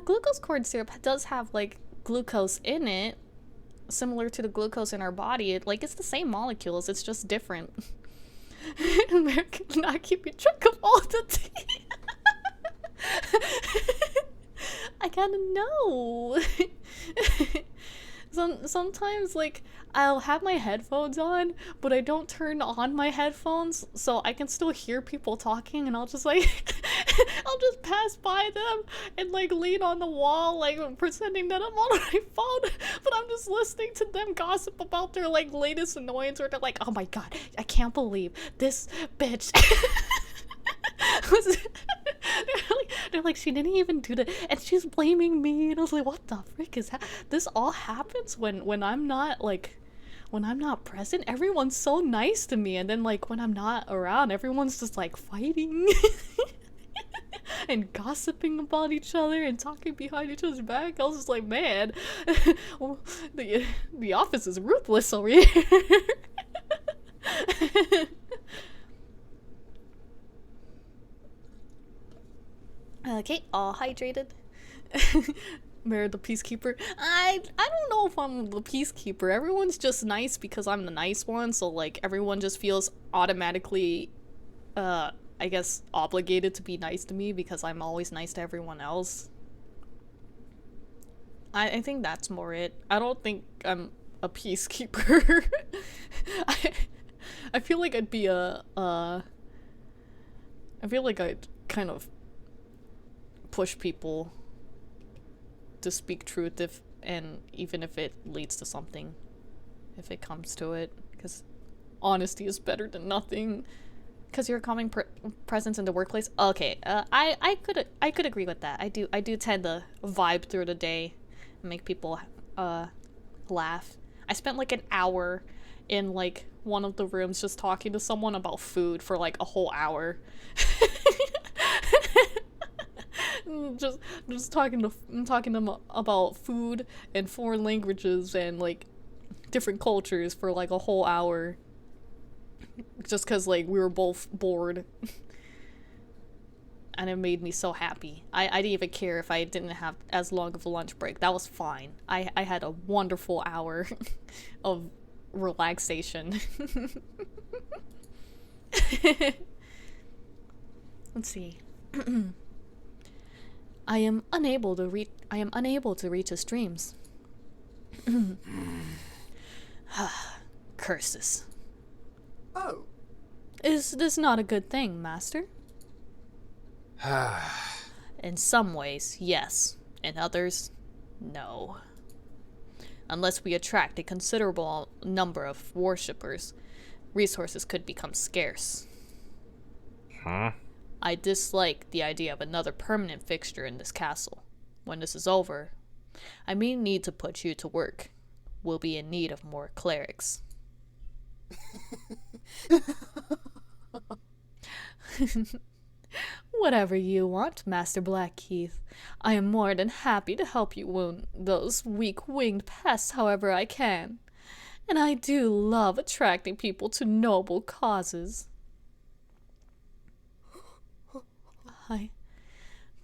glucose corn syrup does have like glucose in it, similar to the glucose in our body. It's the same molecules. It's just different. American not keeping track of all the tea. I gotta know. Sometimes like I'll have my headphones on, but I don't turn on my headphones so I can still hear people talking, and I'll just like I'll just pass by them and like lean on the wall, like pretending that I'm on my phone, but I'm just listening to them gossip about their like latest annoyance, or they're like, oh my god, I can't believe this bitch. They're like, she didn't even do that, and she's blaming me, and I was like, what the frick is that? This all happens when I'm not present. Everyone's so nice to me, and then like when I'm not around, everyone's just like fighting and gossiping about each other and talking behind each other's back. I was just like, man, well, the office is ruthless over here. Okay, all hydrated. Mary the peacekeeper. I don't know if I'm the peacekeeper. Everyone's just nice because I'm the nice one, so like everyone just feels automatically I guess obligated to be nice to me because I'm always nice to everyone else. I think that's more it. I don't think I'm a peacekeeper. I feel like I'd be I feel like I'd kind of push people to speak truth even if it leads to something, if it comes to it, because honesty is better than nothing. Because you're a calming presence in the workplace. Okay, I could agree with that. I do tend to vibe through the day and make people laugh. I spent like an hour in like one of the rooms just talking to someone about food for like a whole hour. just talking to them about food and foreign languages and like different cultures for like a whole hour, just because like we were both bored. And it made me so happy. I didn't even care if I didn't have as long of a lunch break. That was fine. I had a wonderful hour of relaxation. Let's see. I am unable to reach his dreams. Curses. Oh. Is this not a good thing, Master? In some ways, yes. In others, no. Unless we attract a considerable number of worshippers, resources could become scarce. Huh? I dislike the idea of another permanent fixture in this castle. When this is over, I may need to put you to work. We'll be in need of more clerics. Whatever you want, Master Blackheath. I am more than happy to help you wound those weak-winged pests however I can. And I do love attracting people to noble causes. I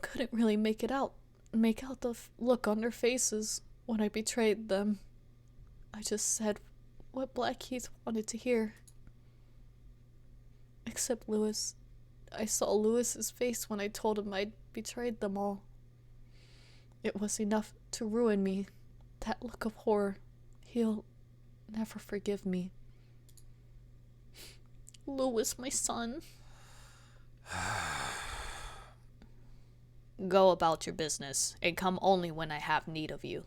couldn't really make out the look on their faces when I betrayed them. I just said what Blackheath wanted to hear. Except Lewis I saw Lewis's face when I told him I'd betrayed them all. It was enough to ruin me. That look of horror. He'll never forgive me. Lewis, my son. Go about your business, and come only when I have need of you.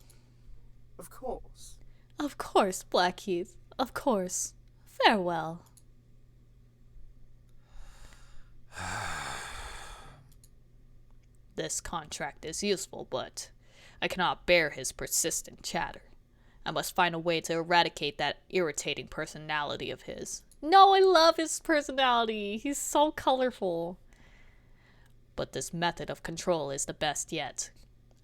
Of course. Of course, Blackheath. Of course. Farewell. This contract is useful, but I cannot bear his persistent chatter. I must find a way to eradicate that irritating personality of his. No, I love his personality. He's so colorful. But this method of control is the best yet.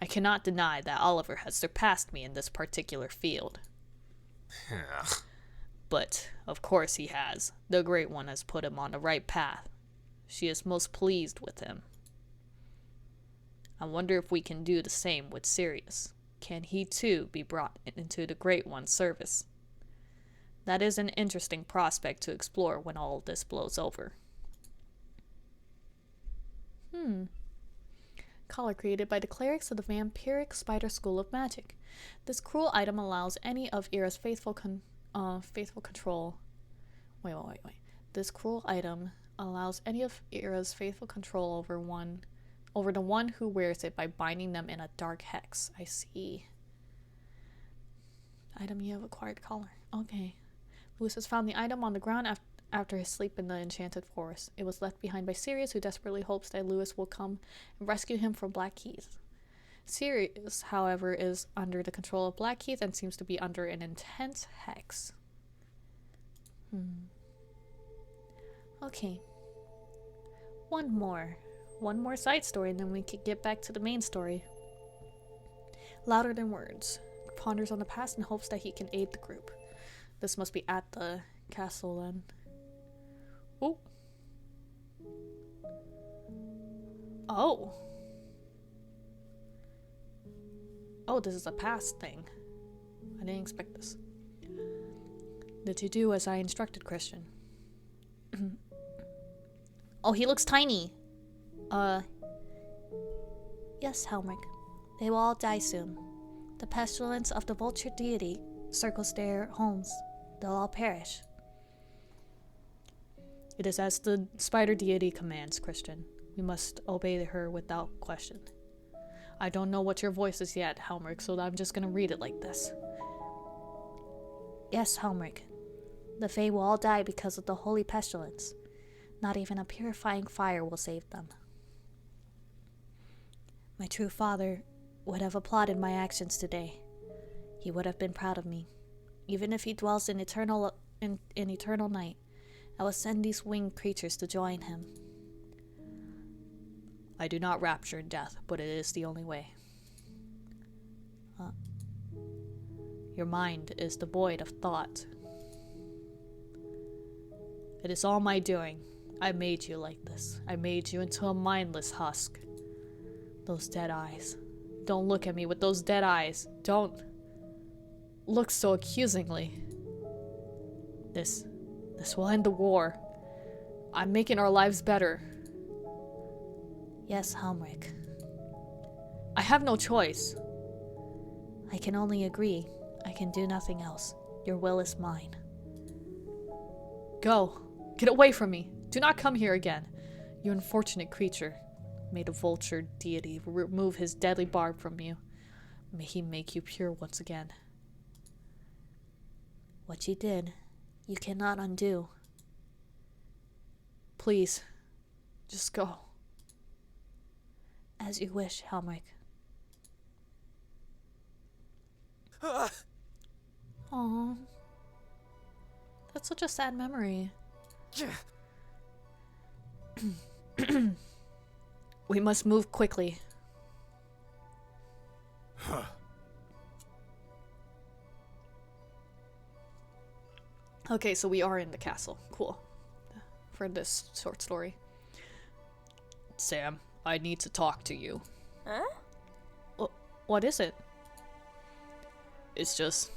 I cannot deny that Oliver has surpassed me in this particular field. But, of course he has. The Great One has put him on the right path. She is most pleased with him. I wonder if we can do the same with Sirius. Can he too be brought into the Great One's service? That is an interesting prospect to explore when all this blows over. Collar created by the clerics of the Vampiric Spider School of Magic. This cruel item allows any of Ira's faithful control. Wait. This cruel item allows any of Ira's faithful control over the one who wears it by binding them in a dark hex. I see. Item you have acquired collar. Okay. Lewis has found the item on the ground after his sleep in the enchanted forest. It was left behind by Sirius, who desperately hopes that Lewis will come and rescue him from Blackheath. Sirius, however, is under the control of Blackheath and seems to be under an intense hex. Okay. One more side story, and then we could get back to the main story. Louder than words. Ponders on the past and hopes that he can aid the group. This must be at the castle then. Oh. Oh. Oh, this is a past thing. I didn't expect this. Did you do as I instructed, Christian? Oh, he looks tiny. Yes, Helmrich. They will all die soon. The pestilence of the vulture deity circles their homes. They'll all perish. It is as the spider deity commands, Christian. We must obey her without question. I don't know what your voice is yet, Helmrich, so I'm just gonna read it like this. Yes, Helmrich. The Fae will all die because of the holy pestilence. Not even a purifying fire will save them. My true father would have applauded my actions today. He would have been proud of me. Even if he dwells in eternal night, I will send these winged creatures to join him. I do not rapture in death, but it is the only way. Your mind is devoid of thought. It is all my doing. I made you like this. I made you into a mindless husk. Those dead eyes. Don't look at me with those dead eyes. Don't look so accusingly. This will end the war. I'm making our lives better. Yes, Helmrich. I have no choice. I can only agree. I can do nothing else. Your will is mine. Go. Get away from me. Do not come here again. You unfortunate creature. May the vulture deity remove his deadly barb from you. May he make you pure once again. What you did, you cannot undo. Please, just go. As you wish, Helmrich. Aww. That's such a sad memory. We must move quickly. Okay, so we are in the castle. Cool. For this short story. Sam, I need to talk to you. Huh? What is it? It's just...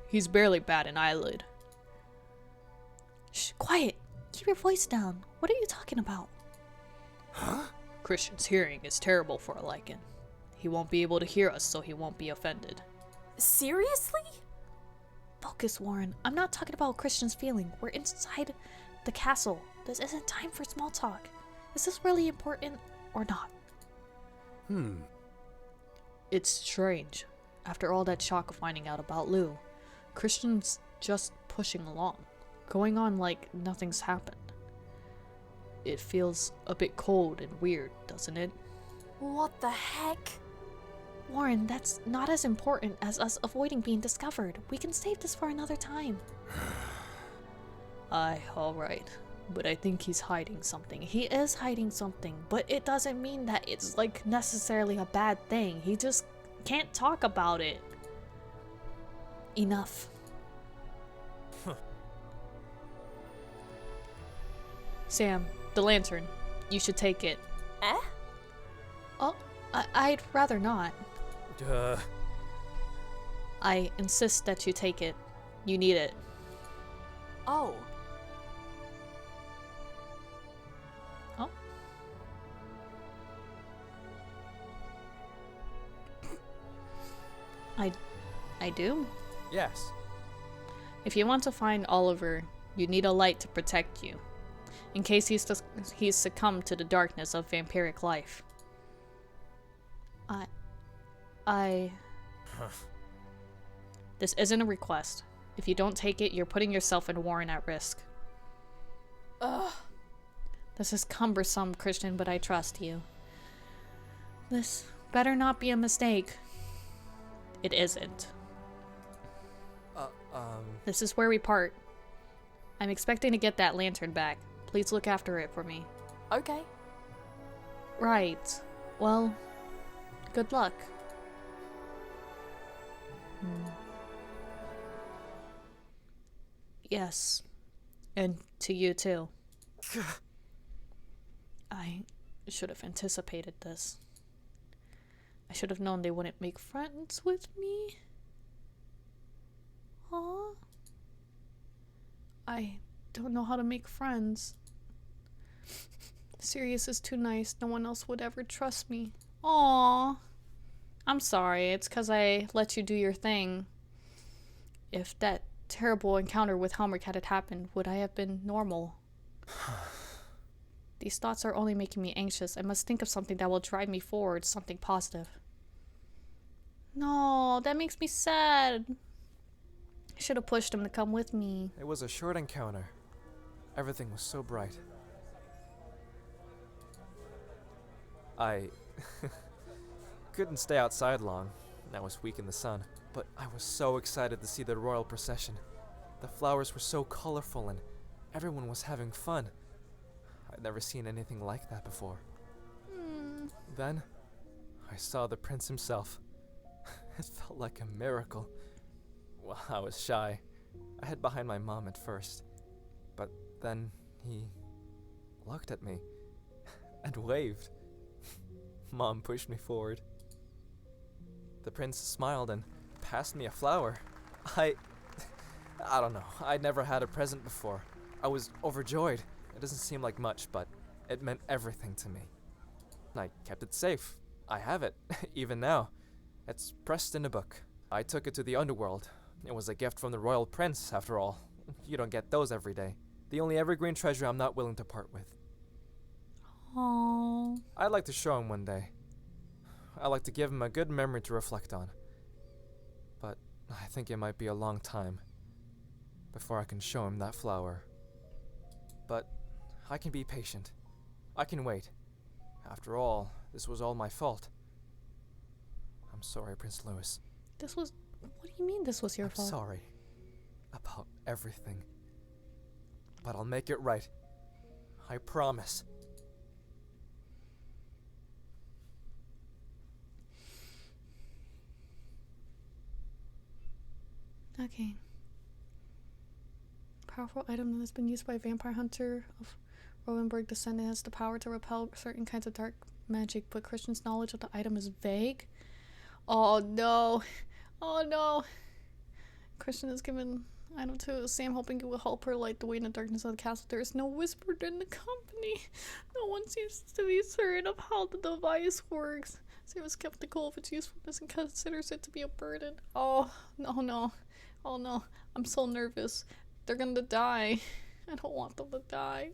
he's barely bat an eyelid. Shh, quiet! keep your voice down. What are you talking about? Huh? Christian's hearing is terrible for a lichen. He won't be able to hear us, so he won't be offended. Seriously? Focus, Warren. I'm not talking about Christian's feeling. We're inside the castle. This isn't time for small talk. Is this really important or not? It's strange. After all that shock of finding out about Lou, Christian's just pushing along, going on like nothing's happened. It feels a bit cold and weird, doesn't it? What the heck? Warren, that's not as important as us avoiding being discovered. We can save this for another time. Aye, alright. But I think he's hiding something. He is hiding something, but it doesn't mean that it's like necessarily a bad thing. He just can't talk about it. Enough. Sam, the lantern. You should take it. Eh? Oh, I'd rather not. Duh. I insist that you take it. You need it. Oh. Oh? I do? Yes. If you want to find Oliver, you need a light to protect you, in case he's succumbed to the darkness of vampiric life. This isn't a request. If you don't take it, you're putting yourself and Warren at risk. Ugh. This is cumbersome, Christian, but I trust you. This better not be a mistake. It isn't. This is where we part. I'm expecting to get that lantern back. Please look after it for me. Okay. Right. Well, good luck. Yes. And to you too. I should have anticipated this. I should have known they wouldn't make friends with me. Aw. I don't know how to make friends. Sirius is too nice. No one else would ever trust me. Aw. I'm sorry. It's 'cause I let you do your thing. If that terrible encounter with Helmrich had happened, would I have been normal? These thoughts are only making me anxious. I must think of something that will drive me forward, something positive. No, that makes me sad. I should have pushed him to come with me. It was a short encounter. Everything was so bright. I couldn't stay outside long. I was weak in the sun, but I was so excited to see the royal procession. The flowers were so colorful and everyone was having fun. I'd never seen anything like that before. Then, I saw the prince himself. It felt like a miracle. Well, I was shy. I hid behind my mom at first. But then he looked at me and waved. Mom pushed me forward. The prince smiled and passed me a flower. I don't know. I'd never had a present before. I was overjoyed. It doesn't seem like much, but it meant everything to me. I kept it safe. I have it, even now. It's pressed in a book. I took it to the underworld. It was a gift from the royal prince, after all. You don't get those every day. The only evergreen treasure I'm not willing to part with. Aww. I'd like to show him one day. I'd like to give him a good memory to reflect on. But I think it might be a long time before I can show him that flower. But I can be patient. I can wait. After all, this was all my fault. I'm sorry, Prince Louis. What do you mean this was your I'm fault? sorry about everything. But I'll make it right. I promise. Okay. Powerful item that has been used by a vampire hunter of Rowenberg descendant has the power to repel certain kinds of dark magic, but Christian's knowledge of the item is vague. Oh no. Oh no. Christian has given I know too. Sam hoping it will help her light the way in the darkness of the castle. There is no whisper in the company. No one seems to be certain of how the device works. Sam is skeptical of its usefulness and considers it to be a burden. Oh, no. Oh no. I'm so nervous. They're gonna die. I don't want them to die.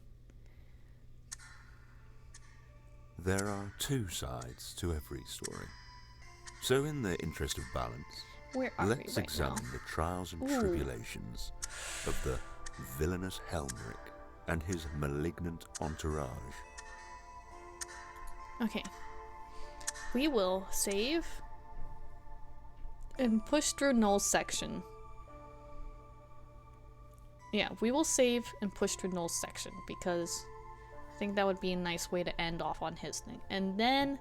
There are two sides to every story. So in the interest of balance, Where are let's we right examine now? the trials and Ooh. tribulations of the villainous Helmeric and his malignant entourage. Okay. We will save and push through Noel's section. Yeah, we will save and push through Noel's section because I think that would be a nice way to end off on his thing. And then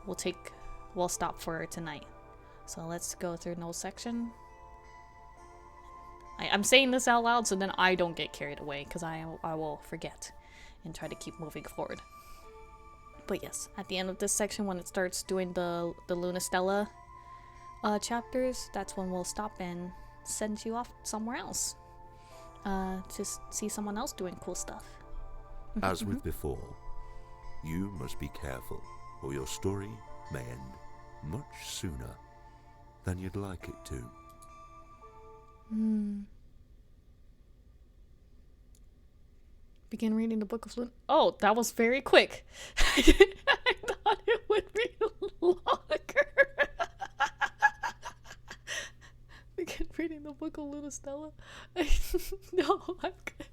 we'll stop for tonight. So let's go through Noel's section. I'm saying this out loud so then I don't get carried away because I will forget and try to keep moving forward. But yes, at the end of this section, when it starts doing the Luna Stella chapters, that's when we'll stop and send you off somewhere else. To see someone else doing cool stuff. As with before, you must be careful, or your story may end much sooner than you'd like it to. Begin reading the Book of Luna. Oh, that was very quick. I thought it would be longer. Begin reading the Book of Luna Stella. No, I'm good.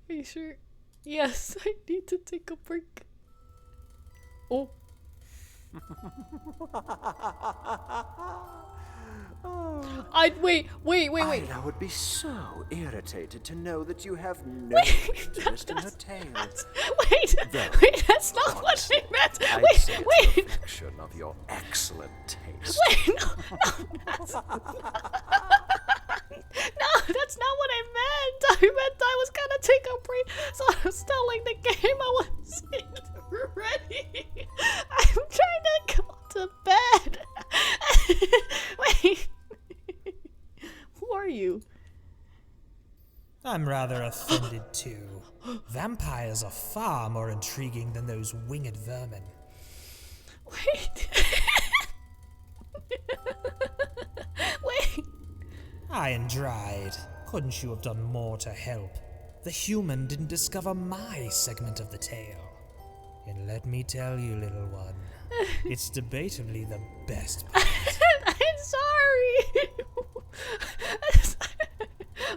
Are you sure? Yes, I need to take a break. Oh. Wait. I would be so irritated to know that you have no Wait, interest in her tale. Wait, that's not what I meant. I'd say it's a Wait. reflection of your excellent taste. Wait, no, that's not what I meant. I meant I was gonna take a break, so I was telling the game I wasn't ready. I'm trying to go to bed. Wait, who are you? I'm rather offended too. Vampires are far more intriguing than those winged vermin. Wait. Wait. Iron dried. Couldn't you have done more to help? The human didn't discover my segment of the tale. And let me tell you, little one, it's debatably the best part. I'm sorry.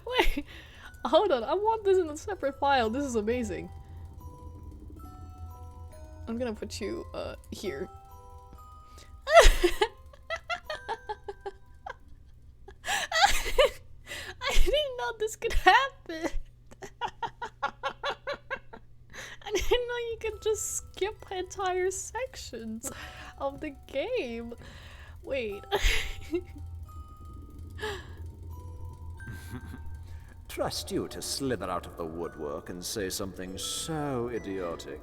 Wait, hold on. I want this in a separate file. This is amazing. I'm gonna put you here. I didn't know this could happen. I didn't know you could just skip entire sections of the game. Wait. Trust you to slither out of the woodwork and say something so idiotic.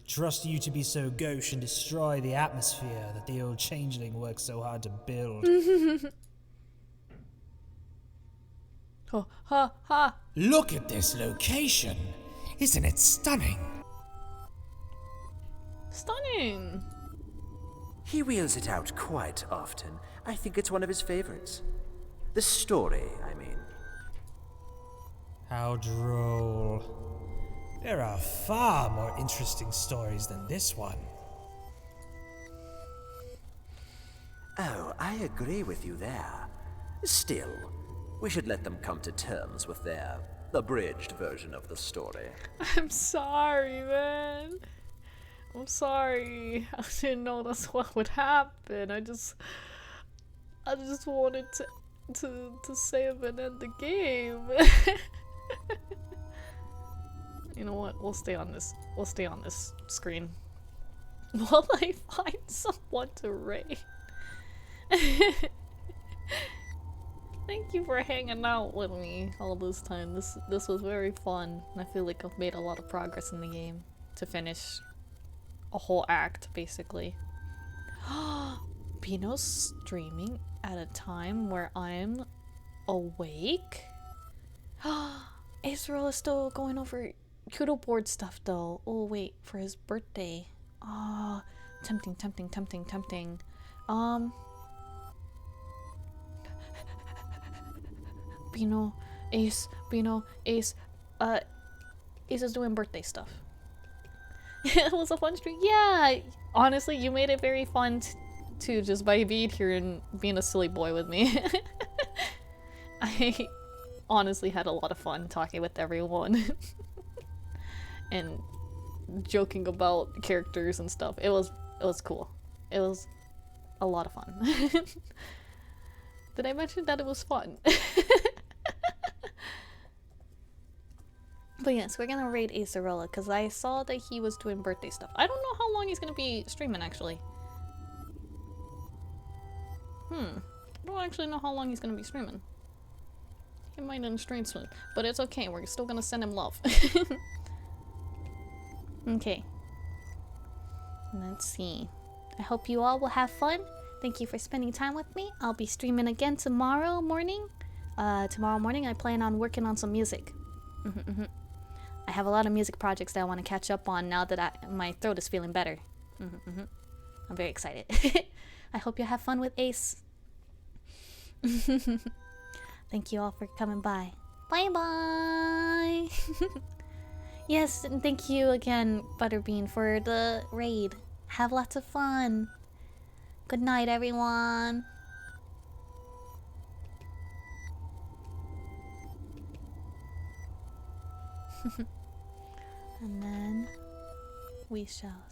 Trust you to be so gauche and destroy the atmosphere that the old changeling worked so hard to build. Oh, ha, ha. Look at this location! Isn't it stunning? Stunning. He wheels it out quite often. I think it's one of his favorites. The story, I mean. How droll. There are far more interesting stories than this one. Oh, I agree with you there. Still, we should let them come to terms with their abridged version of the story. I'm sorry, man. I'm sorry. I didn't know that's what would happen. I just wanted to save and end the game. You know what? We'll stay on this. We'll stay on this screen. Will I find someone to raid? Thank you for hanging out with me all this time. This was very fun. I feel like I've made a lot of progress in the game to finish a whole act, basically. Pino's streaming at a time where I'm awake? Israel is still going over Kudo board stuff though. Oh wait, for his birthday. Ah, tempting. Bino, Ace, Ace is doing birthday stuff. It was a fun stream. Yeah, honestly, you made it very fun too, just by being here and being a silly boy with me. I honestly had a lot of fun talking with everyone and joking about characters and stuff. It was cool. It was a lot of fun. Did I mention that it was fun? But yes, we're gonna raid Acerilla because I saw that he was doing birthday stuff. I don't know how long he's gonna be streaming actually. I don't actually know how long he's gonna be streaming. He might end stream soon, but it's okay. We're still gonna send him love. Okay. Let's see. I hope you all will have fun. Thank you for spending time with me. I'll be streaming again tomorrow morning. Tomorrow morning I plan on working on some music. I have a lot of music projects that I want to catch up on now that my throat is feeling better. I'm very excited. I hope you have fun with Ace. Thank you all for coming by. Bye bye. Yes, and thank you again, Butterbean, for the raid. Have lots of fun. Good night, everyone. And then we shall